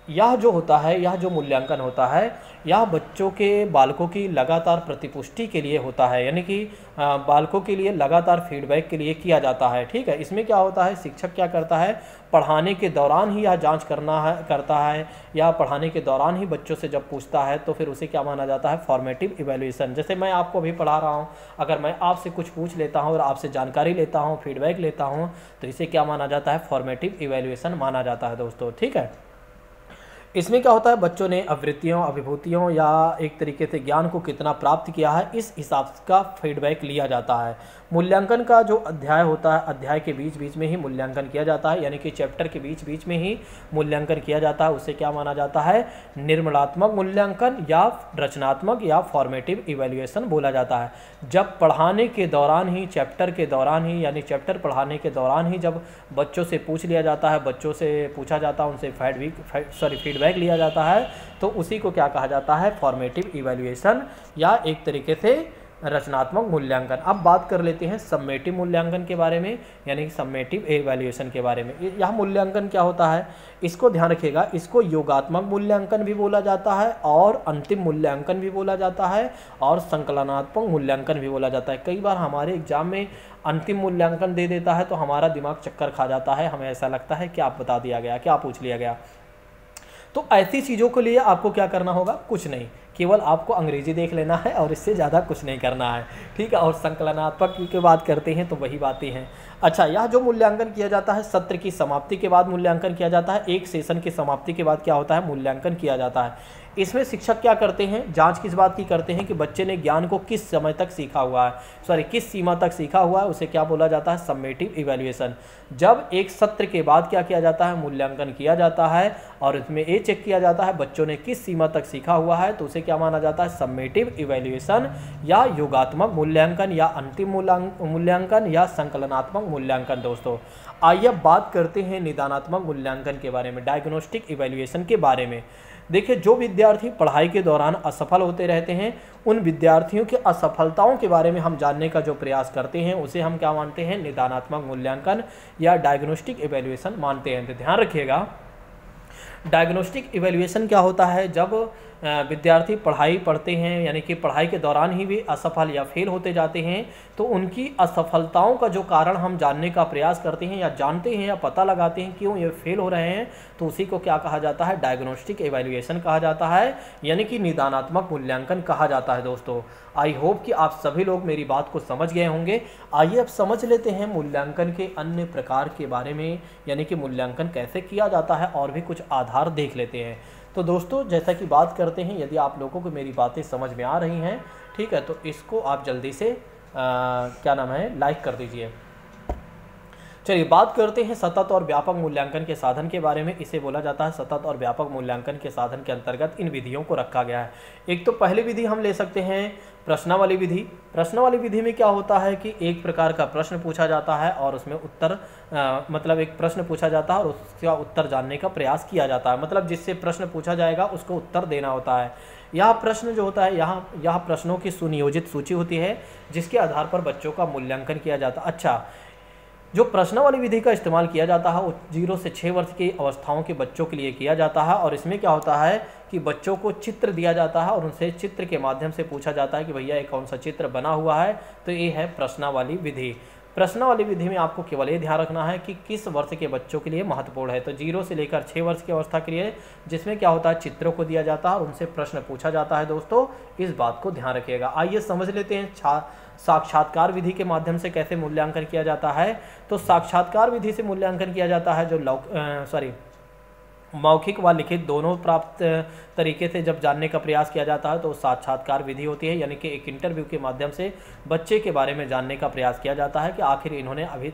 यह जो होता है, यह जो मूल्यांकन होता है, यह बच्चों के बालकों की लगातार प्रतिपुष्टि के लिए होता है, यानी कि बालकों के लिए लगातार फीडबैक के लिए किया जाता है। ठीक है, इसमें क्या होता है, शिक्षक क्या करता है, पढ़ाने के दौरान ही यह जांच करता है या पढ़ाने के दौरान ही बच्चों से जब पूछता है तो फिर उसे क्या माना जाता है, फॉर्मेटिव इवैल्यूएशन। जैसे मैं आपको अभी पढ़ा रहा हूँ, अगर मैं आपसे कुछ पूछ लेता हूँ और आपसे जानकारी लेता हूँ, फीडबैक लेता हूँ, तो इसे क्या माना जाता है, फॉर्मेटिव इवैल्यूएशन माना जाता है दोस्तों। ठीक है, इसमें क्या होता है, बच्चों ने अवृत्तियों, अभिभूतियों या एक तरीके से ज्ञान को कितना प्राप्त किया है, इस हिसाब का फीडबैक लिया जाता है। मूल्यांकन का जो अध्याय होता है, अध्याय के बीच बीच में ही मूल्यांकन किया जाता है, यानी कि चैप्टर के बीच बीच में ही मूल्यांकन किया जाता है। उसे क्या माना जाता है, निर्माणात्मक मूल्यांकन या रचनात्मक या फॉर्मेटिव इवैल्यूएशन बोला जाता है। जब पढ़ाने के दौरान ही, चैप्टर के दौरान ही, यानी चैप्टर पढ़ाने के दौरान ही जब बच्चों से पूछ लिया जाता है, बच्चों से पूछा जाता है, उनसे फीडबैक लिया जाता है, तो उसी को क्या कहा जाता है, फॉर्मेटिव इवैल्यूएशन या एक तरीके से रचनात्मक मूल्यांकन। अब बात कर लेते हैं सम्मेटिव मूल्यांकन के बारे में, यानी सम्मेटिव इवैल्यूएशन के बारे में। यह मूल्यांकन क्या होता है, इसको ध्यान रखिएगा, इसको योगात्मक मूल्यांकन भी बोला जाता है और अंतिम मूल्यांकन भी बोला जाता है और संकलनात्मक मूल्यांकन भी बोला जाता है। कई बार हमारे एग्जाम में अंतिम मूल्यांकन दे देता है तो हमारा दिमाग चक्कर खा जाता है, हमें ऐसा लगता है क्या बता दिया गया, क्या पूछ लिया गया। तो ऐसी चीज़ों के लिए आपको क्या करना होगा, कुछ नहीं, केवल आपको अंग्रेजी देख लेना है और इससे ज़्यादा कुछ नहीं करना है, ठीक है। और संकलनात्मक की बात करते हैं तो वही बातें हैं। अच्छा, यह जो मूल्यांकन किया जाता है सत्र की समाप्ति के बाद मूल्यांकन किया जाता है। एक सेशन की समाप्ति के बाद क्या होता है, मूल्यांकन किया जाता है। इसमें शिक्षक क्या करते हैं, जांच किस बात की करते हैं कि बच्चे ने ज्ञान को किस समय तक सीखा हुआ है, किस सीमा तक सीखा हुआ है, उसे क्या बोला जाता है, समेटिव इवैल्यूएशन। जब एक सत्र के बाद क्या किया जाता है, मूल्यांकन किया जाता है और इसमें ये चेक किया जाता है बच्चों ने किस सीमा तक सीखा हुआ है, तो उसे क्या माना जाता है, समेटिव इवैल्यूएशन या योगात्मक मूल्यांकन या अंतिम मूल्यांकन या संकलनात्मक मूल्यांकन। दोस्तों आइए बात करते हैं निदानात्मक मूल्यांकन के बारे में, डायग्नोस्टिक इवैल्यूएशन के बारे में। देखिए, जो विद्यार्थी पढ़ाई के दौरान असफल होते रहते हैं, उन विद्यार्थियों की असफलताओं के बारे में हम जानने का जो प्रयास करते हैं उसे हम क्या मानते हैं, निदानात्मक मूल्यांकन या डायग्नोस्टिक इवैल्यूएशन मानते हैं। तो ध्यान रखिएगा, डायग्नोस्टिक इवैल्यूएशन क्या होता है, जब विद्यार्थी पढ़ाई पढ़ते हैं यानी कि पढ़ाई के दौरान ही वे असफल या फेल होते जाते हैं, तो उनकी असफलताओं का जो कारण हम जानने का प्रयास करते हैं या जानते हैं या पता लगाते हैं क्यों ये फेल हो रहे हैं, तो उसी को क्या कहा जाता है, डायग्नोस्टिक इवैल्यूएशन कहा जाता है, यानी कि निदानात्मक मूल्यांकन कहा जाता है। दोस्तों आई होप कि आप सभी लोग मेरी बात को समझ गए होंगे। आइए अब समझ लेते हैं मूल्यांकन के अन्य प्रकार के बारे में, यानी कि मूल्यांकन कैसे किया जाता है और भी कुछ आधार देख लेते हैं। तो दोस्तों जैसा कि बात करते हैं, यदि आप लोगों को मेरी बातें समझ में आ रही हैं, ठीक है, तो इसको आप जल्दी से क्या नाम है, लाइक कर दीजिए। चलिए बात करते हैं सतत और व्यापक मूल्यांकन के साधन के बारे में। इसे बोला जाता है सतत और व्यापक मूल्यांकन के साधन के अंतर्गत इन विधियों को रखा गया है। एक तो पहली विधि हम ले सकते हैं प्रश्नावली विधि। प्रश्नावली विधि में क्या होता है कि एक प्रकार का प्रश्न पूछा जाता है और उसमें उत्तर मतलब एक प्रश्न पूछा जाता है और उसका उत्तर जानने का प्रयास किया जाता है, मतलब जिससे प्रश्न पूछा जाएगा उसको उत्तर देना होता है। यह प्रश्न जो होता है, यह प्रश्नों की सुनियोजित सूची होती है जिसके आधार पर बच्चों का मूल्यांकन किया जाता है। अच्छा, जो प्रश्नावली विधि का इस्तेमाल किया जाता है वो 0 से 6 वर्ष की अवस्थाओं के बच्चों के लिए किया जाता है और इसमें क्या होता है कि बच्चों को चित्र दिया जाता है और उनसे चित्र के माध्यम से पूछा जाता है कि भैया ये कौन सा चित्र बना हुआ है, तो ये है प्रश्नावली विधि। प्रश्नावली विधि में आपको केवल ये ध्यान रखना है कि किस वर्ष के बच्चों के लिए महत्वपूर्ण है, तो 0 से लेकर 6 वर्ष की अवस्था के लिए, जिसमें क्या होता है चित्रों को दिया जाता है और उनसे प्रश्न पूछा जाता है। दोस्तों इस बात को ध्यान रखिएगा। आइए समझ लेते हैं साक्षात्कार विधि के माध्यम से कैसे मूल्यांकन किया जाता है। तो साक्षात्कार विधि से मूल्यांकन किया जाता है जो मौखिक व लिखित दोनों प्राप्त तरीके से जब जानने का प्रयास किया जाता है तो साक्षात्कार विधि होती है, यानी कि एक इंटरव्यू के माध्यम से बच्चे के बारे में जानने का प्रयास किया जाता है कि आखिर इन्होंने अभी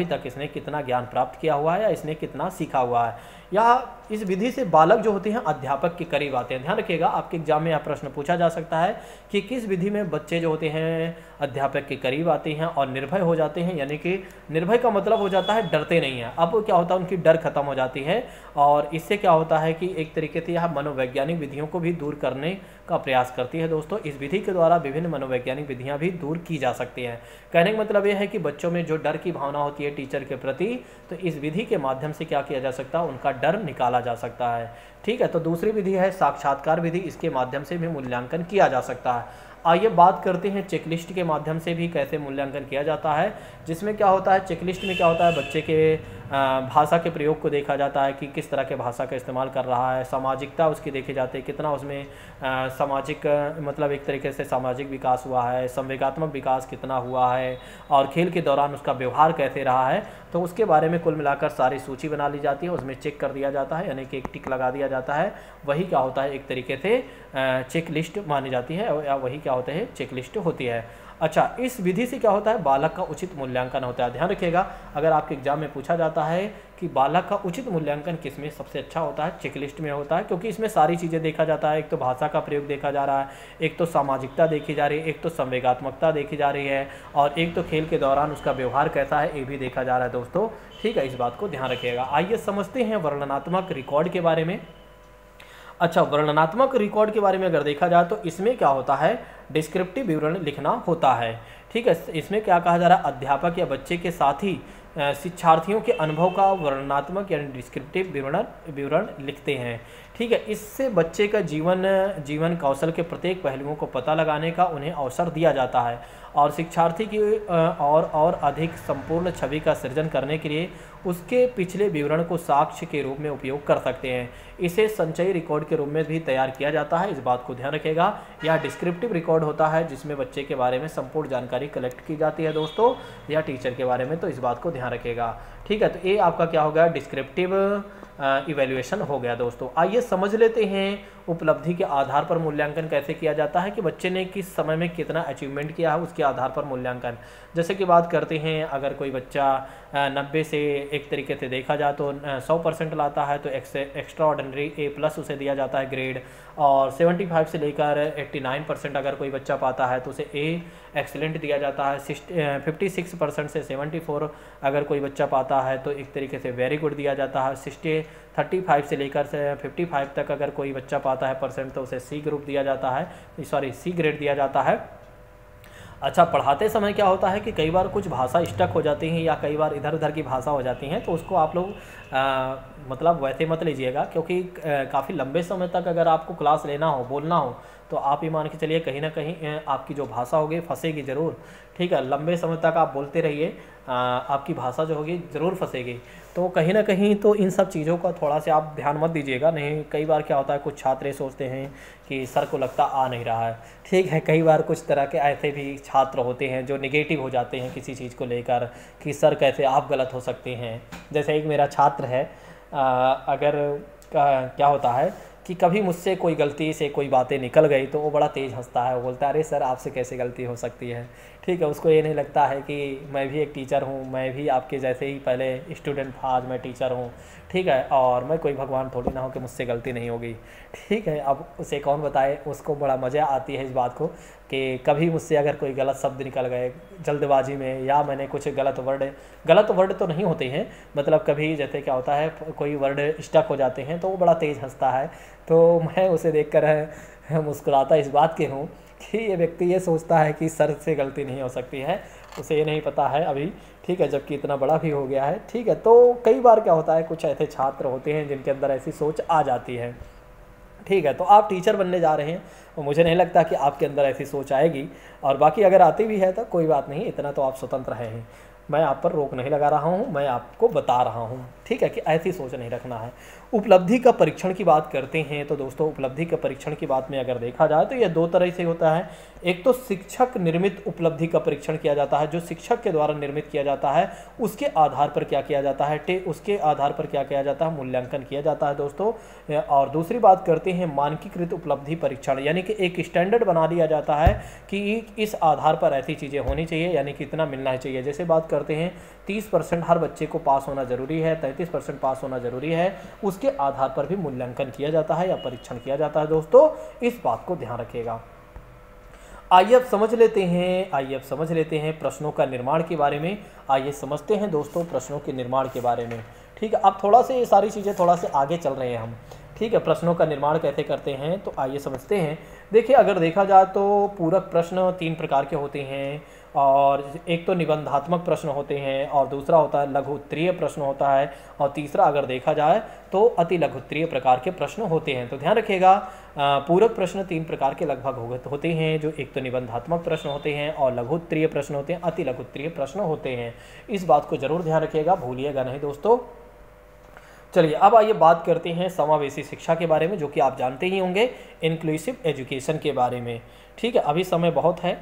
तक इसने कितना ज्ञान प्राप्त किया हुआ है या इसने कितना सीखा हुआ है। या इस विधि से बालक जो होते हैं अध्यापक के करीब आते हैं। ध्यान रखिएगा, आपके एग्जाम में यह प्रश्न पूछा जा सकता है कि किस विधि में बच्चे जो होते हैं अध्यापक के करीब आते हैं और निर्भय हो जाते हैं, यानी कि निर्भय का मतलब हो जाता है डरते नहीं हैं। अब क्या होता है, उनकी डर खत्म हो जाती है और इससे क्या होता है कि एक तरीके से यह मनोवैज्ञानिक विधियों को भी दूर करने का प्रयास करती है। दोस्तों इस विधि के द्वारा विभिन्न मनोवैज्ञानिक विधियां भी दूर की जा सकती हैं। कहने का मतलब यह है कि बच्चों में जो डर की भावना होती है टीचर के प्रति, तो इस विधि के माध्यम से क्या किया जा सकता है, उनका डर निकाला जा सकता है। ठीक है, तो दूसरी विधि है साक्षात्कार विधि, इसके माध्यम से भी मूल्यांकन किया जा सकता है। आइए बात करते हैं चेकलिस्ट के माध्यम से भी कैसे मूल्यांकन किया जाता है, जिसमें क्या होता है, चेकलिस्ट में क्या होता है, बच्चे के भाषा के प्रयोग को देखा जाता है कि किस तरह के भाषा का इस्तेमाल कर रहा है, सामाजिकता उसकी देखी जाती है, कितना उसमें सामाजिक मतलब एक तरीके से सामाजिक विकास हुआ है, संवेगात्मक विकास कितना हुआ है और खेल के दौरान उसका व्यवहार कैसे रहा है, तो उसके बारे में कुल मिलाकर सारी सूची बना ली जाती है, उसमें चेक कर दिया जाता है, यानी कि एक टिक लगा दिया जाता है। वही क्या होता है, एक तरीके से चेक लिस्ट मानी जाती है या वही क्या होता है, चेक लिस्ट होती है। अच्छा, इस विधि से क्या होता है, बालक का उचित मूल्यांकन होता है। ध्यान रखिएगा, अगर आपके एग्जाम में पूछा जाता है कि बालक का उचित मूल्यांकन किसमें सबसे अच्छा होता है, चेकलिस्ट में होता है, क्योंकि इसमें सारी चीज़ें देखा जाता है। एक तो भाषा का प्रयोग देखा जा रहा है, एक तो सामाजिकता देखी जा रही है, एक तो संवेगात्मकता देखी जा रही है और एक तो खेल के दौरान उसका व्यवहार कैसा है ये भी देखा जा रहा है। दोस्तों ठीक है, इस बात को ध्यान रखिएगा। आइए समझते हैं वर्णनात्मक रिकॉर्ड के बारे में। अच्छा, वर्णनात्मक रिकॉर्ड के बारे में अगर देखा जाए तो इसमें क्या होता है, डिस्क्रिप्टिव विवरण लिखना होता है। ठीक है, इसमें क्या कहा जा रहा है, अध्यापक या बच्चे के साथ ही शिक्षार्थियों के अनुभव का वर्णनात्मक यानी डिस्क्रिप्टिव विवरण लिखते हैं। ठीक है। इससे बच्चे का जीवन कौशल के प्रत्येक पहलुओं को पता लगाने का उन्हें अवसर दिया जाता है और शिक्षार्थी की और अधिक संपूर्ण छवि का सृजन करने के लिए उसके पिछले विवरण को साक्ष्य के रूप में उपयोग कर सकते हैं। इसे संचयी रिकॉर्ड के रूप में भी तैयार किया जाता है, इस बात को ध्यान रखिएगा। यह डिस्क्रिप्टिव रिकॉर्ड होता है जिसमें बच्चे के बारे में संपूर्ण जानकारी कलेक्ट की जाती है दोस्तों, या टीचर के बारे में, तो इस बात को ध्यान रखिएगा। ठीक है, तो ये आपका क्या हो गया, डिस्क्रिप्टिव इवैल्यूएशन हो गया दोस्तों। आइए समझ लेते हैं उपलब्धि के आधार पर मूल्यांकन कैसे किया जाता है, कि बच्चे ने किस समय में कितना अचीवमेंट किया है उसके आधार पर मूल्यांकन। जैसे कि बात करते हैं, अगर कोई बच्चा 90 से एक तरीके से देखा जाए तो 100% लाता है तो एक्स्ट्रा ऑर्डिनरी A+ उसे दिया जाता है ग्रेड, और 75 से लेकर 89% अगर कोई बच्चा पाता है तो उसे A एक्सीलेंट दिया जाता है। 56% से 74 अगर कोई बच्चा पाता है तो एक तरीके से वेरी गुड दिया जाता है। 35 से लेकर 55 तक अगर कोई बच्चा पाता है परसेंट तो उसे C ग्रुप दिया जाता है, C ग्रेड दिया जाता है। अच्छा, पढ़ाते समय क्या होता है कि कई बार कुछ भाषा स्टक हो जाती हैं या कई बार इधर उधर की भाषा हो जाती हैं, तो उसको आप लोग मतलब वैसे मत लीजिएगा, क्योंकि काफ़ी लंबे समय तक अगर आपको क्लास लेना हो, बोलना हो, तो आप ही मान के चलिए कहीं ना कहीं आपकी जो भाषा होगी फंसेगी ज़रूर। ठीक है, लंबे समय तक आप बोलते रहिए, आपकी भाषा जो होगी ज़रूर फंसेगी। तो कहीं ना कहीं तो इन सब चीज़ों का थोड़ा सा आप ध्यान मत दीजिएगा। नहीं, कई बार क्या होता है, कुछ छात्र सोचते हैं कि सर को लगता आ नहीं रहा है। ठीक है, कई बार कुछ तरह के ऐसे भी छात्र होते हैं जो निगेटिव हो जाते हैं किसी चीज़ को लेकर, कि सर कैसे आप गलत हो सकते हैं। जैसे एक मेरा छात्र है, अगर क्या होता है कि कभी मुझसे कोई गलती से कोई बातें निकल गई तो वो बड़ा तेज़ हंसता है, वो बोलता है अरे सर आपसे कैसे गलती हो सकती है। ठीक है, उसको ये नहीं लगता है कि मैं भी एक टीचर हूँ, मैं भी आपके जैसे ही पहले स्टूडेंट था, आज मैं टीचर हूँ। ठीक है, और मैं कोई भगवान थोड़ी ना हो कि मुझसे गलती नहीं होगी। ठीक है, अब उसे कौन बताए, उसको बड़ा मज़ा आती है इस बात को कि कभी मुझसे अगर कोई गलत शब्द निकल गए जल्दबाजी में, या मैंने कुछ गलत वर्ड तो नहीं होते हैं, मतलब कभी जैसे क्या होता है कोई वर्ड स्टक हो जाते हैं तो वो बड़ा तेज़ हंसता है। तो मैं उसे देखकर मुस्कुराता इस बात के हूँ कि ये व्यक्ति ये सोचता है कि सर से गलती नहीं हो सकती है, उसे ये नहीं पता है अभी। ठीक है, जबकि इतना बड़ा भी हो गया है। ठीक है, तो कई बार क्या होता है, कुछ ऐसे छात्र होते हैं जिनके अंदर ऐसी सोच आ जाती है। ठीक है, तो आप टीचर बनने जा रहे हैं और मुझे नहीं लगता कि आपके अंदर ऐसी सोच आएगी, और बाकी अगर आती भी है तो कोई बात नहीं, इतना तो आप स्वतंत्र हैं। मैं आप पर रोक नहीं लगा रहा हूँ, मैं आपको बता रहा हूँ। ठीक है, कि ऐसी सोच नहीं रखना है। उपलब्धि का परीक्षण की बात करते हैं तो दोस्तों, उपलब्धि का परीक्षण की बात में अगर देखा जाए तो यह दो तरह से होता है। एक तो शिक्षक निर्मित उपलब्धि का परीक्षण किया जाता है, जो शिक्षक के द्वारा निर्मित किया जाता है, उसके आधार पर क्या किया जाता है, उसके आधार पर क्या किया जाता है, मूल्यांकन किया जाता है दोस्तों। और दूसरी बात करते हैं मानकीकृत उपलब्धि परीक्षण, यानी कि एक स्टैंडर्ड बना दिया जाता है कि इस आधार पर ऐसी चीज़ें होनी चाहिए, यानी कि इतना मिलना चाहिए। जैसे बात करते हैं 30% हर बच्चे को पास होना ज़रूरी है, 33% पास होना ज़रूरी है, उसके आधार पर भी मूल्यांकन किया जाता है या परीक्षण किया जाता है दोस्तों, इस बात को ध्यान रखिएगा। आइए अब समझ लेते हैं प्रश्नों का निर्माण के बारे में। आइए समझते हैं दोस्तों प्रश्नों के निर्माण के बारे में। ठीक है, अब थोड़ा से ये सारी चीज़ें थोड़ा से आगे चल रहे हैं हम। ठीक है, प्रश्नों का निर्माण कैसे करते हैं तो आइए समझते हैं। देखिए, अगर देखा जाए तो पूरक प्रश्न 3 प्रकार के होते हैं, और एक तो निबंधात्मक प्रश्न होते हैं, और दूसरा होता है लघु उत्तरीय प्रश्न होता है, और तीसरा अगर देखा जाए तो अति लघु उत्तरीय प्रकार के प्रश्न होते हैं। तो ध्यान रखिएगा, पूरक प्रश्न 3 प्रकार के लगभग होते हैं, जो एक तो निबंधात्मक प्रश्न होते हैं, और लघु उत्तरीय प्रश्न होते हैं, अति लघु उत्तरीय प्रश्न होते हैं। इस बात को जरूर ध्यान रखिएगा, भूलिएगा नहीं दोस्तों। चलिए, अब आइए बात करते हैं समावेशी शिक्षा के बारे में, जो कि आप जानते ही होंगे, इंक्लूसिव एजुकेशन के बारे में। ठीक है, अभी समय बहुत है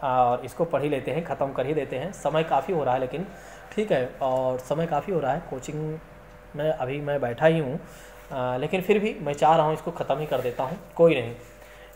और इसको पढ़ ही लेते हैं, ख़त्म कर ही देते हैं। समय काफ़ी हो रहा है लेकिन, ठीक है, और समय काफ़ी हो रहा है, कोचिंग में अभी मैं बैठा ही हूँ, लेकिन फिर भी मैं चाह रहा हूँ इसको ख़त्म ही कर देता हूँ, कोई नहीं।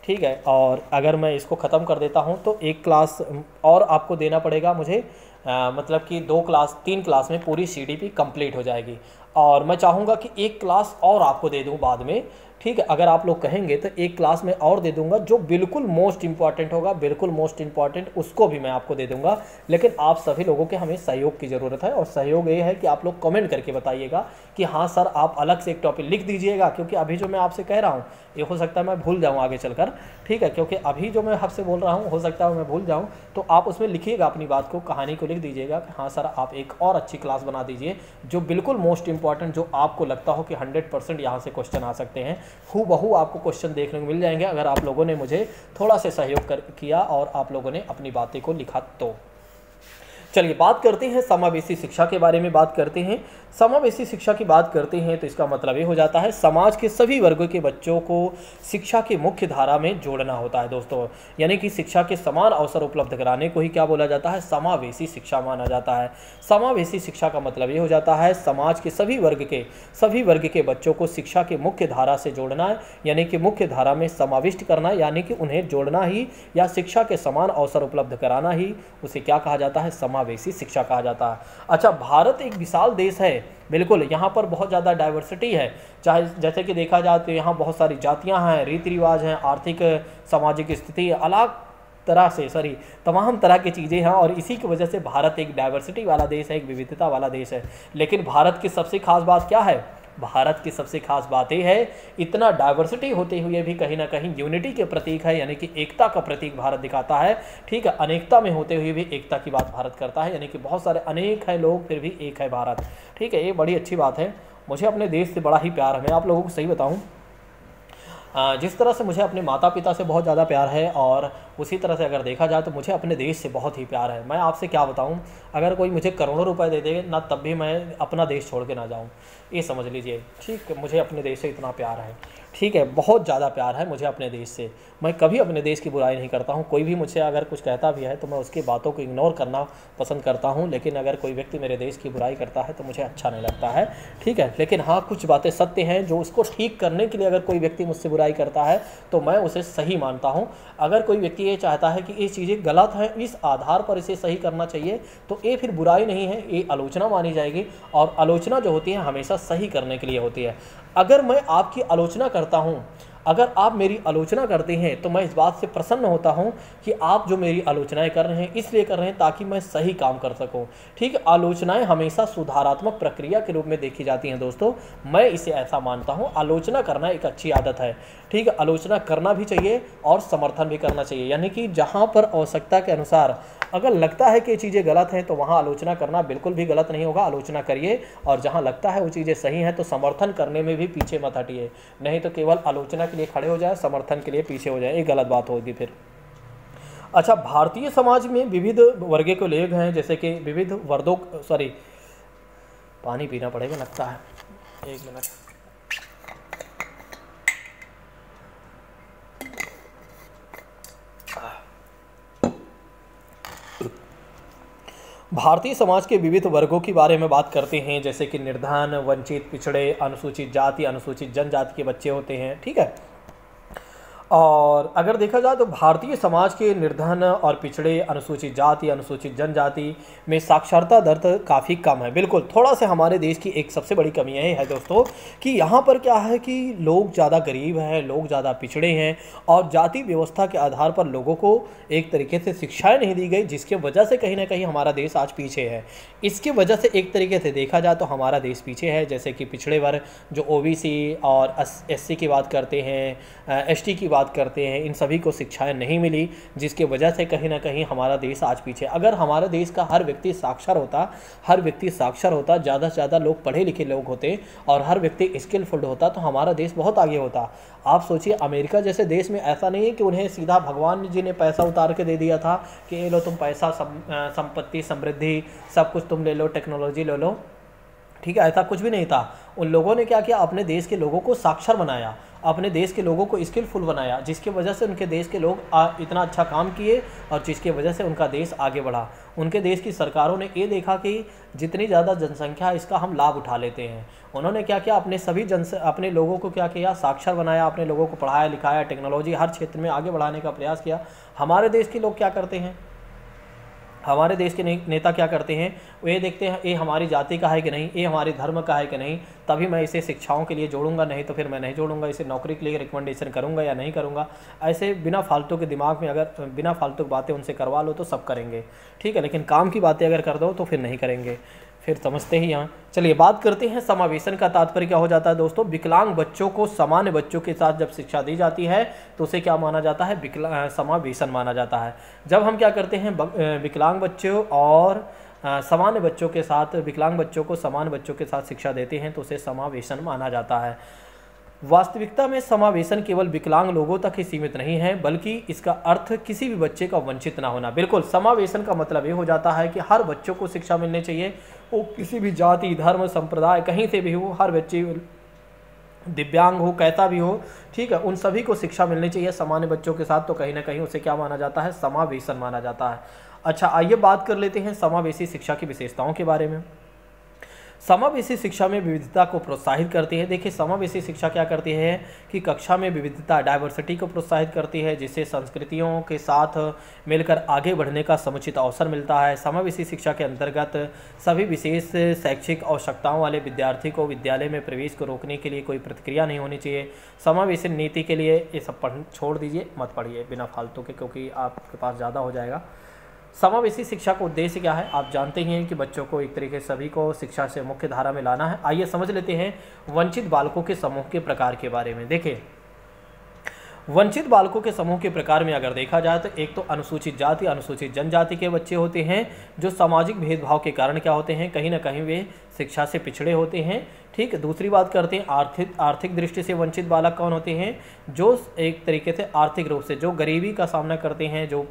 ठीक है, और अगर मैं इसको ख़त्म कर देता हूँ तो एक क्लास और आपको देना पड़ेगा मुझे, मतलब कि 3 क्लास में पूरी CDP कंप्लीट हो जाएगी, और मैं चाहूँगा कि एक क्लास और आपको दे दूँ बाद में। ठीक है। अगर आप लोग कहेंगे तो एक क्लास में और दे दूंगा जो बिल्कुल मोस्ट इंपॉर्टेंट होगा, बिल्कुल मोस्ट इंपॉर्टेंट, उसको भी मैं आपको दे दूंगा। लेकिन आप सभी लोगों के हमें सहयोग की ज़रूरत है, और सहयोग ये है कि आप लोग कमेंट करके बताइएगा कि हाँ सर आप अलग से एक टॉपिक लिख दीजिएगा, क्योंकि अभी जो मैं आपसे कह रहा हूँ ये हो सकता है मैं भूल जाऊँ आगे चलकर, ठीक है। क्योंकि अभी जो मैं आपसे बोल रहा हूँ हो सकता है मैं भूल जाऊँ, तो आप उसमें लिखिएगा अपनी बात को, कहानी को लिख दीजिएगा कि हाँ सर आप एक और अच्छी क्लास बना दीजिए जो बिल्कुल मोस्ट इंपॉर्टेंट, जो आपको लगता हो कि 100% यहाँ से क्वेश्चन आ सकते हैं। हूबहू आपको क्वेश्चन देखने को मिल जाएंगे अगर आप लोगों ने मुझे थोड़ा सा सहयोग किया और आप लोगों ने अपनी बातें को लिखा तो। चलिए बात करते हैं समावेशी शिक्षा के बारे में बात करते हैं। समावेशी शिक्षा की बात करते हैं तो इसका मतलब ये हो जाता है समाज के सभी वर्गों के बच्चों को शिक्षा की मुख्य धारा में जोड़ना होता है दोस्तों। यानी कि शिक्षा के समान अवसर उपलब्ध कराने को ही क्या बोला जाता है, समावेशी शिक्षा माना जाता है। समावेशी शिक्षा का मतलब ये हो जाता है समाज के सभी वर्ग के बच्चों को शिक्षा की मुख्य धारा से जोड़ना है, यानी कि मुख्य धारा में समाविष्ट करना, यानी कि उन्हें जोड़ना ही या शिक्षा के समान अवसर उपलब्ध कराना ही उसे क्या कहा जाता है, समावेशी शिक्षा कहा जाता है। अच्छा, भारत एक विशाल देश है, बिल्कुल यहाँ पर बहुत ज़्यादा डाइवर्सिटी है, चाहे जैसे कि देखा जाए तो यहाँ बहुत सारी जातियाँ हैं, रीति रिवाज हैं, आर्थिक सामाजिक स्थिति अलग तरह से तमाम तरह की चीज़ें हैं, और इसी की वजह से भारत एक डाइवर्सिटी वाला देश है, एक विविधता वाला देश है। लेकिन भारत की सबसे खास बात क्या है, भारत की सबसे खास बात यह है इतना डाइवर्सिटी होते हुए भी कहीं ना कहीं यूनिटी के प्रतीक है, यानी कि एकता का प्रतीक भारत दिखाता है। ठीक है, अनेकता में होते हुए भी एकता की बात भारत करता है, यानी कि बहुत सारे अनेक है लोग फिर भी एक है भारत। ठीक है, ये बड़ी अच्छी बात है। मुझे अपने देश से बड़ा ही प्यार है। मैं आप लोगों को सही बताऊं, जिस तरह से मुझे अपने माता पिता से बहुत ज़्यादा प्यार है, और उसी तरह से अगर देखा जाए तो मुझे अपने देश से बहुत ही प्यार है। मैं आपसे क्या बताऊं, अगर कोई मुझे करोड़ों रुपए दे दे ना, तब भी मैं अपना देश छोड़ के ना जाऊं, ये समझ लीजिए। ठीक है, मुझे अपने देश से इतना प्यार है। ठीक है, बहुत ज़्यादा प्यार है मुझे अपने देश से। मैं कभी अपने देश की बुराई नहीं करता हूँ। कोई भी मुझसे अगर कुछ कहता भी है तो मैं उसकी बातों को इग्नोर करना पसंद करता हूँ, लेकिन अगर कोई व्यक्ति मेरे देश की बुराई करता है तो मुझे अच्छा नहीं लगता है। ठीक है, लेकिन हाँ कुछ बातें सत्य हैं जो उसको ठीक करने के लिए अगर कोई व्यक्ति मुझसे बुराई करता है तो मैं उसे सही मानता हूँ। अगर कोई व्यक्ति ये चाहता है कि ये चीज़ें गलत हैं, इस आधार पर इसे सही करना चाहिए, तो ये फिर बुराई नहीं है, ये आलोचना मानी जाएगी। और आलोचना जो होती है हमेशा सही करने के लिए होती है। अगर मैं आपकी आलोचना करता हूँ, अगर आप मेरी आलोचना करते हैं तो मैं इस बात से प्रसन्न होता हूं कि आप जो मेरी आलोचनाएं कर रहे हैं इसलिए कर रहे हैं ताकि मैं सही काम कर सकूं। ठीक है, आलोचनाएं हमेशा सुधारात्मक प्रक्रिया के रूप में देखी जाती हैं दोस्तों, मैं इसे ऐसा मानता हूं। आलोचना करना एक अच्छी आदत है। ठीक है, आलोचना करना भी चाहिए और समर्थन भी करना चाहिए, यानी कि जहां पर आवश्यकता के अनुसार अगर लगता है कि ये चीज़ें गलत हैं तो वहाँ आलोचना करना बिल्कुल भी गलत नहीं होगा, आलोचना करिए। और जहाँ लगता है वो चीज़ें सही हैं तो समर्थन करने में भी पीछे मत हटिए, नहीं तो केवल आलोचना के लिए खड़े हो जाए, समर्थन के लिए पीछे हो जाए, ये गलत बात होगी फिर। अच्छा, भारतीय समाज में विविध वर्गों के लोग हैं, जैसे कि विविध वर्गों पानी पीना पड़ेगा लगता है, एक मिनट। भारतीय समाज के विविध वर्गों के बारे में बात करते हैं, जैसे कि निर्धन, वंचित, पिछड़े, अनुसूचित जाति, अनुसूचित जनजाति के बच्चे होते हैं। ठीक है, और अगर देखा जाए तो भारतीय समाज के निर्धन और पिछड़े, अनुसूचित जाति, अनुसूचित जनजाति में साक्षरता दर काफ़ी कम है। बिल्कुल, थोड़ा सा हमारे देश की एक सबसे बड़ी कमी यह है दोस्तों कि यहाँ पर क्या है कि लोग ज़्यादा गरीब हैं, लोग ज़्यादा पिछड़े हैं, और जाति व्यवस्था के आधार पर लोगों को एक तरीके से शिक्षाएँ नहीं दी गई, जिसके वजह से कहीं ना कहीं हमारा देश आज पीछे है। इसकी वजह से एक तरीके से देखा जाए तो हमारा देश पीछे है। जैसे कि पिछड़े वर्ग जो OBC और SC की बात करते हैं, ST की बात करते हैं, इन सभी को शिक्षाएं नहीं मिली, जिसके वजह से कहीं ना कहीं हमारा देश आज पीछे। अगर हमारे देश का हर व्यक्ति साक्षर होता, ज़्यादा से ज़्यादा लोग पढ़े लिखे लोग होते और हर व्यक्ति स्किलफुल होता तो हमारा देश बहुत आगे होता। आप सोचिए, अमेरिका जैसे देश में ऐसा नहीं है कि उन्हें सीधा भगवान जी ने पैसा उतार के दे दिया था कि ये लो तुम पैसा, संपत्ति, समृद्धि, सब कुछ तुम ले लो, टेक्नोलॉजी ले लो। ठीक है, ऐसा कुछ भी नहीं था। उन लोगों ने क्या किया, अपने देश के लोगों को साक्षर बनाया, अपने देश के लोगों को स्किलफुल बनाया, जिसकी वजह से उनके देश के लोग इतना अच्छा काम किए और जिसकी वजह से उनका देश आगे बढ़ा। उनके देश की सरकारों ने ये देखा कि जितनी ज़्यादा जनसंख्या है इसका हम लाभ उठा लेते हैं। उन्होंने क्या किया, अपने लोगों को क्या किया, साक्षर बनाया, अपने लोगों को पढ़ाया लिखाया, टेक्नोलॉजी हर क्षेत्र में आगे बढ़ाने का प्रयास किया। हमारे देश के लोग क्या करते हैं, हमारे देश के नेता क्या करते हैं, वो ये देखते हैं ये हमारी जाति का है कि नहीं, ये हमारे धर्म का है कि नहीं, तभी मैं इसे शिक्षाओं के लिए जोड़ूंगा, नहीं तो फिर मैं नहीं जोड़ूंगा, इसे नौकरी के लिए रिकमेंडेशन करूंगा या नहीं करूंगा। ऐसे बिना फालतू के दिमाग में अगर बिना फालतू की बातें उनसे करवा लो तो सब करेंगे, ठीक है, लेकिन काम की बातें अगर कर दो तो फिर नहीं करेंगे, फिर समझते ही यहाँ। चलिए बात करते हैं समावेशन का तात्पर्य क्या हो जाता है दोस्तों। विकलांग बच्चों को सामान्य बच्चों के साथ जब शिक्षा दी जाती है तो उसे क्या माना जाता है, समावेशन माना जाता है। जब हम क्या करते हैं, विकलांग बच्चों और सामान्य बच्चों के साथ, विकलांग बच्चों को समान बच्चों के साथ शिक्षा देते हैं तो उसे समावेशन माना जाता है। वास्तविकता में समावेशन केवल विकलांग लोगों तक ही सीमित नहीं है, बल्कि इसका अर्थ किसी भी बच्चे का वंचित ना होना। बिल्कुल, समावेशन का मतलब ये हो जाता है कि हर बच्चों को शिक्षा मिलनी चाहिए, वो किसी भी जाति, धर्म, संप्रदाय कहीं से भी हो, हर बच्चे दिव्यांग हो, कैसा भी हो, ठीक है, उन सभी को शिक्षा मिलनी चाहिए सामान्य बच्चों के साथ। तो कहीं ना कहीं उसे क्या माना जाता है, समावेशन माना जाता है। अच्छा, आइए बात कर लेते हैं समावेशी शिक्षा की विशेषताओं के बारे में। समावेशी शिक्षा में विविधता को प्रोत्साहित करती है। देखिए, समावेशी शिक्षा क्या करती है कि कक्षा में विविधता, डाइवर्सिटी को प्रोत्साहित करती है, जिससे संस्कृतियों के साथ मिलकर आगे बढ़ने का समुचित अवसर मिलता है। समावेशी शिक्षा के अंतर्गत सभी विशेष शैक्षिक आवश्यकताओं वाले विद्यार्थी को विद्यालय में प्रवेश को रोकने के लिए कोई प्रतिक्रिया नहीं होनी चाहिए। समावेशी नीति के लिए ये सब छोड़ दीजिए, मत पढ़िए बिना फालतू के, क्योंकि आपके पास ज़्यादा हो जाएगा। समावेशी शिक्षा का उद्देश्य क्या है, आप जानते ही हैं कि बच्चों को एक तरीके से सभी को शिक्षा से मुख्य धारा में लाना है। आइए समझ लेते हैं वंचित बालकों के समूह के प्रकार के बारे में। देखिए, वंचित बालकों के समूह के प्रकार में अगर देखा जाए तो एक तो अनुसूचित जाति, अनुसूचित जनजाति के बच्चे होते हैं, जो सामाजिक भेदभाव के कारण क्या होते हैं, कहीं ना कहीं वे शिक्षा से पिछड़े होते हैं, ठीक है। दूसरी बात करते हैं आर्थिक दृष्टि से वंचित बालक कौन होते हैं, जो एक तरीके से आर्थिक रूप से जो गरीबी का सामना करते हैं, जो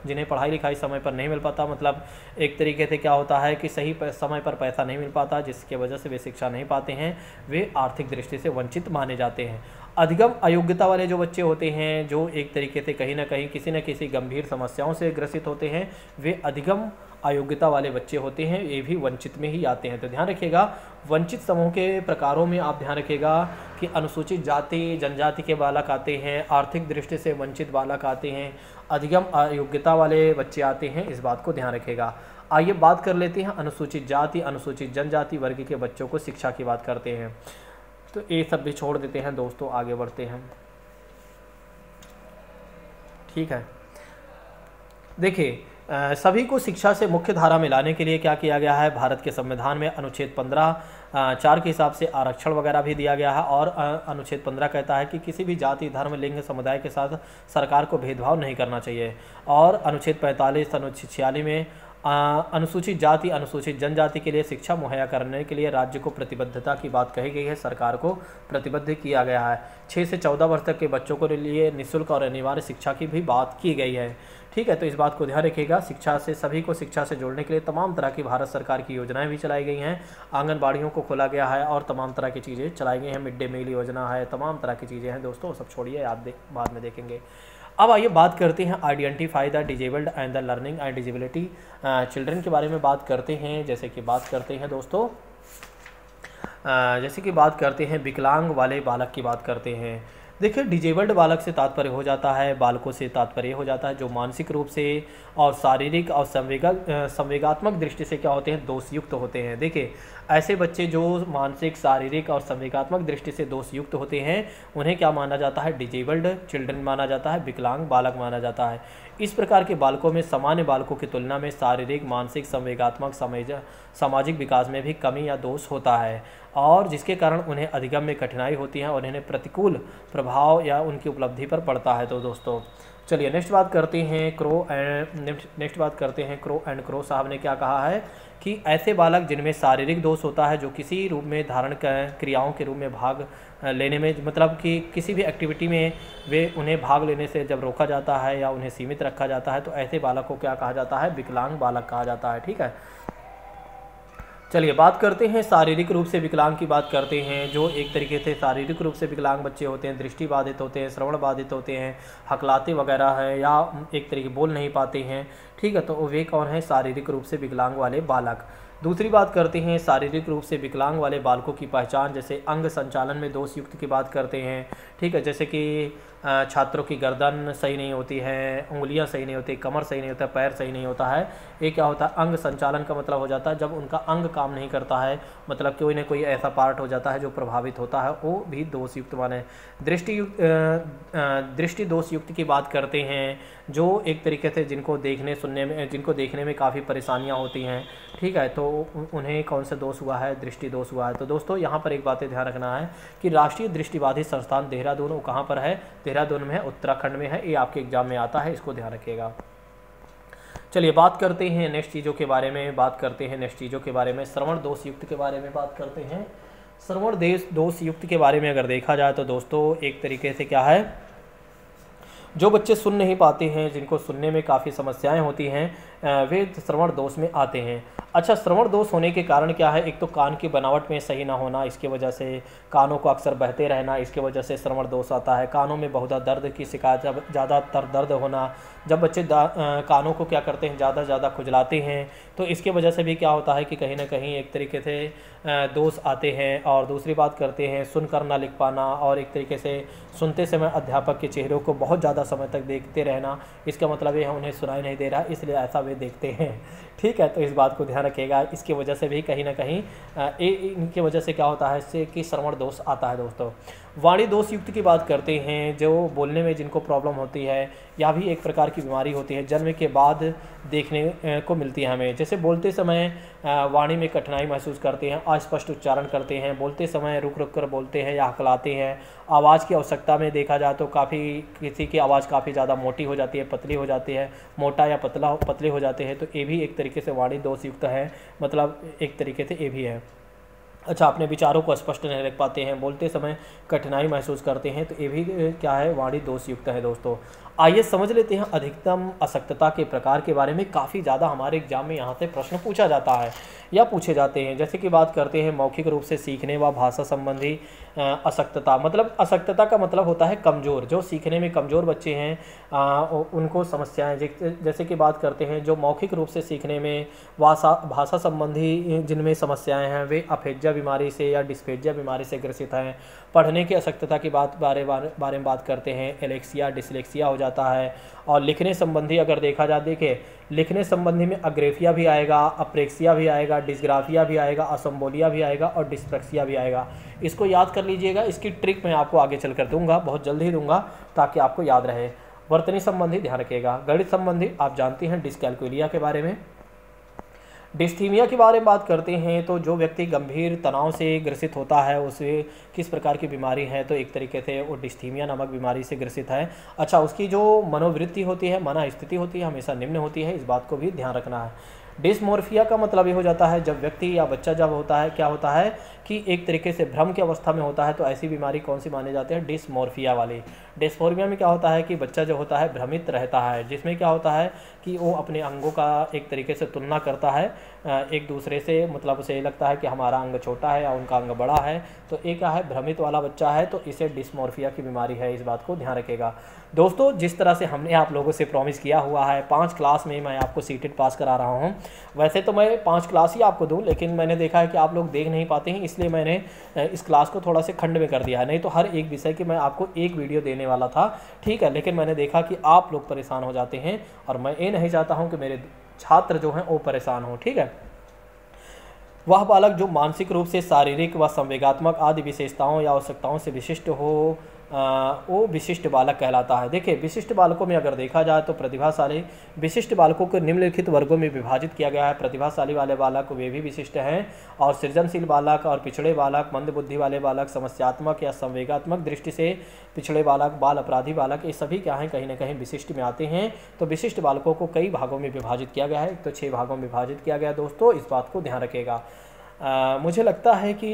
जिन्हें पढ़ाई लिखाई समय पर नहीं मिल पाता, मतलब एक तरीके से क्या होता है कि सही समय पर पैसा नहीं मिल पाता, जिसके वजह से वे शिक्षा नहीं पाते हैं, वे आर्थिक दृष्टि से वंचित माने जाते हैं। अधिगम अयोग्यता वाले जो बच्चे होते हैं, जो एक तरीके से कहीं ना कहीं किसी न किसी गंभीर समस्याओं से ग्रसित होते हैं, वे अधिगम अयोग्यता वाले बच्चे होते हैं, ये भी वंचित में ही आते हैं। तो ध्यान रखिएगा, वंचित समूह के प्रकारों में आप ध्यान रखिएगा कि अनुसूचित जाति जनजाति के बालक आते हैं, आर्थिक दृष्टि से वंचित बालक आते हैं, अधिगम अयोग्यता वाले बच्चे आते हैं, इस बात को ध्यान रखिएगा। आइए बात कर लेते हैं अनुसूचित जाति अनुसूचित जनजाति वर्ग के बच्चों को शिक्षा की बात करते हैं। तो ये सब भी छोड़ देते हैं दोस्तों, आगे बढ़ते हैं, ठीक है। देखिए, सभी को शिक्षा से मुख्य धारा में लाने के लिए क्या किया गया है, भारत के संविधान में अनुच्छेद 15(4) के हिसाब से आरक्षण वगैरह भी दिया गया है। और अनुच्छेद 15 कहता है कि किसी भी जाति, धर्म, लिंग, समुदाय के साथ सरकार को भेदभाव नहीं करना चाहिए। और अनुच्छेद 45, अनुच्छेद 46 में अनुसूचित जाति अनुसूचित जनजाति के लिए शिक्षा मुहैया करने के लिए राज्य को प्रतिबद्धता की बात कही गई है, सरकार को प्रतिबद्ध किया गया है। 6 से 14 वर्ष तक के बच्चों के लिए निःशुल्क और अनिवार्य शिक्षा की भी बात की गई है, ठीक है। तो इस बात को ध्यान रखिएगा, शिक्षा से सभी को शिक्षा से जोड़ने के लिए तमाम तरह की भारत सरकार की योजनाएं भी चलाई गई हैं, आंगनबाड़ियों को खोला गया है और तमाम तरह की चीज़ें चलाई गई हैं, मिड डे मील योजना है, तमाम तरह की चीज़ें हैं दोस्तों, सब छोड़िए, आप बाद में देखेंगे। अब आइए बात करते हैं identify the disabled and the learning and disability children के बारे में बात करते हैं। जैसे कि बात करते हैं दोस्तों, जैसे कि बात करते हैं विकलांग वाले बालक की बात करते हैं। देखिए, डिजेबल्ड बालक से तात्पर्य हो जाता है, बालकों से तात्पर्य हो जाता है जो मानसिक रूप से और शारीरिक और संवेगात्मक दृष्टि से क्या होते हैं, दोषयुक्त होते हैं। देखिए, ऐसे बच्चे जो मानसिक, शारीरिक और संवेगात्मक दृष्टि से दोषयुक्त होते हैं, उन्हें क्या माना जाता है, डिजेबल्ड चिल्ड्रन माना जाता है, विकलांग बालक माना जाता है। इस प्रकार के बालकों में सामान्य बालकों की तुलना में शारीरिक, मानसिक, संवेगात्मक, सामाजिक विकास में भी कमी या दोष होता है, और जिसके कारण उन्हें अधिगम में कठिनाई होती है और इन्हें प्रतिकूल प्रभाव या उनकी उपलब्धि पर पड़ता है। तो दोस्तों चलिए नेक्स्ट बात करते हैं क्रो एंड क्रो साहब ने क्या कहा है कि ऐसे बालक जिनमें शारीरिक दोष होता है, जो किसी रूप में धारण क्रियाओं के रूप में भाग लेने में, मतलब कि किसी भी एक्टिविटी में उन्हें भाग लेने से जब रोका जाता है या उन्हें सीमित रखा जाता है, तो ऐसे बालक को क्या कहा जाता है, विकलांग बालक कहा जाता है, ठीक है। चलिए बात करते हैं शारीरिक रूप से विकलांग की बात करते हैं। जो एक तरीके से शारीरिक रूप से विकलांग बच्चे होते हैं, दृष्टि बाधित होते हैं, श्रवण बाधित होते हैं, हकलाते वगैरह है या एक तरीके बोल नहीं पाते हैं, ठीक है। तो वे कौन है, शारीरिक रूप से विकलांग वाले बालक। दूसरी बात करते हैं शारीरिक रूप से विकलांग वाले बालकों की पहचान, जैसे अंग संचालन में दोष युक्त की बात करते हैं, ठीक है। जैसे कि छात्रों की गर्दन सही नहीं होती है, उंगलियां सही नहीं होती, कमर सही नहीं होता, पैर सही नहीं होता है। ये क्या होता है, अंग संचालन का मतलब हो जाता है जब उनका अंग काम नहीं करता है, मतलब कोई ना कोई ऐसा पार्ट हो जाता है जो प्रभावित होता है, वो भी दोषयुक्त माने। दृष्टि दोष युक्त की बात करते हैं, जो एक तरीके से जिनको देखने में काफ़ी परेशानियां होती हैं, ठीक है, तो उन्हें कौन सा दोष हुआ है, दृष्टि दोष हुआ है। तो दोस्तों यहाँ पर एक बात ध्यान रखना है कि राष्ट्रीय दृष्टिबाधित संस्थान देहरादून, वो कहाँ पर है, देहरादून में है, उत्तराखंड में है। ये आपके एग्जाम में आता है, इसको ध्यान रखिएगा। चलिए बात करते हैं नेक्स्ट चीज़ों के बारे में, श्रवण दोष युक्त के बारे में बात करते हैं। श्रवण दोष युक्त के बारे में अगर देखा जाए तो दोस्तों एक तरीके से क्या है, जो बच्चे सुन नहीं पाते हैं, जिनको सुनने में काफ़ी समस्याएं होती हैं, वे श्रवण दोष में आते हैं। अच्छा, श्रवण दोष होने के कारण क्या है, एक तो कान की बनावट में सही ना होना, इसकी वजह से कानों को अक्सर बहते रहना, इसकी वजह से श्रवण दोष आता है। कानों में बहुत दर्द की शिकायत, ज़्यादातर दर्द होना, जब बच्चे कानों को क्या करते हैं, ज़्यादा खुजलाते हैं, तो इसके वजह से भी क्या होता है कि कहीं ना कहीं एक तरीके से दोष आते हैं। और दूसरी बात करते हैं, सुनकर ना लिख पाना, और एक तरीके से सुनते समय अध्यापक के चेहरों को बहुत ज़्यादा समय तक देखते रहना, इसका मतलब ये है उन्हें सुनाई नहीं दे रहा, इसलिए ऐसा वे देखते हैं, ठीक है। तो इस बात को ध्यान रखिएगा, इसकी वजह से भी कहीं ना कहीं इनकी वजह से क्या होता है, इससे कि श्रवण दोष आता है। दोस्तों वाणी दोष युक्त की बात करते हैं, जो बोलने में जिनको प्रॉब्लम होती है, या भी एक प्रकार की बीमारी होती है, जन्म के बाद देखने को मिलती है हमें। जैसे बोलते समय वाणी में कठिनाई महसूस करते हैं, अस्पष्ट उच्चारण करते हैं, बोलते समय रुक रुक कर बोलते हैं या हकलाते हैं। आवाज़ की आवश्यकता में देखा जाए तो किसी की आवाज़ काफ़ी ज़्यादा मोटी हो जाती है, पतली हो जाती है, मोटा या पतले हो जाते हैं, तो ये भी एक तरीके से वाणी दोष युक्त है, मतलब एक तरीके से ये भी है। अच्छा, अपने विचारों को स्पष्ट नहीं रख पाते हैं, बोलते समय कठिनाई महसूस करते हैं, तो ये भी क्या है, वाणी दोष युक्त है। दोस्तों आइए समझ लेते हैं अधिकतम अशक्तता के प्रकार के बारे में। काफ़ी ज़्यादा हमारे एग्जाम में यहाँ से प्रश्न पूछा जाता है या पूछे जाते हैं। जैसे कि बात करते हैं मौखिक रूप से सीखने व भाषा संबंधी अशक्तता, मतलब अशक्तता का मतलब होता है कमज़ोर, जो सीखने में कमज़ोर बच्चे हैं उनको समस्याएं। जैसे कि बात करते हैं जो मौखिक रूप से सीखने में भाषा संबंधी जिनमें समस्याएं हैं, वे अफेजिया बीमारी से या डिस्फेजिया बीमारी से ग्रसित हैं। पढ़ने की अशक्तता की बारे में बात करते हैं, एलेक्सिया डिसलेक्सिया हो जाता है। और लिखने संबंधी अगर देखा जाए, देखिए लिखने संबंधी में अग्रेफिया भी आएगा, अप्रेक्सिया भी आएगा, डिस्ग्राफिया भी आएगा, असम्बोलिया भी आएगा और डिस्प्रक्सिया भी आएगा। इसको याद कर लीजिएगा, इसकी ट्रिक मैं आपको आगे चलकर दूंगा, बहुत जल्द ही दूंगा, ताकि आपको याद रहे। वर्तनी संबंधी ध्यान रखिएगा। गणित संबंधी आप जानते हैं डिस्कैलकुलिया के बारे में। डिस्थीमिया के बारे में बात करते हैं, तो जो व्यक्ति गंभीर तनाव से ग्रसित होता है, उसे किस प्रकार की बीमारी है, तो एक तरीके से वो डिस्थीमिया नामक बीमारी से ग्रसित है। अच्छा, उसकी जो मनोवृत्ति होती है, मन स्थिति होती है, हमेशा निम्न होती है, इस बात को भी ध्यान रखना है। डिसमोर्फिया का मतलब ये हो जाता है जब व्यक्ति या बच्चा जब होता है, क्या होता है कि एक तरीके से भ्रम की अवस्था में होता है, तो ऐसी बीमारी कौन सी माने जाते हैं, डिसमोर्फिया वाली। डिसमोर्फिया में क्या होता है कि बच्चा जो होता है भ्रमित रहता है, जिसमें क्या होता है कि वो अपने अंगों का एक तरीके से तुलना करता है एक दूसरे से, मतलब उसे लगता है कि हमारा अंग छोटा है या उनका अंग बड़ा है, तो एक क्या है, भ्रमित वाला बच्चा है, तो इसे डिसमोर्फिया की बीमारी है, इस बात को ध्यान रखेगा। दोस्तों जिस तरह से हमने आप लोगों से प्रॉमिस किया हुआ है, 5 क्लास में मैं आपको सीटेड पास करा रहा हूँ। वैसे तो मैं 5 क्लास ही आपको दूँ, लेकिन मैंने देखा है कि आप लोग देख नहीं पाते हैं, इसलिए मैंने इस क्लास को थोड़ा से खंड में कर दिया है। नहीं तो हर एक विषय की मैं आपको एक वीडियो देने वाला था, ठीक है, लेकिन मैंने देखा कि आप लोग परेशान हो जाते हैं, और मैं ये नहीं चाहता हूँ कि मेरे छात्र जो हैं वो परेशान हो, ठीक है। वह बालक जो मानसिक रूप से, शारीरिक व संवेगात्मक आदि विशेषताओं या आवश्यकताओं से विशिष्ट हो, वो विशिष्ट बालक कहलाता है। देखिए विशिष्ट बालकों में अगर देखा जाए तो प्रतिभाशाली, विशिष्ट बालकों को निम्नलिखित वर्गों में विभाजित किया गया है। प्रतिभाशाली वाले बालक वे भी विशिष्ट हैं, और सृजनशील बालक और पिछड़े बालक, मंद बुद्धि वाले बालक, समस्यात्मक या संवेगात्मक दृष्टि से पिछड़े बालक, बाल अपराधी बालक, ये सभी क्या हैं, कहीं ना कहीं विशिष्ट में आते हैं। तो विशिष्ट बालकों को कई भागों में विभाजित किया गया है, तो 6 भागों में विभाजित किया गया। दोस्तों इस बात को ध्यान रखिएगा। मुझे लगता है कि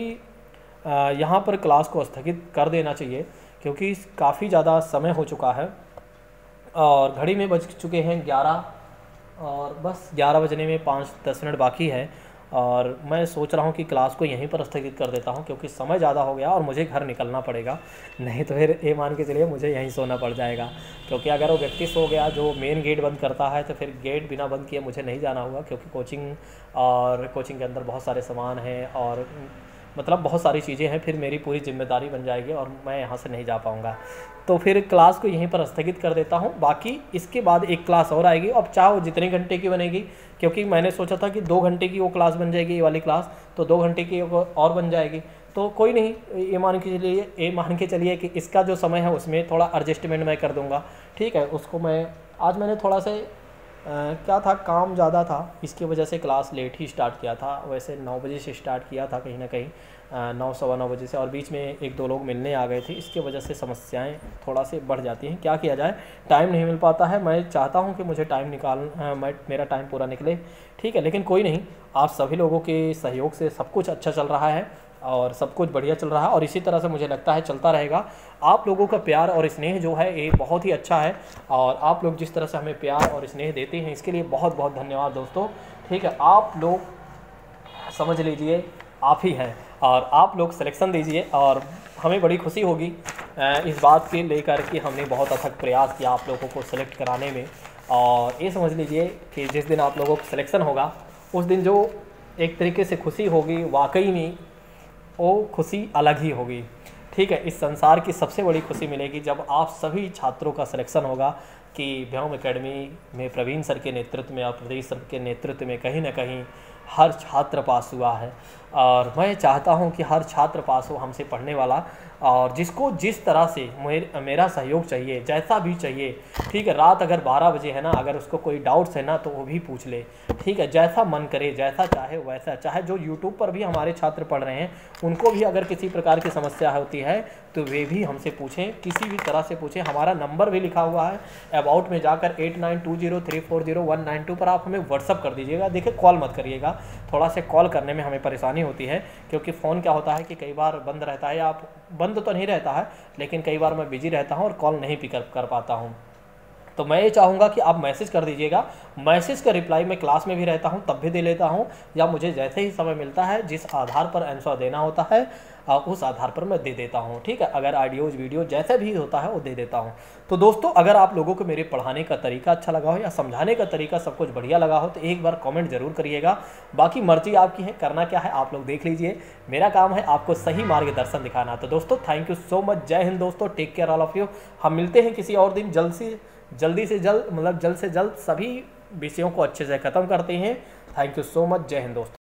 यहाँ पर क्लास को स्थगित कर देना चाहिए, क्योंकि काफ़ी ज़्यादा समय हो चुका है और घड़ी में बज चुके हैं 11, और बस 11 बजने में 5-10 मिनट बाकी है, और मैं सोच रहा हूँ कि क्लास को यहीं पर स्थगित कर देता हूँ, क्योंकि समय ज़्यादा हो गया और मुझे घर निकलना पड़ेगा। नहीं तो फिर ये मान के चलिए मुझे यहीं सोना पड़ जाएगा, क्योंकि अगर वो व्यक्ति सो गया जो मेन गेट बंद करता है, तो फिर गेट बिना बंद किए मुझे नहीं जाना होगा, क्योंकि कोचिंग के अंदर बहुत सारे सामान हैं, और मतलब बहुत सारी चीज़ें हैं, फिर मेरी पूरी जिम्मेदारी बन जाएगी और मैं यहाँ से नहीं जा पाऊँगा। तो फिर क्लास को यहीं पर स्थगित कर देता हूँ। बाकी इसके बाद एक क्लास और आएगी, अब चाहे वो जितने घंटे की बनेगी, क्योंकि मैंने सोचा था कि 2 घंटे की वो क्लास बन जाएगी, ये वाली क्लास, तो 2 घंटे की और बन जाएगी। तो कोई नहीं, ये मान के चलिए कि इसका जो समय है उसमें थोड़ा एडजस्टमेंट मैं कर दूँगा, ठीक है। उसको मैं आज मैंने थोड़ा सा क्या था, काम ज़्यादा था, इसकी वजह से क्लास लेट ही स्टार्ट किया था। वैसे 9 बजे से स्टार्ट किया था कहीं ना कहीं, 9 सवा 9 बजे से, और बीच में 1-2 लोग मिलने आ गए थे, इसकी वजह से समस्याएं थोड़ा से बढ़ जाती हैं। क्या किया जाए, टाइम नहीं मिल पाता है। मैं चाहता हूं कि मुझे टाइम मेरा टाइम पूरा निकले, ठीक है, लेकिन कोई नहीं, आप सभी लोगों के सहयोग से सब कुछ अच्छा चल रहा है और सब कुछ बढ़िया चल रहा है, और इसी तरह से मुझे लगता है चलता रहेगा। आप लोगों का प्यार और स्नेह जो है ये बहुत ही अच्छा है, और आप लोग जिस तरह से हमें प्यार और स्नेह देते हैं इसके लिए बहुत बहुत धन्यवाद दोस्तों, ठीक है। आप लोग समझ लीजिए आप ही हैं, और आप लोग सिलेक्शन दीजिए, और हमें बड़ी खुशी होगी इस बात के लेकर कि हमने बहुत अथक प्रयास किया आप लोगों को सिलेक्ट कराने में। और ये समझ लीजिए कि जिस दिन आप लोगों को सिलेक्शन होगा उस दिन जो एक तरीके से खुशी होगी, वाकई में वो खुशी अलग ही होगी, ठीक है। इस संसार की सबसे बड़ी खुशी मिलेगी जब आप सभी छात्रों का सिलेक्शन होगा कि व्योम एकेडमी में प्रवीण सर के नेतृत्व में और प्रदेश सर के नेतृत्व में कहीं ना कहीं हर छात्र पास हुआ है। और मैं चाहता हूं कि हर छात्र पास हो हमसे पढ़ने वाला, और जिसको जिस तरह से मेरा सहयोग चाहिए, जैसा भी चाहिए, ठीक है। रात अगर 12 बजे है ना, अगर उसको कोई डाउट्स है ना तो वो भी पूछ ले, ठीक है। जैसा मन करे, जैसा चाहे वैसा, चाहे जो यूट्यूब पर भी हमारे छात्र पढ़ रहे हैं उनको भी अगर किसी प्रकार की समस्या होती है तो वे भी हमसे पूछें, किसी भी तरह से पूछें। हमारा नंबर भी लिखा हुआ है अबाउट में जाकर 8920340192 पर आप हमें व्हाट्सअप कर दीजिएगा। देखिए, कॉल मत करिएगा, थोड़ा से कॉल करने में हमें परेशानी होती है, क्योंकि फ़ोन क्या होता है कि कई बार बंद रहता है, आप बंद तो नहीं रहता है, लेकिन कई बार मैं बिजी रहता हूं और कॉल नहीं पिकअप कर पाता हूं। तो मैं ये चाहूँगा कि आप मैसेज कर दीजिएगा। मैसेज का रिप्लाई मैं क्लास में भी रहता हूँ तब भी दे लेता हूँ, या मुझे जैसे ही समय मिलता है जिस आधार पर आंसर देना होता है उस आधार पर मैं दे देता हूँ, ठीक है। अगर ऑडियोज़ वीडियो जैसे भी होता है वो दे देता हूँ। तो दोस्तों, अगर आप लोगों को मेरे पढ़ाने का तरीका अच्छा लगा हो या समझाने का तरीका सब कुछ बढ़िया लगा हो तो एक बार कमेंट जरूर करिएगा। बाकी मर्जी आपकी है, करना क्या है आप लोग देख लीजिए, मेरा काम है आपको सही मार्गदर्शन दिखाना। तो दोस्तों, थैंक यू सो मच, जय हिंद दोस्तों, take care all of you. हम मिलते हैं किसी और दिन, जल्द से जल्द सभी विषयों को अच्छे से ख़त्म करते हैं। थैंक यू सो मच, जय हिंद दोस्तों।